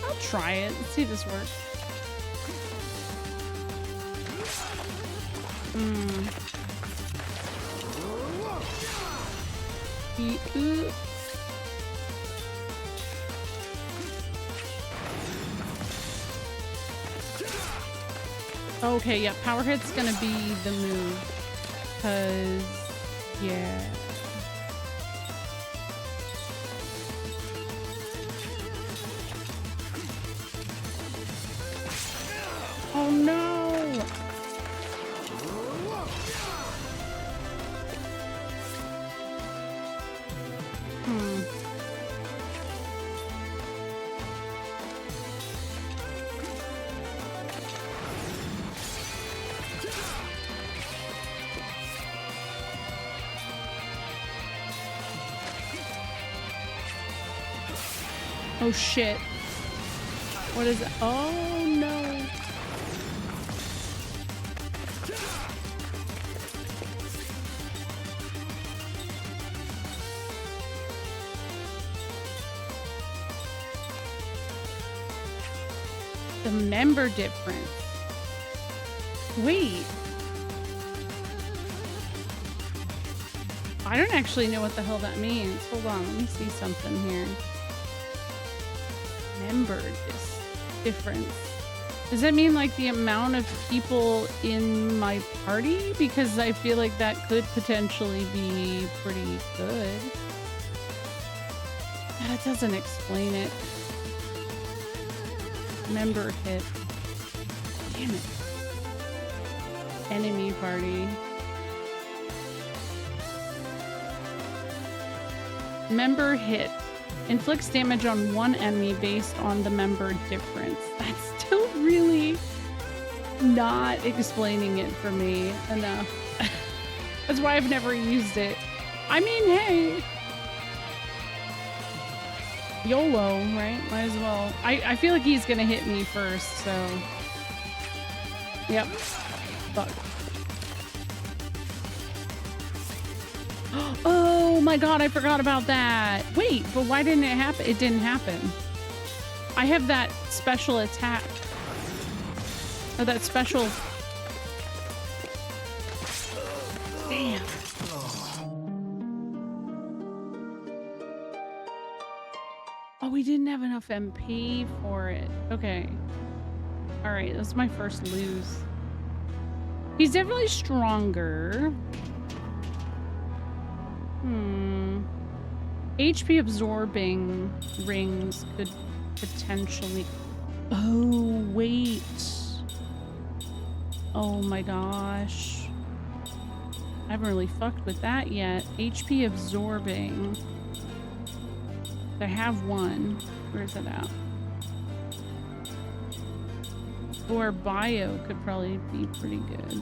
I'll try it. Let's see if this works. Okay, yeah, power hit's gonna be the move. Cause, yeah. Oh no! Oh shit. What is it? Oh no. The member difference. Wait. I don't actually know what the hell that means. Hold on, let me see something here. Member difference. Does that mean like the amount of people in my party? Because I feel like that could potentially be pretty good. That doesn't explain it. Member hit. Damn it. Enemy party. Member hit. Inflicts damage on one enemy based on the member difference. That's still really not explaining it for me enough. That's why I've never used it. I mean, hey. YOLO, right? Might as well. I feel like he's gonna hit me first, so. Yep. Fuck. Oh my god, I forgot about that. Wait, but why didn't it happen? It didn't happen. I have that special attack. Or that special... Damn. Oh, we didn't have enough MP for it. Okay. Alright, that's my first lose. He's definitely stronger. HP absorbing rings could potentially... Oh, wait. Oh my gosh. I haven't really fucked with that yet. HP absorbing. I have one. Where's it at? Or bio could probably be pretty good.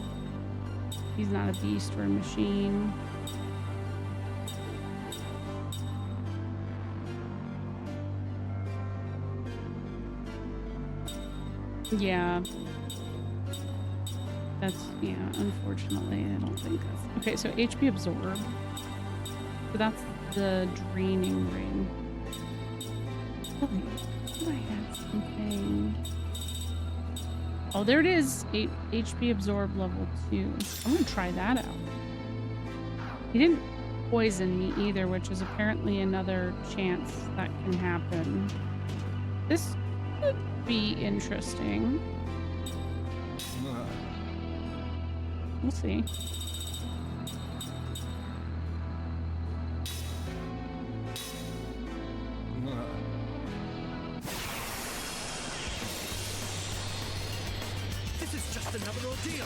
He's not a beast or a machine. Yeah. That's, yeah, unfortunately, I don't think that's... Okay, so HP absorb. So that's the draining ring. Oh, wait, I had something. Oh, there it is. HP absorb level 2. I'm gonna try that out. He didn't poison me either, which is apparently another chance that can happen. This could be interesting. We'll see. This is just another ordeal.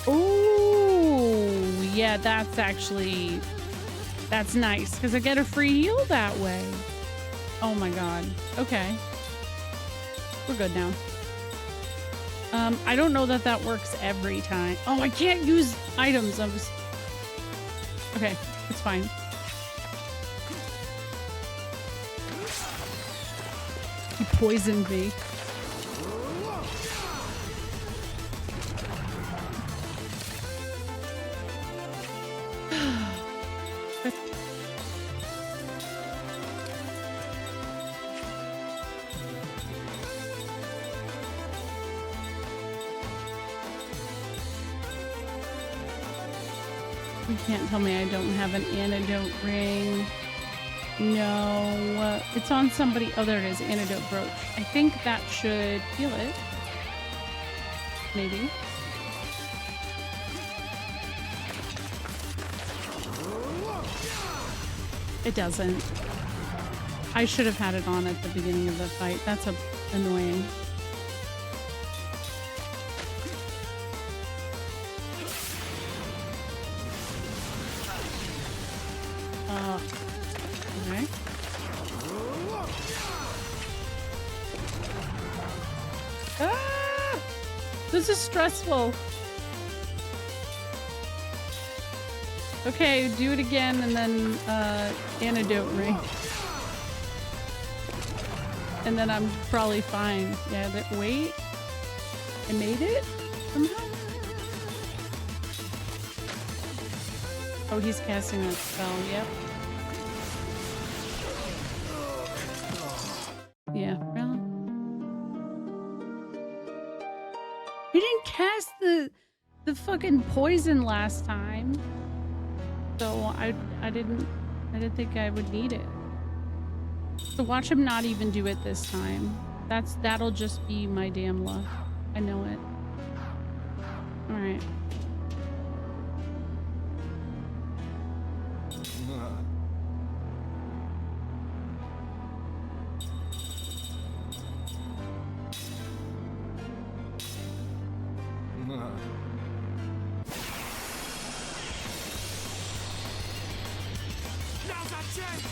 Oh, yeah, that's actually... That's nice, because I get a free heal that way. Oh my god. Okay. We're good now. I don't know that that works every time. Oh, I can't use items. I'm just... Okay, it's fine. He poisoned me. You can't tell me I don't have an antidote ring. No, it's on somebody. Oh, there it is. Antidote brooch. I think that should heal it. Maybe. It doesn't. I should have had it on at the beginning of the fight. That's annoying. Okay. Ah! This is stressful. Okay, do it again and then antidote ring. And then I'm probably fine. Yeah, wait. I made it somehow? Oh, he's casting a spell, yep. Yeah, well. He didn't cast the fucking poison last time. So I didn't think I would need it. So watch him not even do it this time. That'll just be my damn luck. I know it. All right. Now's our chance.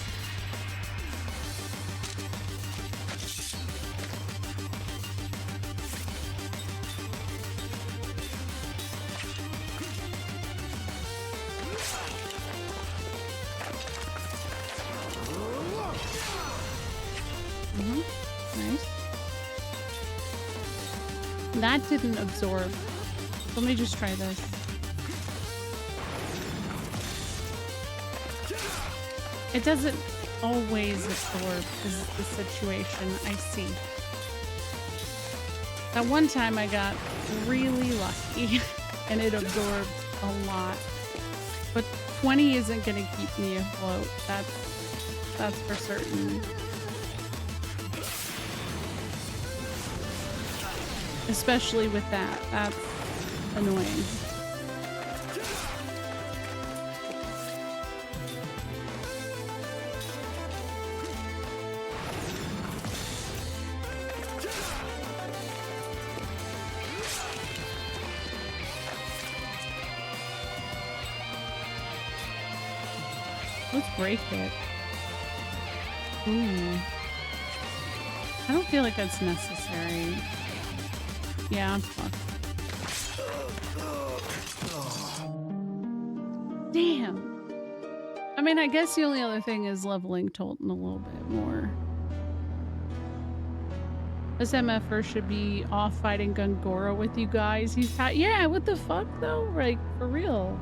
Nice. That didn't absorb. Let me just try this. It doesn't always absorb is the situation. I see. That one time I got really lucky and it absorbed a lot. But 20 isn't going to keep me afloat. That's for certain. Especially with that. That's annoying. Let's break it. Ooh. I don't feel like that's necessary. Yeah, I'm fucked. Damn. I mean, I guess the only other thing is leveling Tolton a little bit more. This MFer should be off fighting Gungora with you guys. He's yeah, what the fuck though? Like, for real.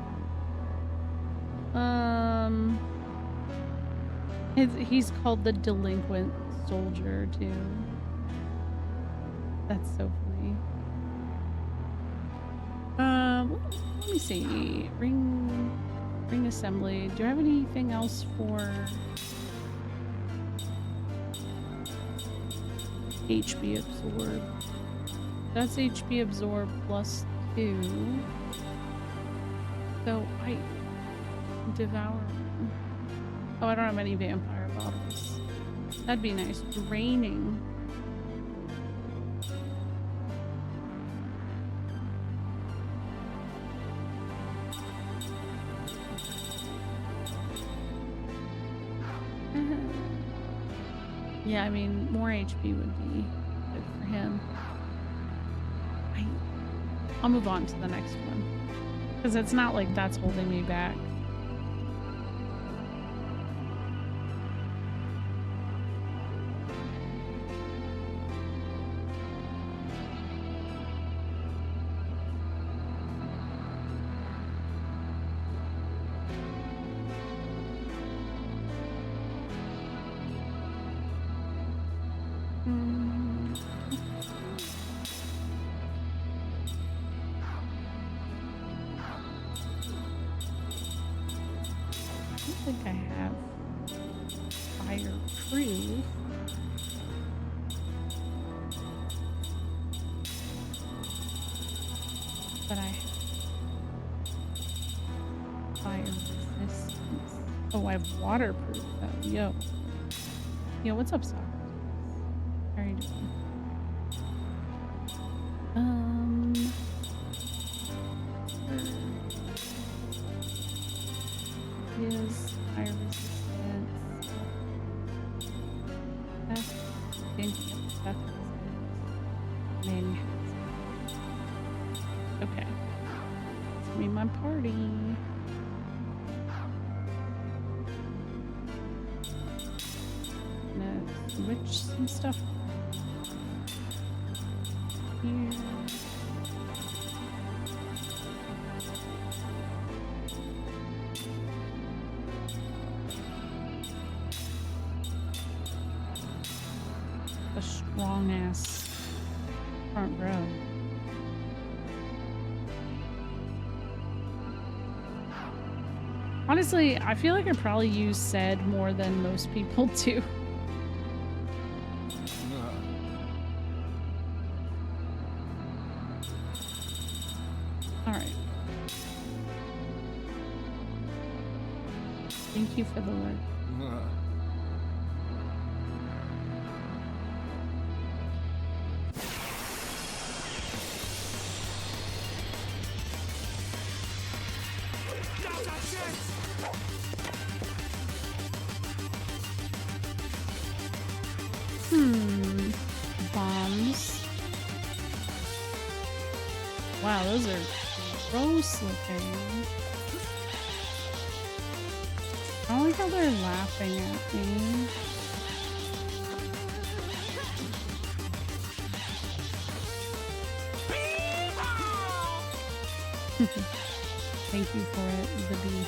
He's called the delinquent soldier too. That's so funny. Let me see. Ring assembly. Do you have anything else for HP absorb? That's HP absorb plus 2. So I devour. Oh, I don't have any vampire bottles. That'd be nice. Draining. Yeah, I mean, more HP would be good for him. I'll move on to the next one. Because it's not like that's holding me back. Waterproof though. Yo, what's up, Soccer? How are you doing? Is fire resistance. That's stuff. Okay. Let's meet my party. Switch some stuff here. A strong ass front row. Honestly, I feel like I probably use Sed more than most people do. Thank you for the work. Bombs. Wow, those are gross looking. I don't like how they're laughing at me. Thank you for it, the bee.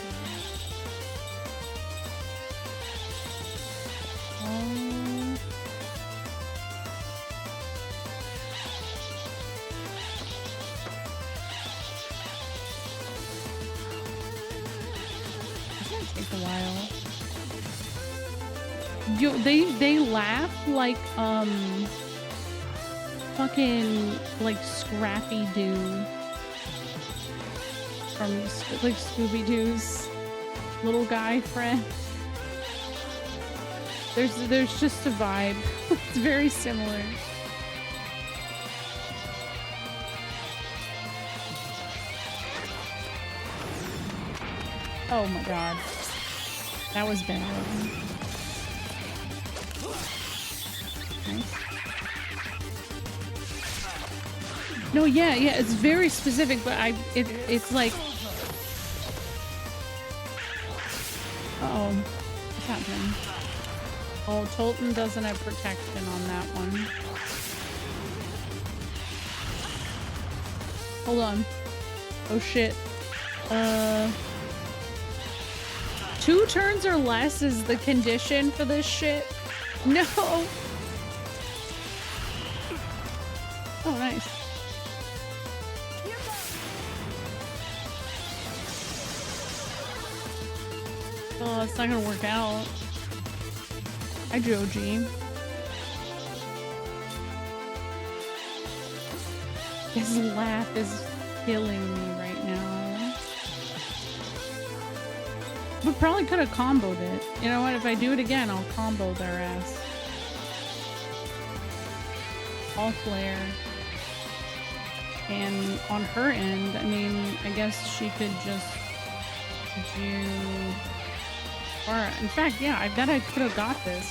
They laugh like fucking like Scrappy Doo from like Scooby-Doo's little guy friend. There's just a vibe. It's very similar. Oh my god. That was bad. Nice. No, yeah, it's very specific, but it's like, uh-oh, what's happening? Oh, Tolton doesn't have protection on that one. Hold on. Oh shit. 2 turns or less is the condition for this shit. No. Oh, nice. Oh, it's not gonna work out. Hi, Joji. His laugh is killing me right now. We probably could have comboed it. You know what? If I do it again, I'll combo their ass. All flare. And on her end, I mean, I guess she could just do... Or, in fact, yeah, I bet I could have got this.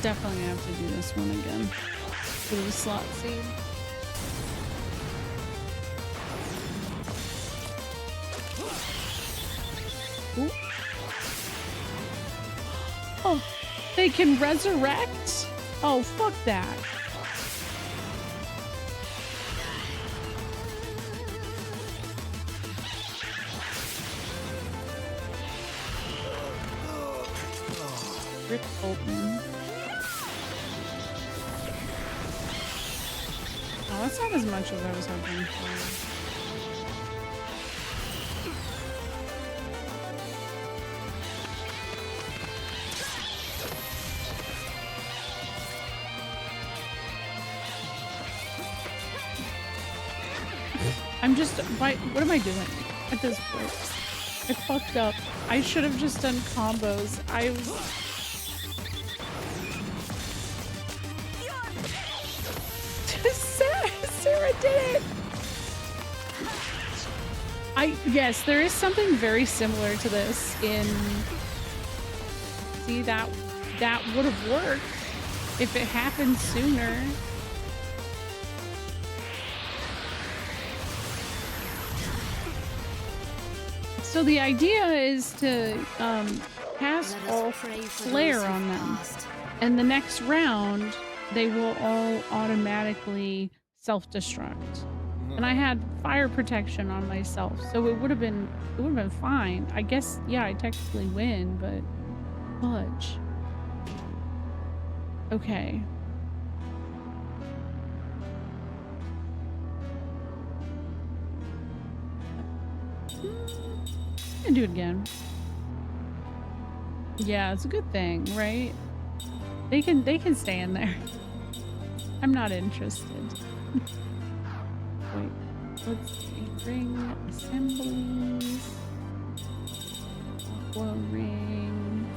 Definitely gonna have to do this one again. For the slot seed. Ooh. Oh, they can resurrect? Oh, fuck that. Rip Bolton. Oh, that's not as much as I was hoping for. I'm just, what am I doing at this point? I fucked up. I should have just done combos. Sarah did it! Yes, there is something very similar to this in... See, that would have worked if it happened sooner. So the idea is to cast all flare on them, and the next round they will all automatically self-destruct. And I had fire protection on myself, so it would have been fine. I guess, yeah, I technically win, but fudge. Okay. And do it again. Yeah, it's a good thing, right? They can stay in there. I'm not interested. Wait, let's see. Ring assemblies. Aqua ring.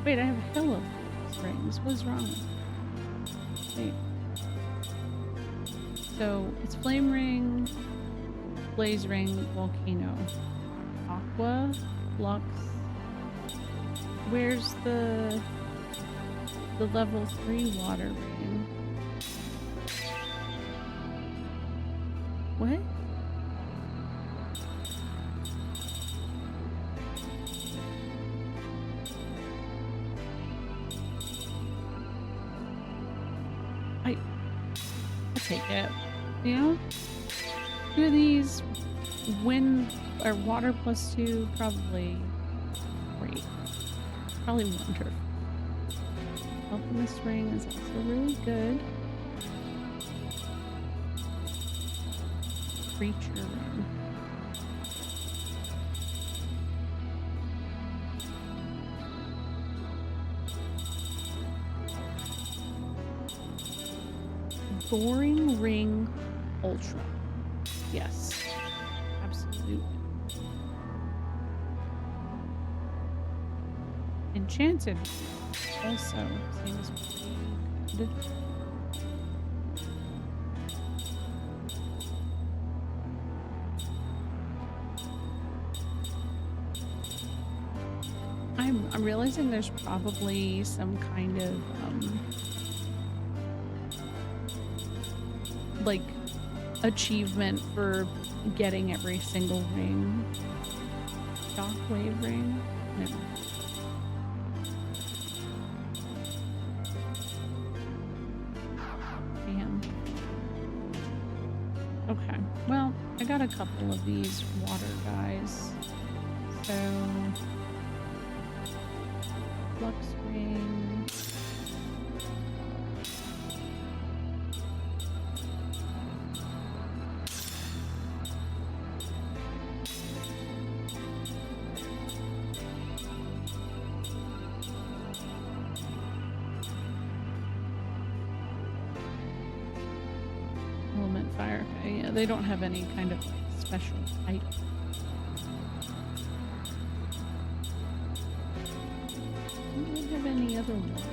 Wait, I have a hill of these rings. What's wrong with me? Wait. So it's flame ring, blaze ring, volcano, aqua, flux. Where's the level 3 water ring? What? I'll take it. You know? 2 of these, wind or water +2, probably great. Probably wonderful. Alchemist ring is also really good. Creature ring. Soaring Ring Ultra. Yes. Absolutely. Enchanted. Also seems pretty good. I'm realizing there's probably some kind of like achievement for getting every single ring. Shockwave ring? No. Damn. Okay. Well, I got a couple of these water guys. So Flux ring. Element fire. Okay, yeah, they don't have any kind of special type. Do they have any other water?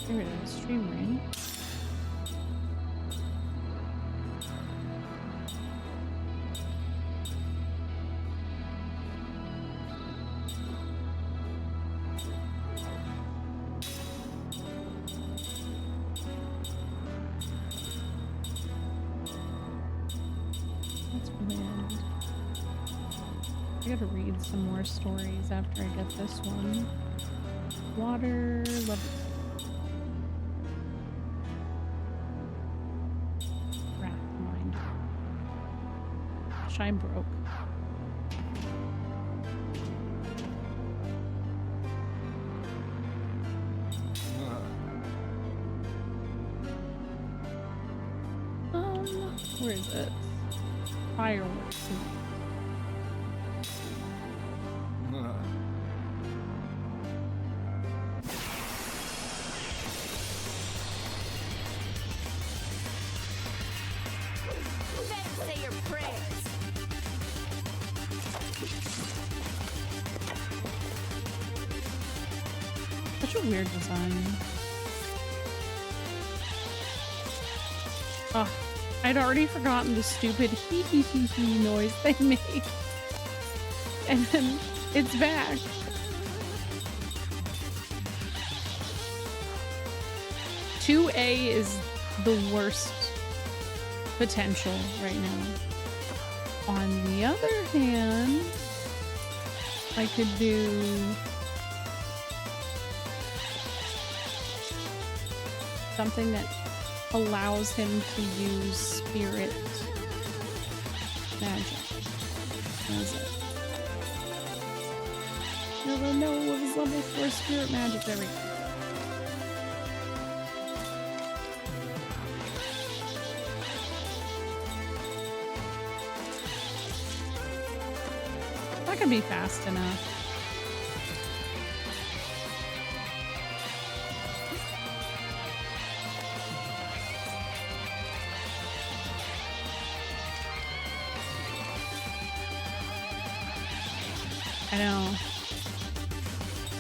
There it is, stream ring. That's weird. I gotta read some more stories after I get this one. Water level. Wrathmind. Shine broke. Where is it? Fireworks. Better say your prayers. Such a weird design. Oh, I'd already forgotten the stupid hee hee hee hee noise they make. And then it's back. Two A is the worst potential right now. On the other hand, I could do something that allows him to use spirit magic. What is it? No, it was level 4 spirit magic. There we go. That can be fast enough. I know.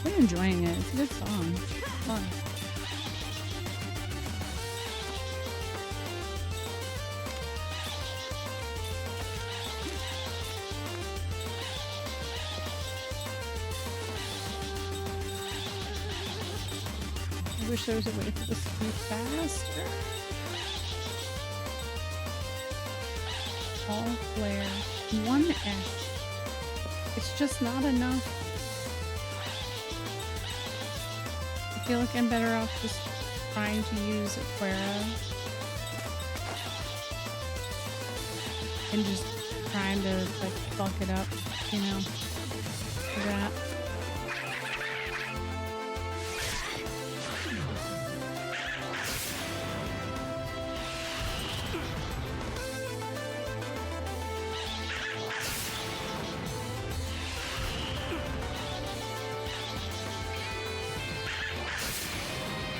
I'm enjoying it. It's a good song. It's fun. I wish there was a way for this to be faster. All flare. 1S. It's just not enough. I feel like I'm better off just trying to use Aquara and just trying to like fuck it up, you know, for that.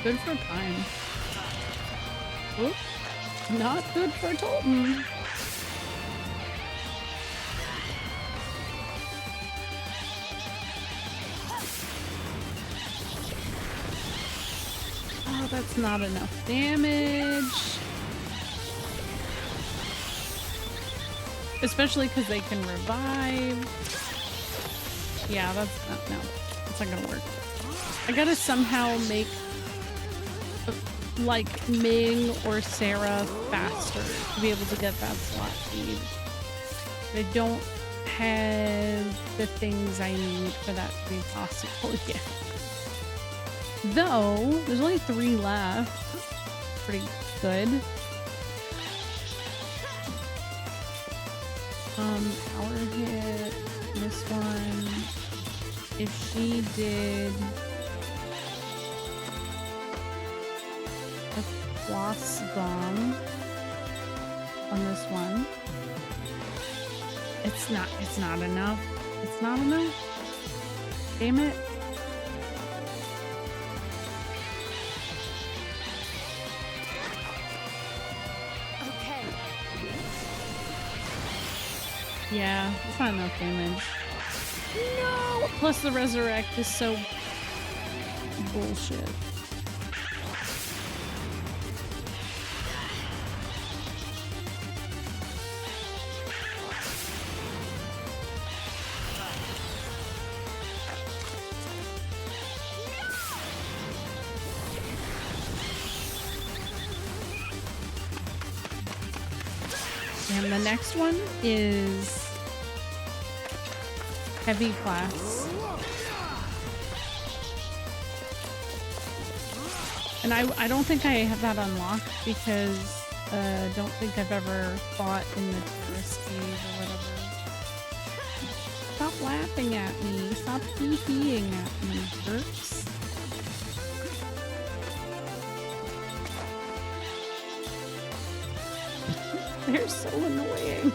Good for time. Oop. Not good for Tolton. Oh, that's not enough damage. Especially because they can revive. Yeah, that's not, no. That's not gonna work. I gotta somehow make like Ming or Sarah faster to be able to get that slot speed. I don't have the things I need for that to be possible yet. Though, there's only 3 left. Pretty good. Power hit. This one. If she did a floss bomb on this one, it's not enough. It's not enough. Damn it. Okay. Yeah, it's not enough damage. No! Plus the resurrect is so bullshit. And the next one is heavy class. And I don't think I have that unlocked because I don't think I've ever fought in the tourist cave or whatever. Stop laughing at me. Stop hee-heeing at me, jerks. They're so annoying.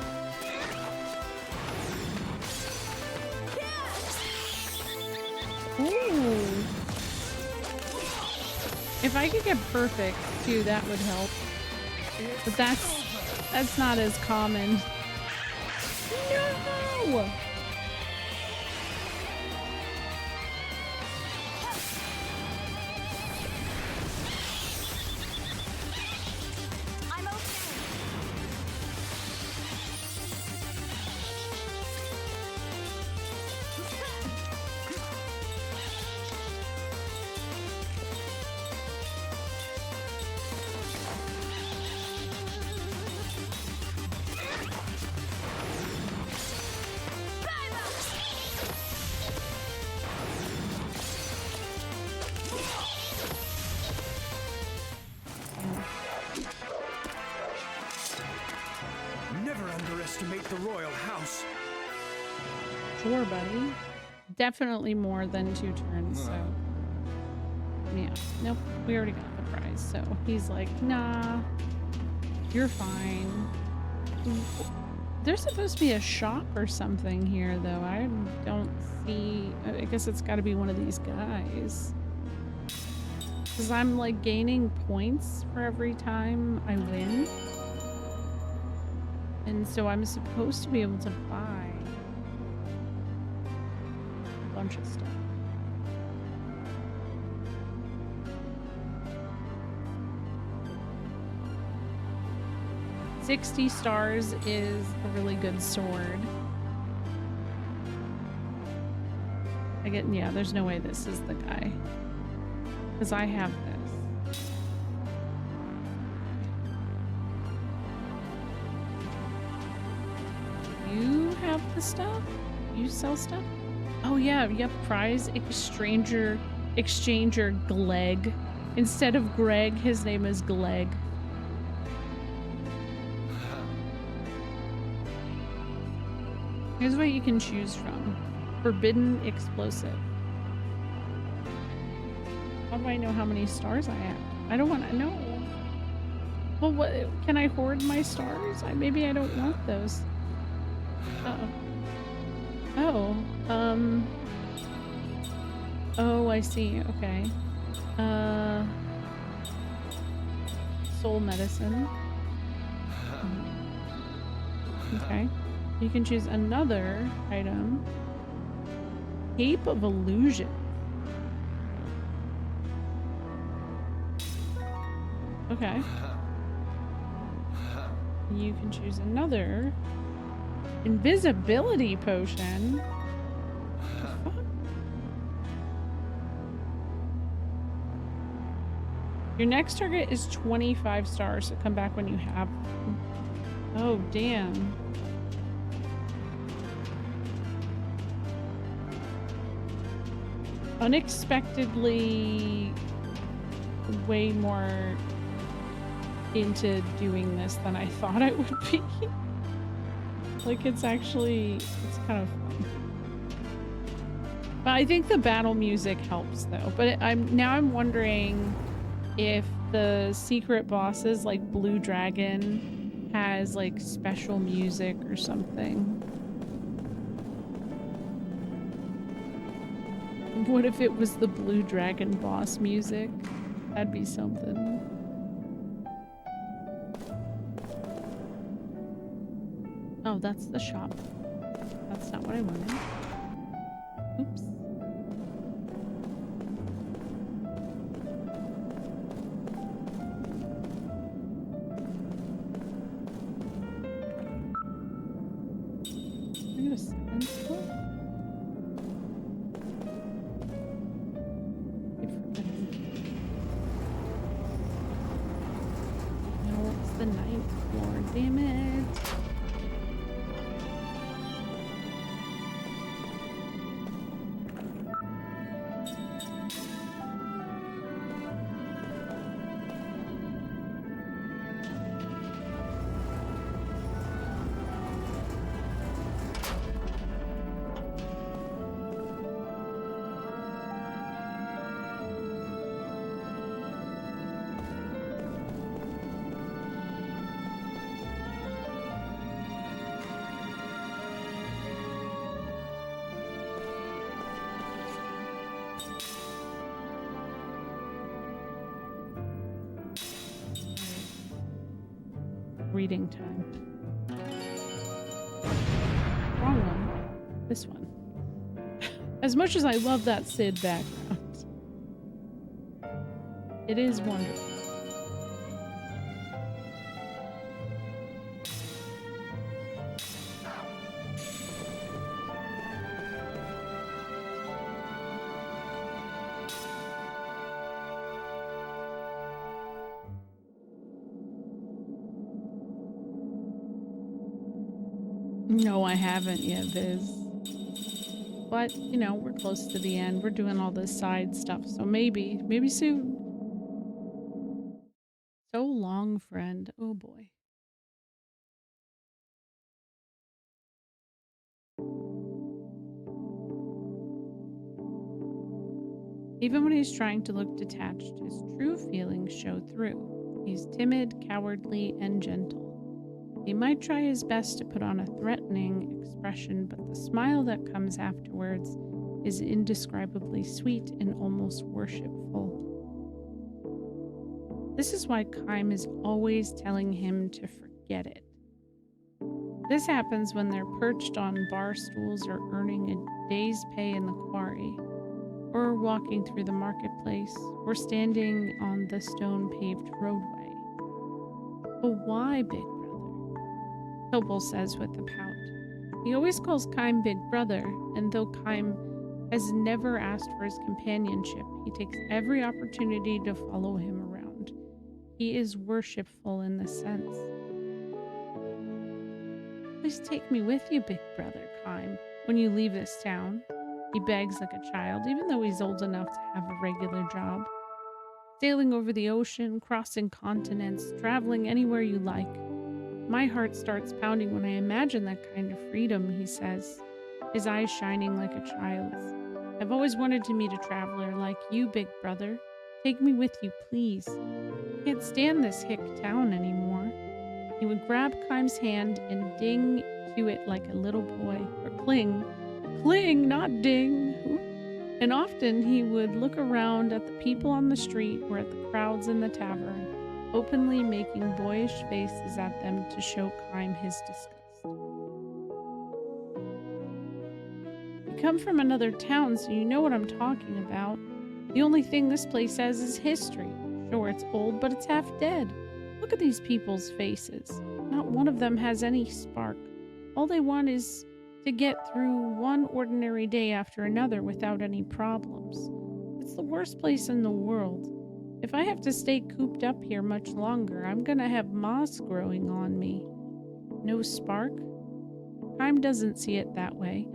Ooh. If I could get perfect too, that would help. But that's not as common. No! I'm okay. Never underestimate the royal house. Sure, buddy. Definitely more than 2 turns, so. Yeah. Nope. We already got the prize, so he's like, nah. You're fine. There's supposed to be a shop or something here, though. I don't see... I guess it's got to be one of these guys. Because I'm, like, gaining points for every time I win. And so I'm supposed to be able to buy a bunch of stuff. $60 stars is a really good sword. Again, yeah, there's no way this is the guy. Because I have this. You have the stuff? You sell stuff? Oh yeah, yep, prize exchanger Gleg. Instead of Greg, his name is Gleg. Here's what you can choose from. Forbidden explosive. How do I know how many stars I have? I don't want to know. Well, what, can I hoard my stars? Maybe I don't want those. Oh. Oh, I see. Okay. Soul medicine. Okay. You can choose another item. Cape of Illusion. Okay. You can choose another invisibility potion. What the fuck? Your next target is 25 stars, so come back when you have them. Oh, damn. Unexpectedly way more into doing this than I thought it would be. Like, it's kind of fun. But I think the battle music helps though. But I'm wondering if the secret bosses like Blue Dragon has like special music or something. What if it was the Blue Dragon boss music? That'd be something. Oh, that's the shop. That's not what I wanted. Oops. I got a second floor? No, it's the 9th floor. Damn it. Reading time. Wrong one. This one. As much as I love that Sid background, it is wonderful. No, I haven't yet, Viz. But, you know, we're close to the end. We're doing all this side stuff, so maybe soon. So long, friend. Oh boy. Even when he's trying to look detached, his true feelings show through. He's timid, cowardly, and gentle. He might try his best to put on a threatening expression, but the smile that comes afterwards is indescribably sweet and almost worshipful. This is why Kym is always telling him to forget it. This happens when they're perched on bar stools or earning a day's pay in the quarry, or walking through the marketplace, or standing on the stone-paved roadway. But why, Big Brother? Topol says with a pout. He always calls Kym Big Brother, and though Kym has never asked for his companionship, he takes every opportunity to follow him around. He is worshipful in this sense. Please take me with you, Big Brother, Kym, when you leave this town. He begs like a child, even though he's old enough to have a regular job. Sailing over the ocean, crossing continents, traveling anywhere you like. My heart starts pounding when I imagine that kind of freedom, he says, his eyes shining like a child's. I've always wanted to meet a traveler like you, Big Brother. Take me with you, please. I can't stand this hick town anymore. He would grab Kym's hand and ding to it like a little boy, or cling, not ding. And often he would look around at the people on the street or at the crowds in the tavern, openly making boyish faces at them to show Kym his disgust. You come from another town, so you know what I'm talking about. The only thing this place has is history. Sure, it's old, but it's half dead. Look at these people's faces. Not one of them has any spark. All they want is to get through one ordinary day after another without any problems. It's the worst place in the world. If I have to stay cooped up here much longer, I'm gonna have moss growing on me. No spark? Time doesn't see it that way.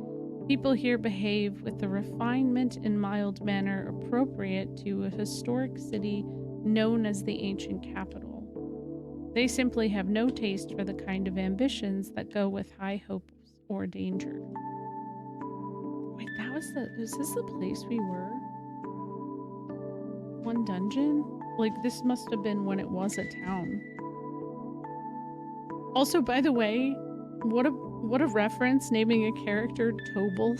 People here behave with the refinement and mild manner appropriate to a historic city known as the ancient capital. They simply have no taste for the kind of ambitions that go with high hopes or danger. Wait, is this the place we were? One dungeon? Like, this must have been when it was a town. Also, by the way, what a reference, naming a character Tobal.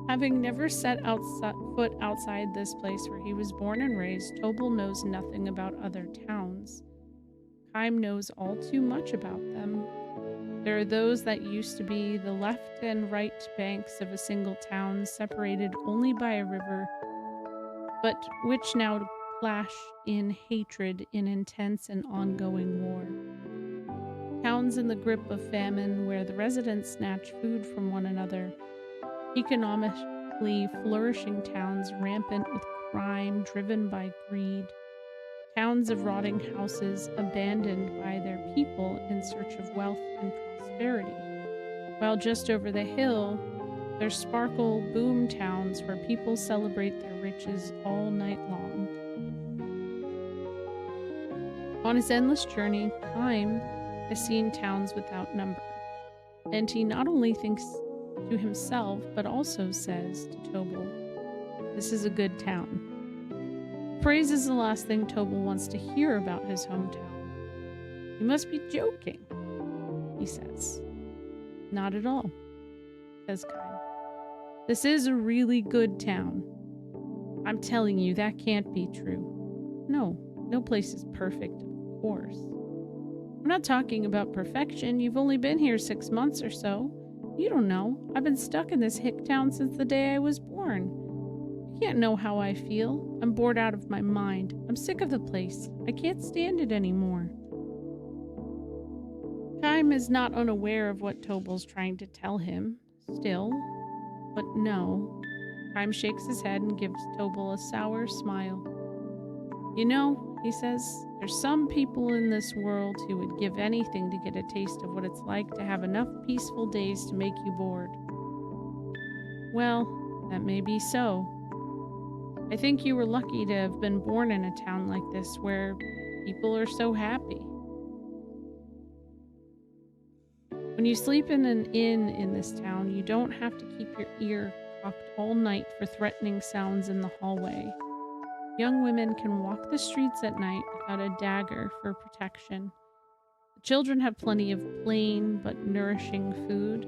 Having never set foot outside this place where he was born and raised, Tobal knows nothing about other towns. Kime knows all too much about them. There are those that used to be the left and right banks of a single town, separated only by a river, but which now clash in hatred in intense and ongoing war. Towns in the grip of famine where the residents snatch food from one another. Economically flourishing towns rampant with crime driven by greed. Towns of rotting houses abandoned by their people in search of wealth and prosperity. While just over the hill, there's sparkle boom towns where people celebrate their riches all night long. On his endless journey, Kime has seen towns without number, and he not only thinks to himself, but also says to Tobal, "This is a good town." Praise is the last thing Tobal wants to hear about his hometown. "You must be joking," he says. "Not at all," says Kime. "This is a really good town. I'm telling you, that can't be true. No place is perfect, of course. I'm not talking about perfection. You've only been here 6 months or so. You don't know. I've been stuck in this hick town since the day I was born. You can't know how I feel. I'm bored out of my mind. I'm sick of the place. I can't stand it anymore." Kime is not unaware of what Tobal's trying to tell him, still. But no. Kime shakes his head and gives Tobal a sour smile. "You know," he says, "there's some people in this world who would give anything to get a taste of what it's like to have enough peaceful days to make you bored." "Well, that may be so. I think you were lucky to have been born in a town like this where people are so happy. When you sleep in an inn in this town, you don't have to keep your ear cocked all night for threatening sounds in the hallway. Young women can walk the streets at night without a dagger for protection. The children have plenty of plain but nourishing food,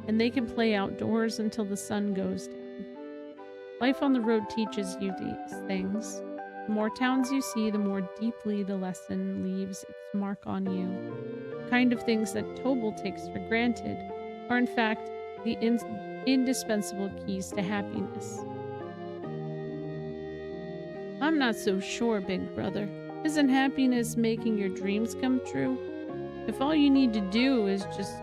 and they can play outdoors until the sun goes down. Life on the road teaches you these things. The more towns you see, the more deeply the lesson leaves its mark on you. The kind of things that Tobal takes for granted are in fact the indispensable keys to happiness." "I'm not so sure, big brother. Isn't happiness making your dreams come true? If all you need to do is just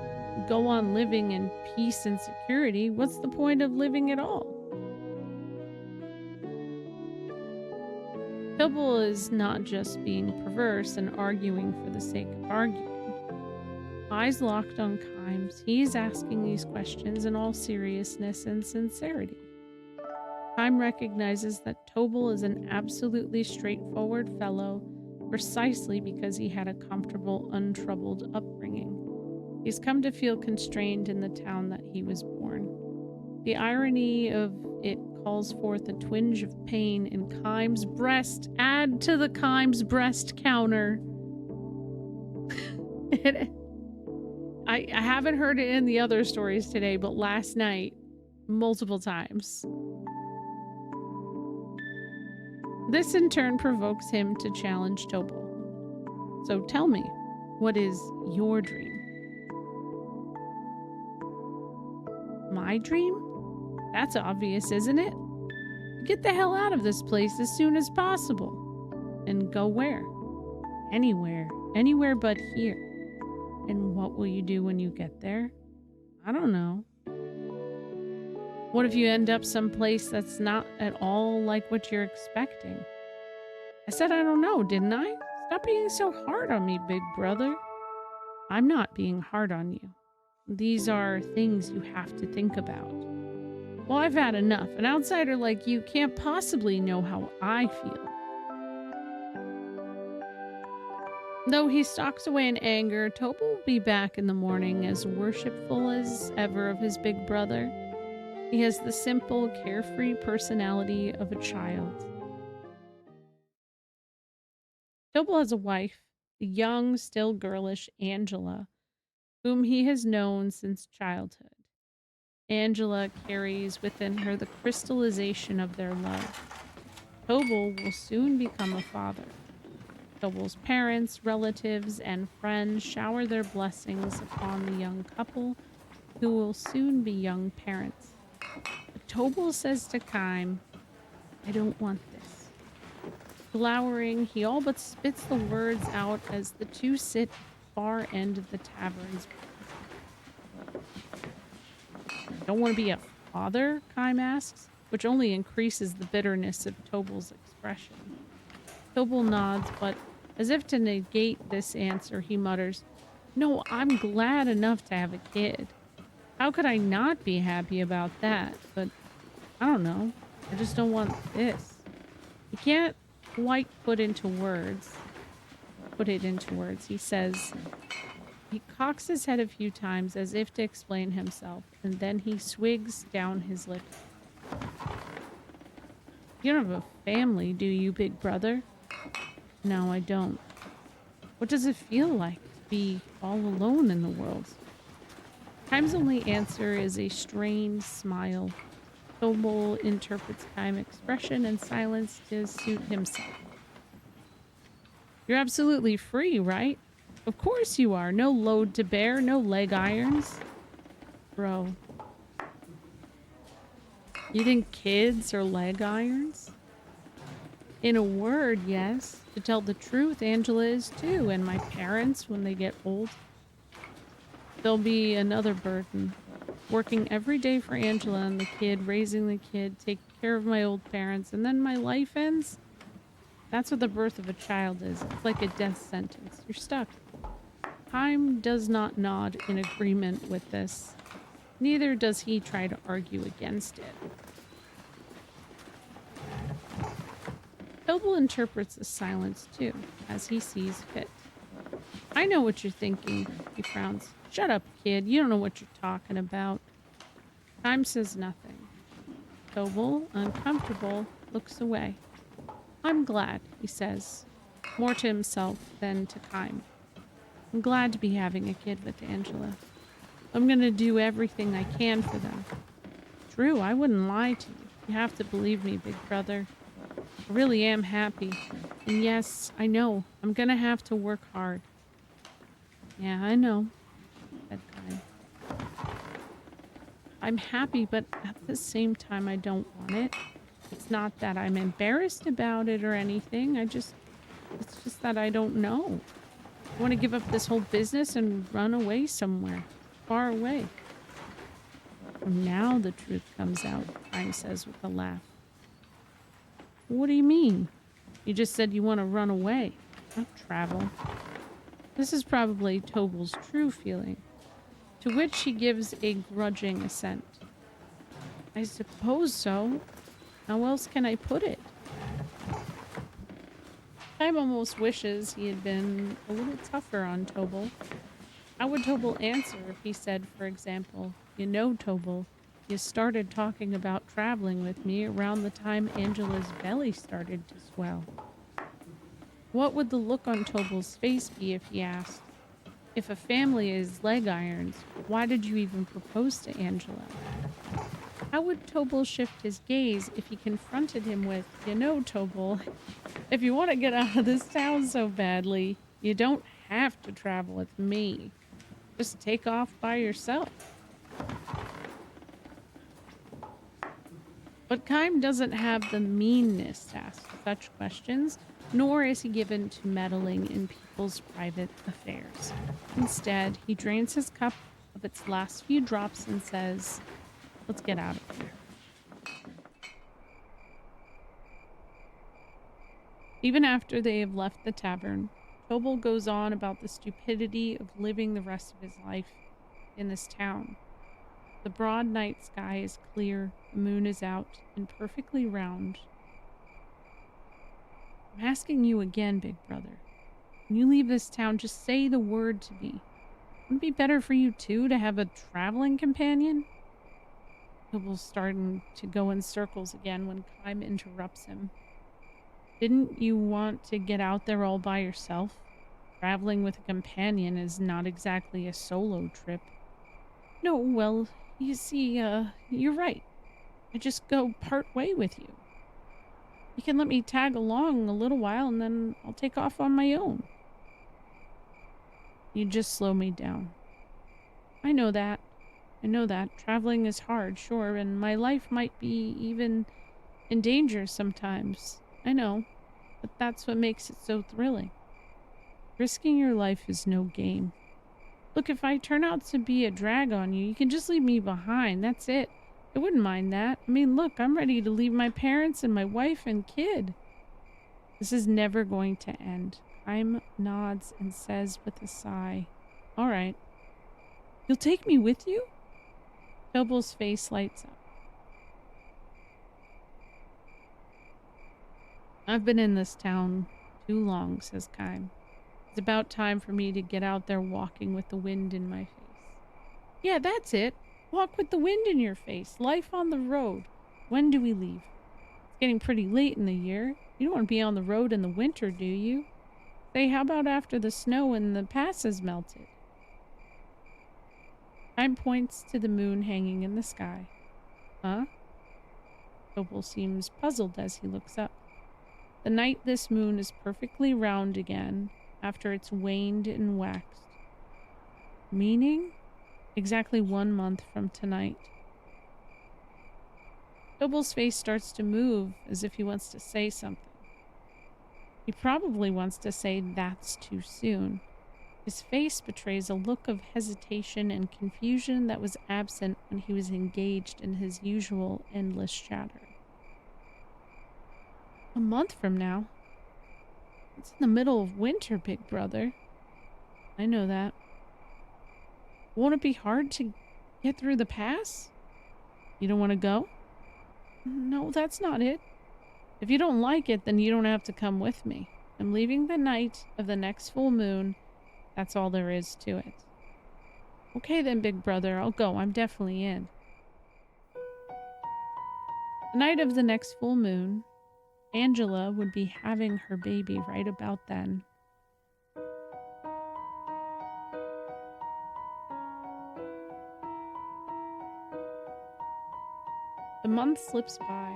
go on living in peace and security, what's the point of living at all?" Tobal is not just being perverse and arguing for the sake of arguing. Eyes locked on Kime's, he's asking these questions in all seriousness and sincerity. Kime recognizes that Tobal is an absolutely straightforward fellow precisely because he had a comfortable, untroubled upbringing. He's come to feel constrained in the town that he was born. The irony of it calls forth a twinge of pain in Kime's breast. Add to the Kime's breast counter. I haven't heard it in the other stories today, but last night, multiple times. This in turn provokes him to challenge Tobal. "So tell me, What is your dream? My dream? That's obvious, isn't it? Get the hell out of this place as soon as possible. And go where? Anywhere. Anywhere but here. And what will you do when you get there? I don't know. What if you end up someplace that's not at all like what you're expecting? I said I don't know, didn't I? Stop being so hard on me, big brother. I'm not being hard on you. These are things you have to think about. Well, I've had enough. An outsider like you can't possibly know how I feel. Though he stalks away in anger, Topal will be back in the morning as worshipful as ever of his big brother. He has the simple, carefree personality of a child. Topal has a wife, the young, still girlish Angela, whom he has known since childhood. Angela carries within her the crystallization of their love. Topal will soon become a father. Tobal's parents, relatives, and friends shower their blessings upon the young couple, who will soon be young parents. But Topal says to Kime, I don't want this. Glowering, he all but spits the words out as the two sit at the far end of the tavern's bar. Don't want to be a father? Kime asks, which only increases the bitterness of Tobal's expression. Topal nods, but as if to negate this answer, he mutters, No, I'm glad enough to have a kid. How could I not be happy about that? But I don't know. I just don't want this. He can't quite put it into words. He says, he cocks his head a few times as if to explain himself, and then he swigs down his liquor. You don't have a family, do you, big brother? No, I don't. What does it feel like to be all alone in the world? Kime's only answer is a strained smile. Topal interprets Kime's expression and silence to suit himself. You're absolutely free, right? Of course you are. No load to bear, no leg irons. Bro. You think kids are leg irons? In a word, yes. To tell the truth, Angela is too, and my parents, when they get old, they'll be another burden. Working every day for Angela and the kid, raising the kid, taking care of my old parents, and then my life ends? That's what the birth of a child is. It's like a death sentence. You're stuck. Kime does not nod in agreement with this. Neither does he try to argue against it. Topal interprets the silence too, as he sees fit. I know what you're thinking, he frowns. Shut up, kid. You don't know what you're talking about. Kime says nothing. Topal, uncomfortable, looks away. I'm glad, he says, more to himself than to Kime. I'm glad to be having a kid with Angela. I'm gonna do everything I can for them. True, I wouldn't lie to you. You have to believe me, big brother. I really am happy. And yes, I know, I'm gonna have to work hard. Yeah, I know, said Kime. I'm happy, but at the same time, I don't want it. It's not that I'm embarrassed about it or anything. It's just that I don't know. I want to give up this whole business and run away somewhere, far away. And now the truth comes out, Kime says with a laugh. What do you mean? You just said you want to run away, not travel. This is probably Topal's true feeling, to which he gives a grudging assent. I suppose so. How else can I put it? Kime almost wishes he had been a little tougher on Topal. How would Topal answer if he said, for example, you know, Topal, you started talking about traveling with me around the time Angela's belly started to swell? What would the look on Topal's face be if he asked, if a family is leg irons, why did you even propose to Angela? How would Topal shift his gaze if he confronted him with, you know, Topal, if you want to get out of this town so badly, you don't have to travel with me. Just take off by yourself. But Kime doesn't have the meanness to ask such questions, nor is he given to meddling in people's private affairs. Instead, he drains his cup of its last few drops and says, "Let's get out of here." Even after they have left the tavern, Tobal goes on about the stupidity of living the rest of his life in this town. The broad night sky is clear, the moon is out and perfectly round. "I'm asking you again, big brother. When you leave this town, just say the word to me. Wouldn't it be better for you too to have a traveling companion?" Tobal's starting to go in circles again when Kime interrupts him. "Didn't you want to get out there all by yourself? Traveling with a companion is not exactly a solo trip." "No, well, you see, you're right. I just go part way with you. You can let me tag along a little while and then I'll take off on my own." "You just slow me down." I know that. Traveling is hard, sure, and my life might be even in danger sometimes. I know, but that's what makes it so thrilling. Risking your life is no game. Look, if I turn out to be a drag on you, you can just leave me behind. That's it. I wouldn't mind that. I mean, look, I'm ready to leave my parents and my wife and kid. This is never going to end. Kime nods and says with a sigh, "All right. You'll take me with you?" Tobal's face lights up. "I've been in this town too long," says Kime. "It's about time for me to get out there walking with the wind in my face." "Yeah, that's it. Walk with the wind in your face. Life on the road. When do we leave? It's getting pretty late in the year. You don't want to be on the road in the winter, do you? Say, how about after the snow and the pass has melted?" Kime points to the moon hanging in the sky. "Huh?" Tobal seems puzzled as he looks up. The night this moon is perfectly round again after it's waned and waxed. Meaning? Exactly 1 month from tonight. Tobal's face starts to move as if he wants to say something. He probably wants to say that's too soon. His face betrays a look of hesitation and confusion that was absent when he was engaged in his usual endless chatter. "A month from now? It's in the middle of winter, big brother." "I know that." "Won't it be hard to get through the pass?" "You don't want to go?" "No, that's not it. If you don't like it, then you don't have to come with me. I'm leaving the night of the next full moon. That's all there is to it." "Okay then, big brother, I'll go. I'm definitely in." The night of the next full moon, Angela would be having her baby right about then. The month slips by.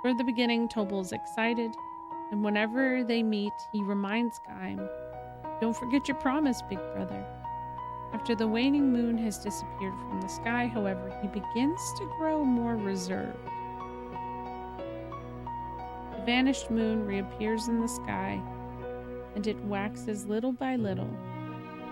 For the beginning, Tobal's excited, and whenever they meet, he reminds Kime, "Don't forget your promise, big brother." After the waning moon has disappeared from the sky, however, he begins to grow more reserved. The vanished moon reappears in the sky, and it waxes little by little.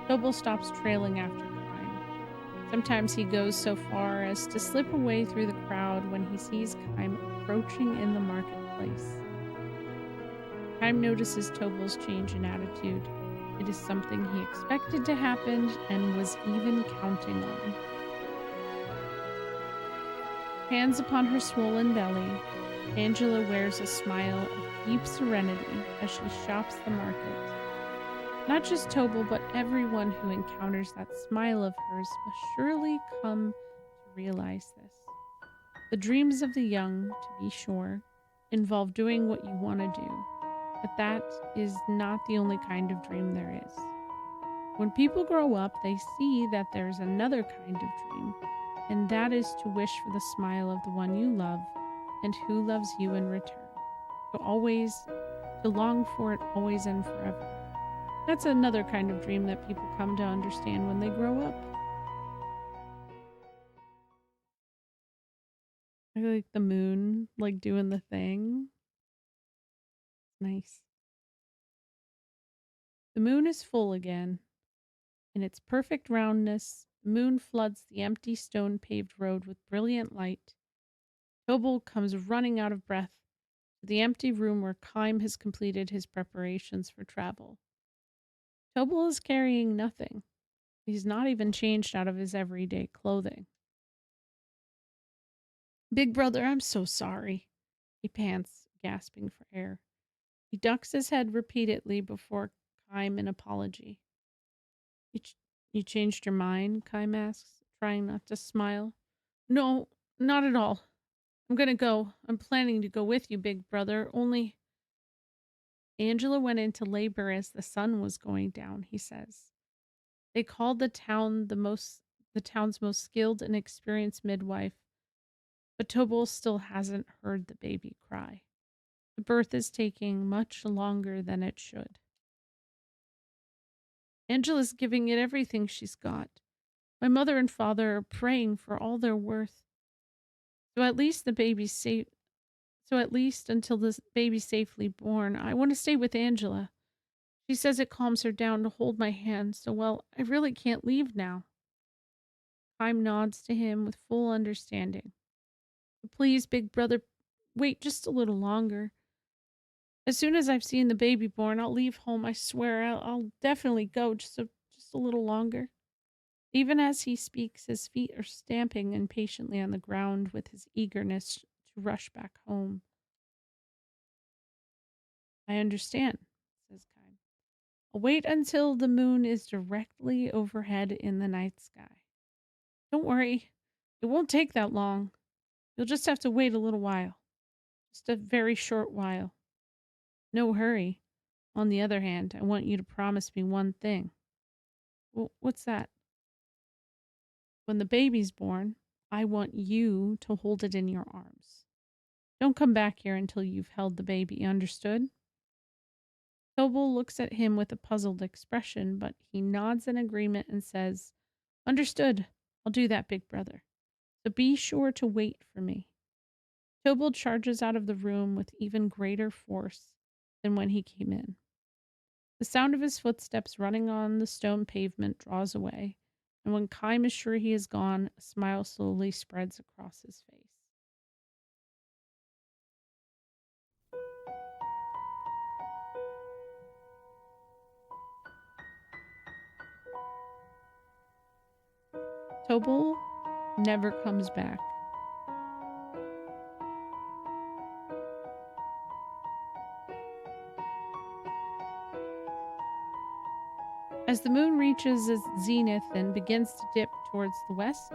Tobal stops trailing after Kime. Sometimes he goes so far as to slip away through the crowd when he sees Kime approaching in the marketplace. Kime notices Tobal's change in attitude. It is something he expected to happen and was even counting on. Hands upon her swollen belly, Angela wears a smile of deep serenity as she shops the market. Not just Tobal, but everyone who encounters that smile of hers must surely come to realize this. The dreams of the young, to be sure, involve doing what you want to do, but that is not the only kind of dream there is. When people grow up, they see that there's another kind of dream, and that is to wish for the smile of the one you love and who loves you in return. To long for it always and forever. That's another kind of dream that people come to understand when they grow up. I like the moon, like doing the thing. Nice. The moon is full again. In its perfect roundness, the moon floods the empty stone paved road with brilliant light. Tobal comes running out of breath to the empty room where Kime has completed his preparations for travel. Tobal is carrying nothing. He's not even changed out of his everyday clothing. Big brother, I'm so sorry. He pants, gasping for air. He ducks his head repeatedly before Kime an apology. You changed your mind? Kime asks, trying not to smile. No, not at all. I'm gonna go. I'm planning to go with you, big brother. Only Angela went into labor as the sun was going down, he says. They called the town's most skilled and experienced midwife, but Tobal still hasn't heard the baby cry. The birth is taking much longer than it should. Angela's giving it everything she's got. My mother and father are praying for all they're worth. So at least the baby's safe. So at least until this baby's safely born, I want to stay with Angela. She says it calms her down to hold my hand, so well, I really can't leave now. Time nods to him with full understanding. Please, big brother, wait just a little longer. As soon as I've seen the baby born, I'll leave home. I swear, I'll definitely go just a little longer. Even as he speaks, his feet are stamping impatiently on the ground with his eagerness to rush back home. I understand, says Kime. I'll wait until the moon is directly overhead in the night sky. Don't worry, it won't take that long. You'll just have to wait a little while. Just a very short while. No hurry. On the other hand, I want you to promise me one thing. What's that? When the baby's born, I want you to hold it in your arms. Don't come back here until you've held the baby, understood? Tobal looks at him with a puzzled expression, but he nods in agreement and says, Understood. I'll do that, big brother. So be sure to wait for me. Tobal charges out of the room with even greater force than when he came in. The sound of his footsteps running on the stone pavement draws away, and when Kime is sure he is gone, a smile slowly spreads across his face. Tobal never comes back. As the moon reaches its zenith and begins to dip towards the west,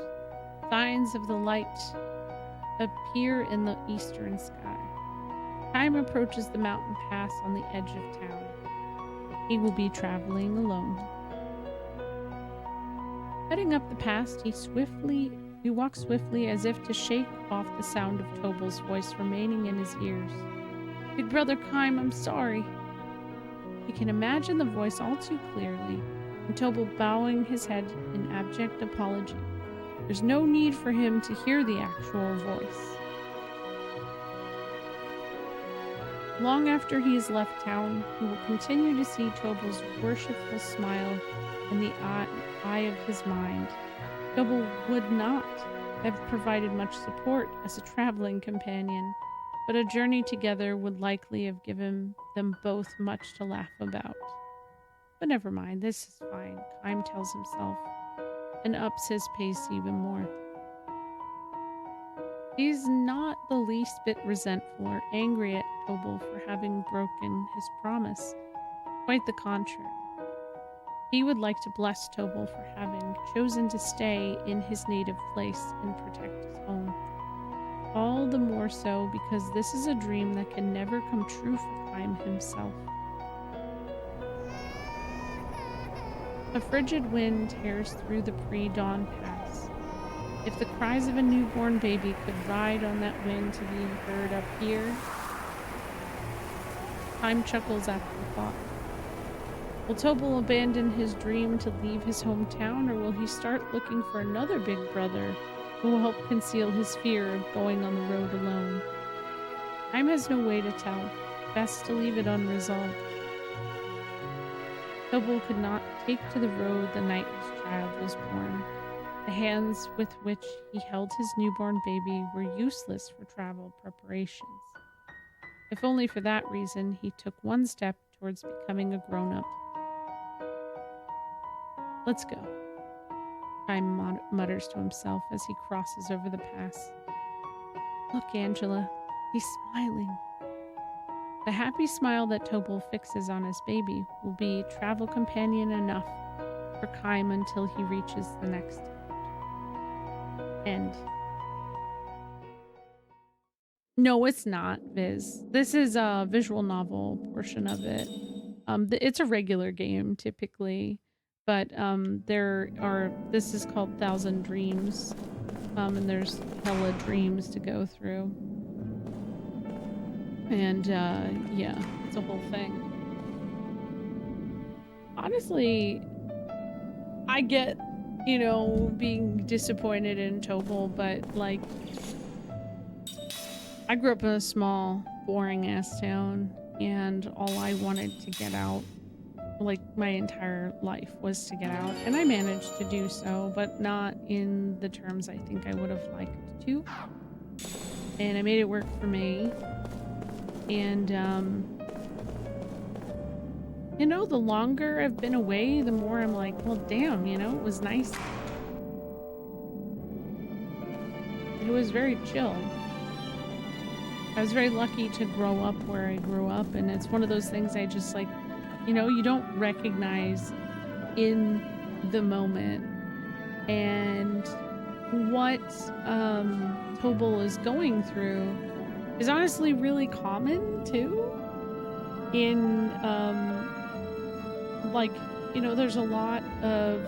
signs of the light appear in the eastern sky. Time approaches the mountain pass on the edge of town. He will be traveling alone. Heading up the pass, he walks swiftly as if to shake off the sound of Tobal's voice remaining in his ears. Big brother Kime, I'm sorry. He can imagine the voice all too clearly, and Tobal bowing his head in abject apology. There's no need for him to hear the actual voice. Long after he has left town, he will continue to see Tobal's worshipful smile in the eye of his mind. Tobal would not have provided much support as a traveling companion, but a journey together would likely have given them both much to laugh about. But never mind, this is fine, Kime tells himself, and ups his pace even more. He's not the least bit resentful or angry at Tobal for having broken his promise. Quite the contrary. He would like to bless Tobal for having chosen to stay in his native place and protect his home. All the more so because this is a dream that can never come true for Kime himself. A frigid wind tears through the pre-dawn pass. If the cries of a newborn baby could ride on that wind to be heard up here, Kime chuckles at the thought. Will Tobal abandon his dream to leave his hometown, or will he start looking for another big brother who will help conceal his fear of going on the road alone? Time has no way to tell. Best to leave it unresolved. Tobal could not take to the road the night his child was born. The hands with which he held his newborn baby were useless for travel preparations. If only for that reason, he took one step towards becoming a grown-up. Let's go, Chaim mutters to himself as he crosses over the pass. Look, Angela, he's smiling. The happy smile that Tobal fixes on his baby will be travel companion enough for Chaim until he reaches the next end. No, it's not, Viz. This is a visual novel portion of it. It's a regular game typically, but this is called Thousand Dreams, and there's hella dreams to go through. And yeah, it's a whole thing. Honestly, I get, being disappointed in Tobal, but like, I grew up in a small, boring ass town, and all I wanted to get out, like my entire life, was to get out, and I managed to do so, but not in the terms I think I would have liked to. And I made it work for me. And the longer I've been away, the more I'm like, well, damn, it was nice. It was very chill. I was very lucky to grow up where I grew up, and it's one of those things I just like, you don't recognize in the moment. And what Tobal is going through is honestly really common too. In there's a lot of,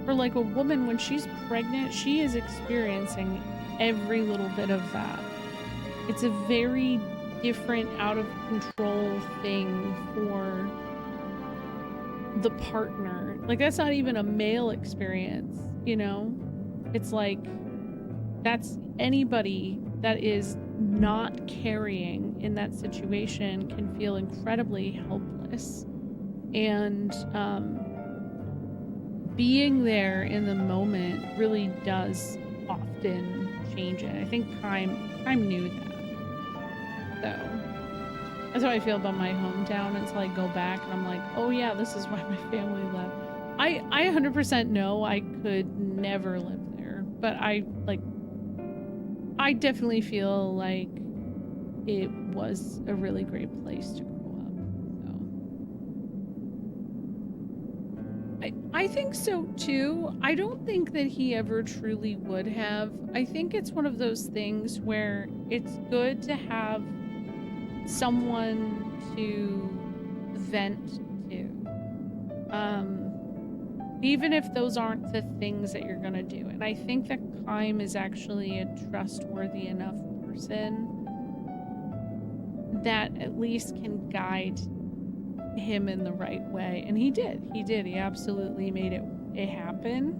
for like a woman, when she's pregnant, she is experiencing every little bit of that. It's a very different, out of control thing for the partner. Like, that's not even a male experience, It's like, that's anybody that is not carrying in that situation can feel incredibly helpless. And being there in the moment really does often change it. I think Chaim knew that. So that's how I feel about my hometown until I go back and I'm like, oh yeah, this is why my family left. I 100% know I could never live there, but I definitely feel like it was a really great place to grow up. So I think so too. I don't think that he ever truly would have. I think it's one of those things where it's good to have someone to vent to. Even if those aren't the things that you're gonna do. And I think that Chaim is actually a trustworthy enough person that at least can guide him in the right way. And he did. He absolutely made it happen.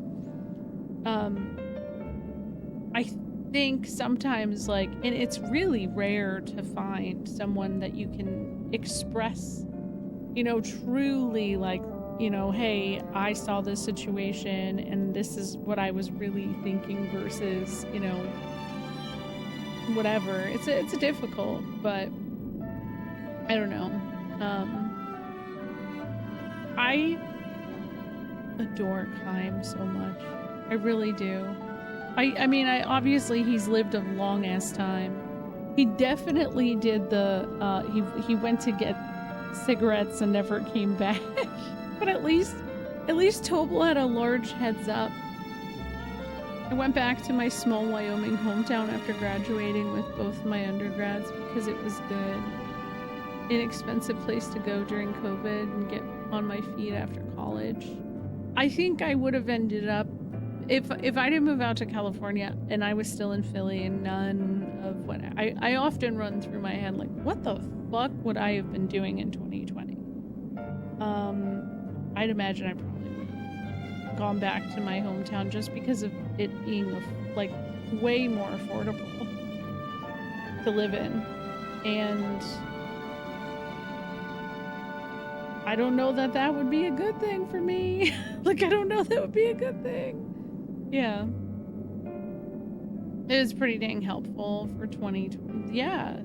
I think sometimes, like, and it's really rare to find someone that you can express, truly, like, hey, I saw this situation and this is what I was really thinking versus, whatever. It's a difficult, but I don't know. I adore Chaim so much. I really do. I mean, obviously he's lived a long ass time. He definitely did he went to get cigarettes and never came back. But at least Tobal had a large heads up. I went back to my small Wyoming hometown after graduating with both my undergrads because it was good. Inexpensive place to go during COVID and get on my feet after college. I think I would have ended up, if I didn't move out to California and I was still in Philly and none of what I often run through my head, like, what the fuck would I have been doing in 2020? I'd imagine I probably would have gone back to my hometown just because of it being like way more affordable to live in. And I don't know that that would be a good thing for me. Like, I don't know that would be a good thing. Yeah. It was pretty dang helpful for 2020. Yeah.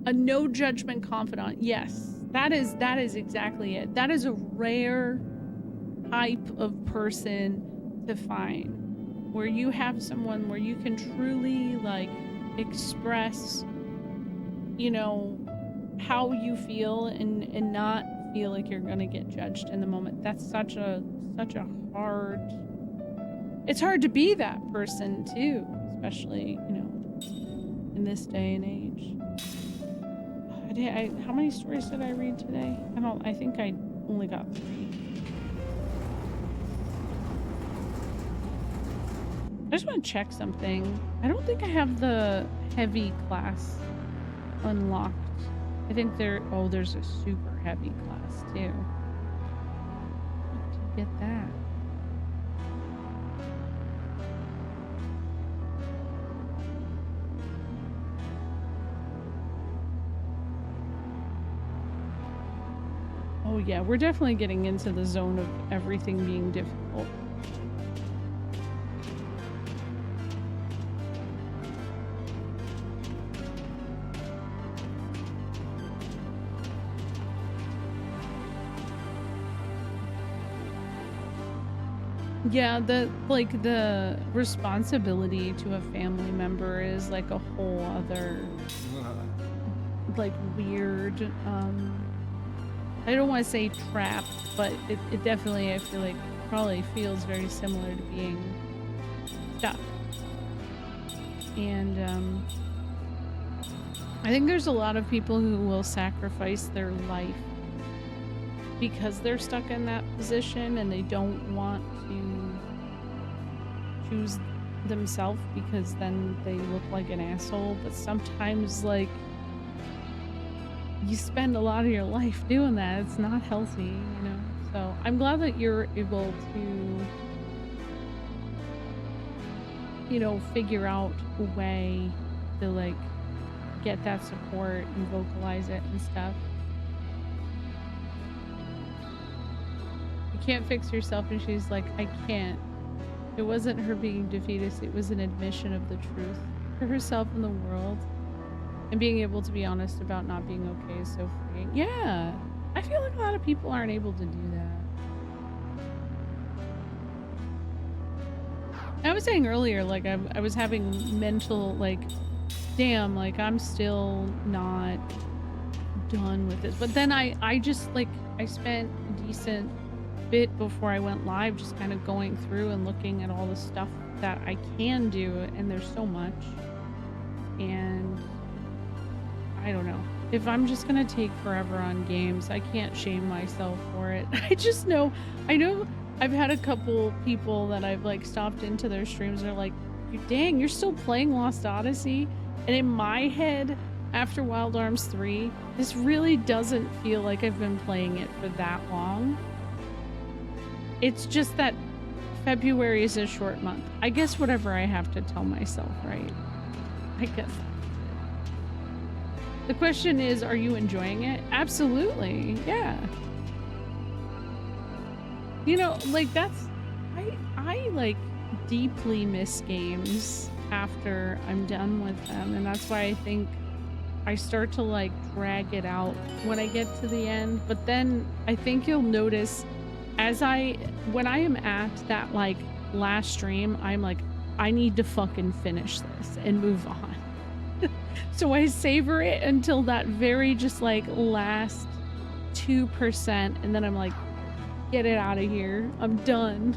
A no judgment confidant. Yes. That is exactly it. That is a rare type of person to find, where you have someone where you can truly like express, you know, how you feel and not feel like you're gonna get judged in the moment. That's such a hard, it's hard to be that person too, especially, you know, in this day and age. How many stories did I read today? I think I only got 3. I just want to check something. I don't think I have the heavy class unlocked. I think there's a super heavy class too. How do you get that? Oh yeah, we're definitely getting into the zone of everything being difficult. Yeah, the responsibility to a family member is like a whole other like weird I don't want to say trap, but it definitely, I feel like, probably feels very similar to being stuck. And I think there's a lot of people who will sacrifice their life because they're stuck in that position and they don't want to choose themselves because then they look like an asshole. But sometimes, like, you spend a lot of your life doing that. It's not healthy, you know? So I'm glad that you're able to, you know, figure out a way to, like, get that support and vocalize it and stuff. You can't fix yourself, and she's like, I can't. It wasn't her being defeatist, it was an admission of the truth to herself and the world. And being able to be honest about not being okay is so freeing. Yeah, I feel like a lot of people aren't able to do that. I was saying earlier, like, I was having mental, like, damn, like, I'm still not done with this. But then I just, like, I spent a decent bit before I went live just kind of going through and looking at all the stuff that I can do, and there's so much. And I don't know. If I'm just gonna take forever on games, I can't shame myself for it. I know I've had a couple people that I've, like, stopped into their streams and are like, dang, you're still playing Lost Odyssey? And in my head, after Wild Arms 3, this really doesn't feel like I've been playing it for that long. It's just that February is a short month. I guess whatever I have to tell myself, right? I guess. The question is, are you enjoying it? Absolutely, yeah. You know, like, that's... I like, deeply miss games after I'm done with them, and that's why I think I start to, like, drag it out when I get to the end. But then I think you'll notice when I am at that, like, last stream, I'm like, I need to fucking finish this and move on. So I savor it until that very just, like, last 2%, and then I'm like, get it out of here. I'm done.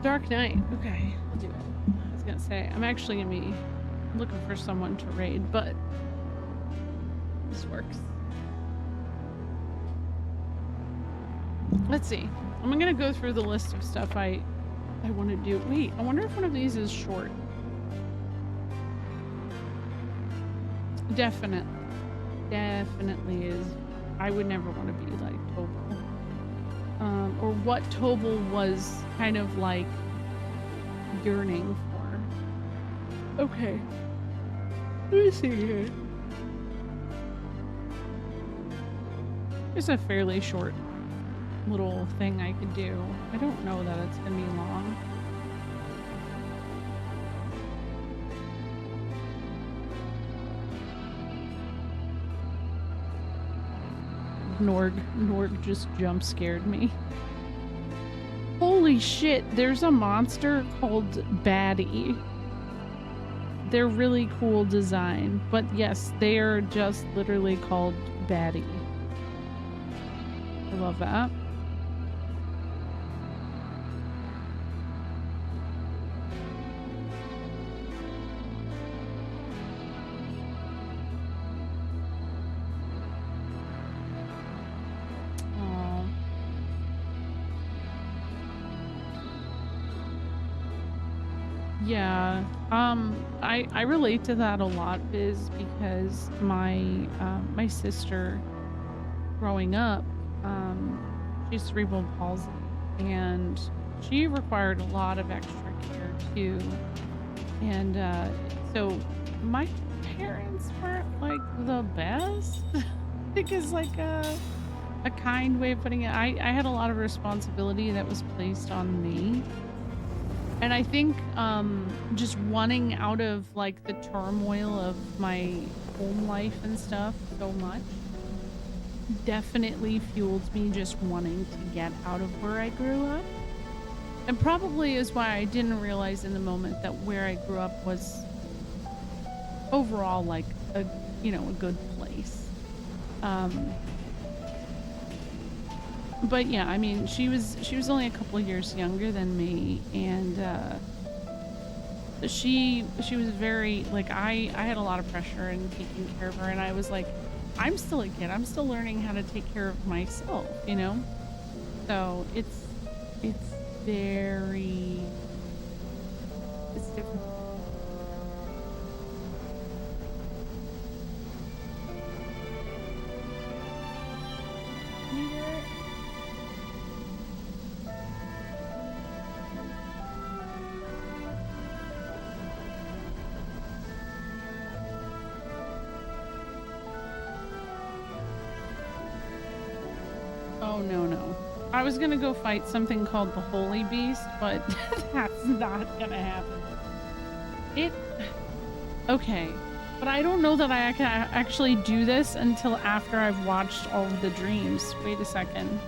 Dark Knight. Okay, I'll do it. I was gonna say, I'm actually gonna be looking for someone to raid, but this works. Let's see. I'm gonna go through the list of stuff I want to do. Wait, I wonder if one of these is short. Definitely. Definitely is. I would never want to be like Tobal. Or what Tobal was kind of like yearning for. Okay. Let me see here. It's a fairly short little thing I could do. I don't know that it's gonna be long. Norg just jump scared me. Holy shit, there's a monster called Baddie. They're really cool design, but yes, they are just literally called Baddie. I love that. Yeah, I relate to that a lot is because my sister growing up, she's cerebral palsy and she required a lot of extra care too. And so my parents weren't like the best. I think is like a kind way of putting it. I had a lot of responsibility that was placed on me. And I think just wanting out of like the turmoil of my home life and stuff so much definitely fueled me just wanting to get out of where I grew up. And probably is why I didn't realize in the moment that where I grew up was overall like a, you know, a good place. But yeah, I mean, she was only a couple of years younger than me, and she was very like I had a lot of pressure in taking care of her, and I was like, I'm still a kid. I'm still learning how to take care of myself, you know. So it's very different. Oh, no. I was gonna go fight something called the Holy Beast, but that's not gonna happen. Okay. But I don't know that I can actually do this until after I've watched all of the dreams. Wait a second.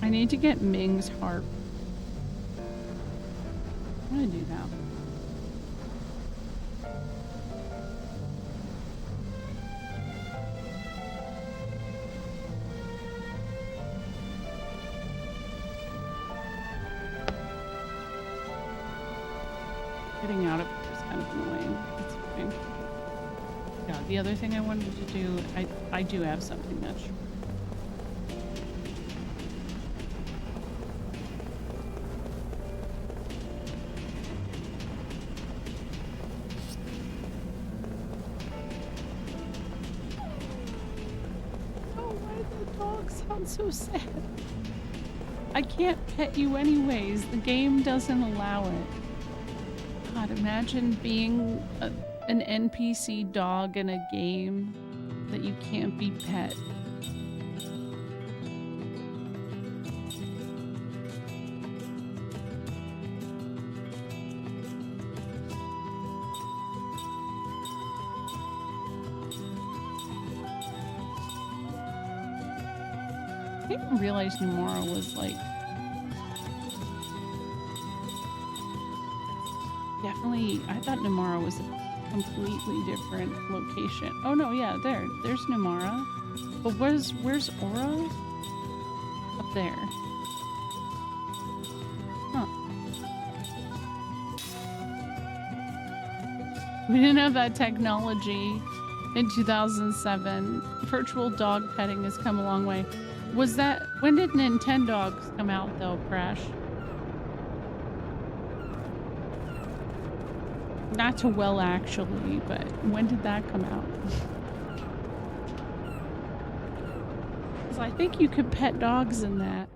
I need to get Ming's harp. I'm gonna do that. Getting out of here is kind of annoying. It's fine. Yeah, the other thing I wanted to do, I do have something that's so sad. I can't pet you anyways. The game doesn't allow it. God, imagine being an NPC dog in a game that you can't be pet. I didn't realize Numara was like definitely. I thought Numara was a completely different location. Oh no, yeah, there's Numara. But where's Aura? Up there. Huh. We didn't have that technology in 2007. Virtual dog petting has come a long way. Was that... When did Nintendogs come out, though, Prash? Not to well, actually, but when did that come out? Because I think you could pet dogs in that.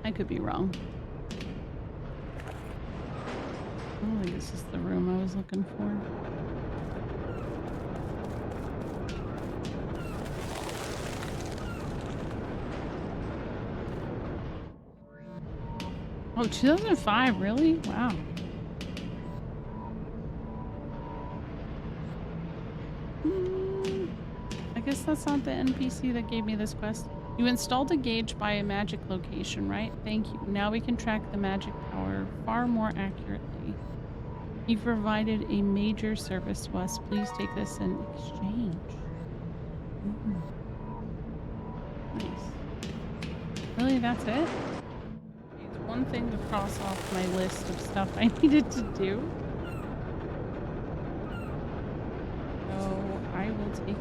I could be wrong. I don't think this is the room I was looking for. Oh, 2005, really? Wow. I guess that's not the NPC that gave me this quest. You installed a gauge by a magic location, right? Thank you. Now we can track the magic power far more accurately. You've provided a major service to us. Please take this in exchange. Ooh. Nice. Really, that's it? It's one thing to cross off my list of stuff I needed to do. So I will take it.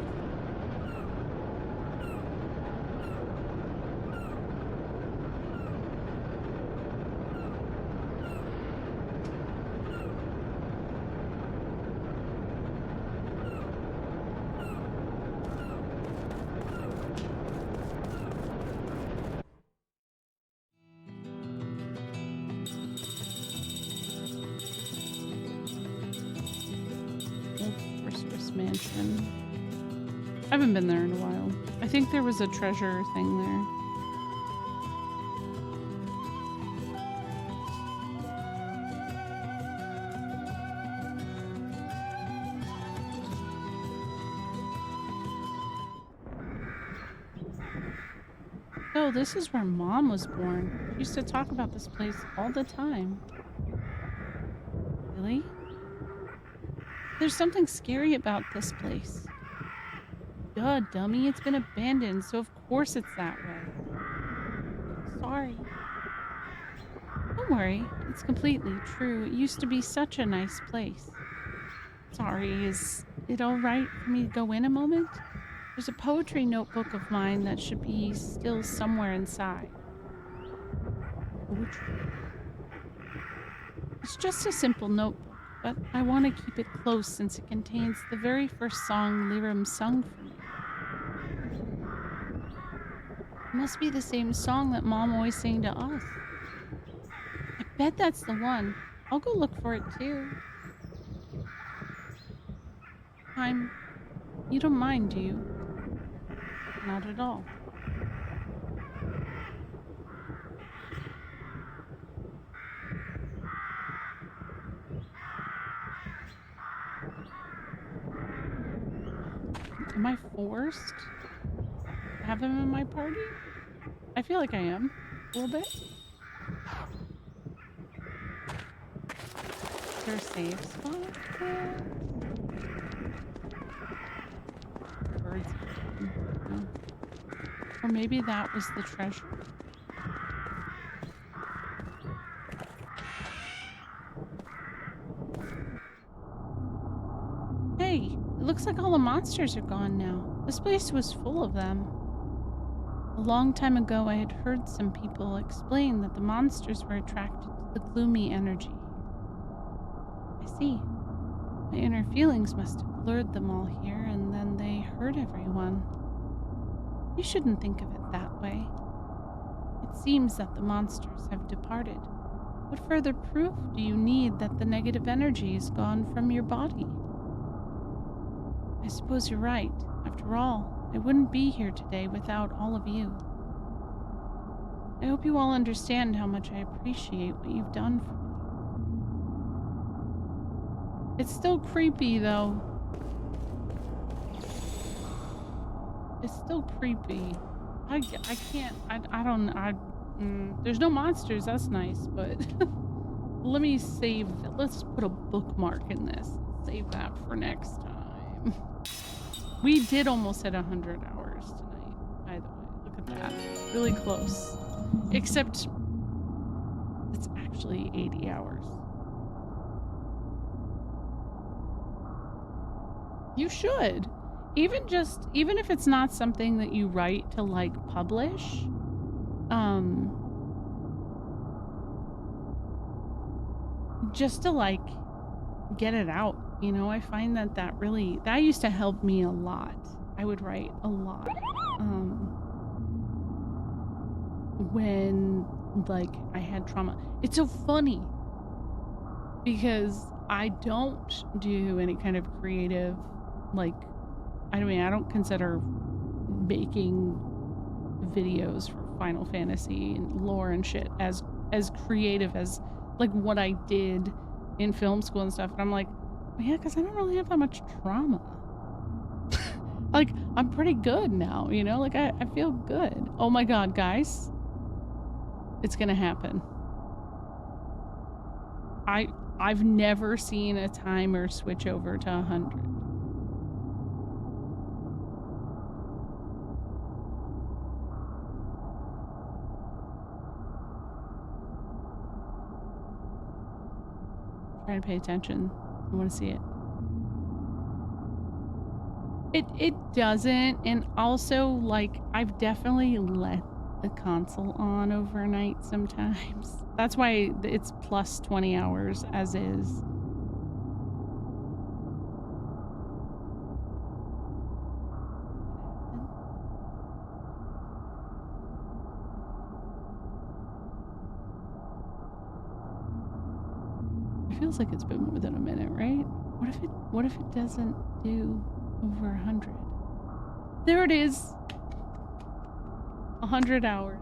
Mansion. I haven't been there in a while. I think there was a treasure thing there. Oh, this is where Mom was born. She used to talk about this place all the time. Really? There's something scary about this place. Duh, dummy. It's been abandoned, so of course it's that way. Sorry. Don't worry. It's completely true. It used to be such a nice place. Sorry, is it alright for me to go in a moment? There's a poetry notebook of mine that should be still somewhere inside. Poetry? It's just a simple notebook. But I want to keep it close since it contains the very first song Liram sung for me. It must be the same song that Mom always sang to us. I bet that's the one. I'll go look for it too. You don't mind, do you? Not at all. Am I forced to have him in my party? I feel like I am. A little bit. Is there a save spot there? Birds. No. Or maybe that was the treasure. Hey, it looks like all the monsters are gone now. This place was full of them. A long time ago, I had heard some people explain that the monsters were attracted to the gloomy energy. I see. My inner feelings must have lured them all here, and then they hurt everyone. You shouldn't think of it that way. It seems that the monsters have departed. What further proof do you need that the negative energy is gone from your body? I suppose you're right. After all, I wouldn't be here today without all of you. I hope you all understand how much I appreciate what you've done for me. It's still creepy, though. It's still creepy. I can't, there's no monsters, that's nice, but let me save, let's put a bookmark in this. Save that for next time. We did almost hit 100 hours tonight, by the way. Look at that. Really close. Except it's actually 80 hours. You should. Even if it's not something that you write to like publish, just to like get it out, you know. I find that that used to help me a lot. I would write a lot when like I had trauma. It's so funny because I don't do any kind of creative, like, I mean, I don't consider making videos for Final Fantasy and lore and shit as creative as like what I did in film school and stuff. And I'm like, well, yeah, because I don't really have that much trauma. Like, I'm pretty good now, you know? Like, I feel good. Oh my god, guys. It's gonna happen. I've never seen a timer switch over to 100. Trying to pay attention. I want to see it. It doesn't, and also like I've definitely let the console on overnight sometimes. That's why it's plus 20 hours as is. It feels like it's been more than a minute, right? What if it doesn't do over 100? There it is. 100 hours.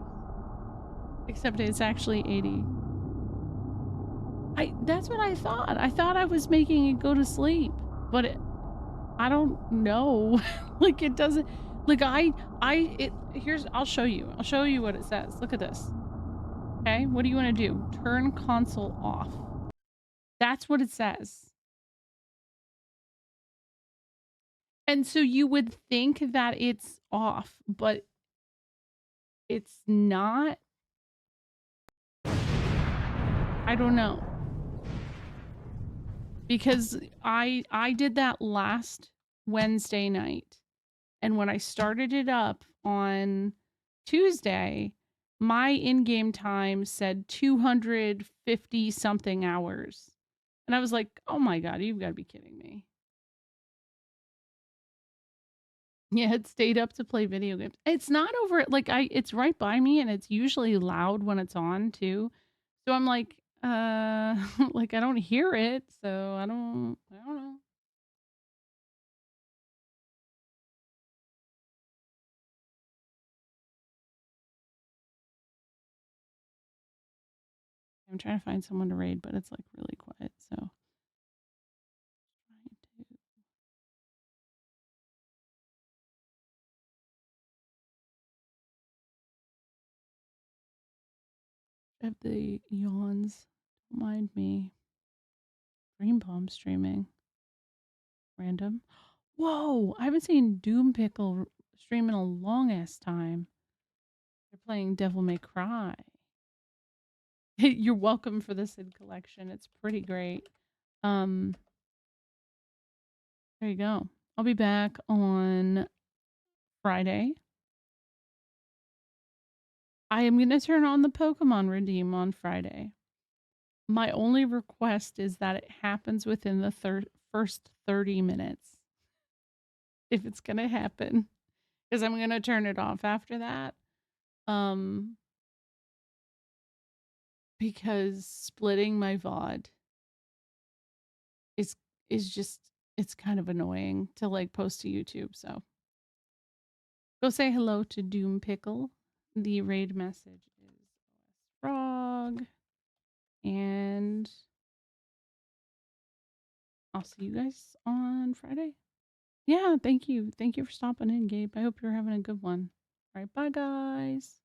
Except it's actually 80. That's what I thought. I thought I was making it go to sleep, but I don't know. Like it doesn't, like I'll show you. I'll show you what it says. Look at this. Okay, what do you want to do? Turn console off. That's what it says. And so you would think that it's off, but it's not. I don't know. Because I did that last Wednesday night. And when I started it up on Tuesday, my in-game time said 250 something hours. And I was like, oh my god, you've got to be kidding me. Yeah, it stayed up to play video games. It's not over, like it's right by me and it's usually loud when it's on too. So I'm like, like I don't hear it, so I don't know. I'm trying to find someone to raid, but it's like really quiet, so if the yawns don't mind me. Green Palm streaming. Random. Whoa! I haven't seen Doom Pickle stream in a long ass time. They're playing Devil May Cry. You're welcome for the Sid collection. It's pretty great. There you go. I'll be back on Friday. I am going to turn on the Pokemon Redeem on Friday. My only request is that it happens within the first 30 minutes. If it's going to happen. Because I'm going to turn it off after that. Because splitting my VOD is just, it's kind of annoying to like post to YouTube. So go say hello to Doom Pickle. The raid message is Frog. And I'll see you guys on Friday. Yeah, thank you. Thank you for stopping in, Gabe. I hope you're having a good one. All right, bye guys.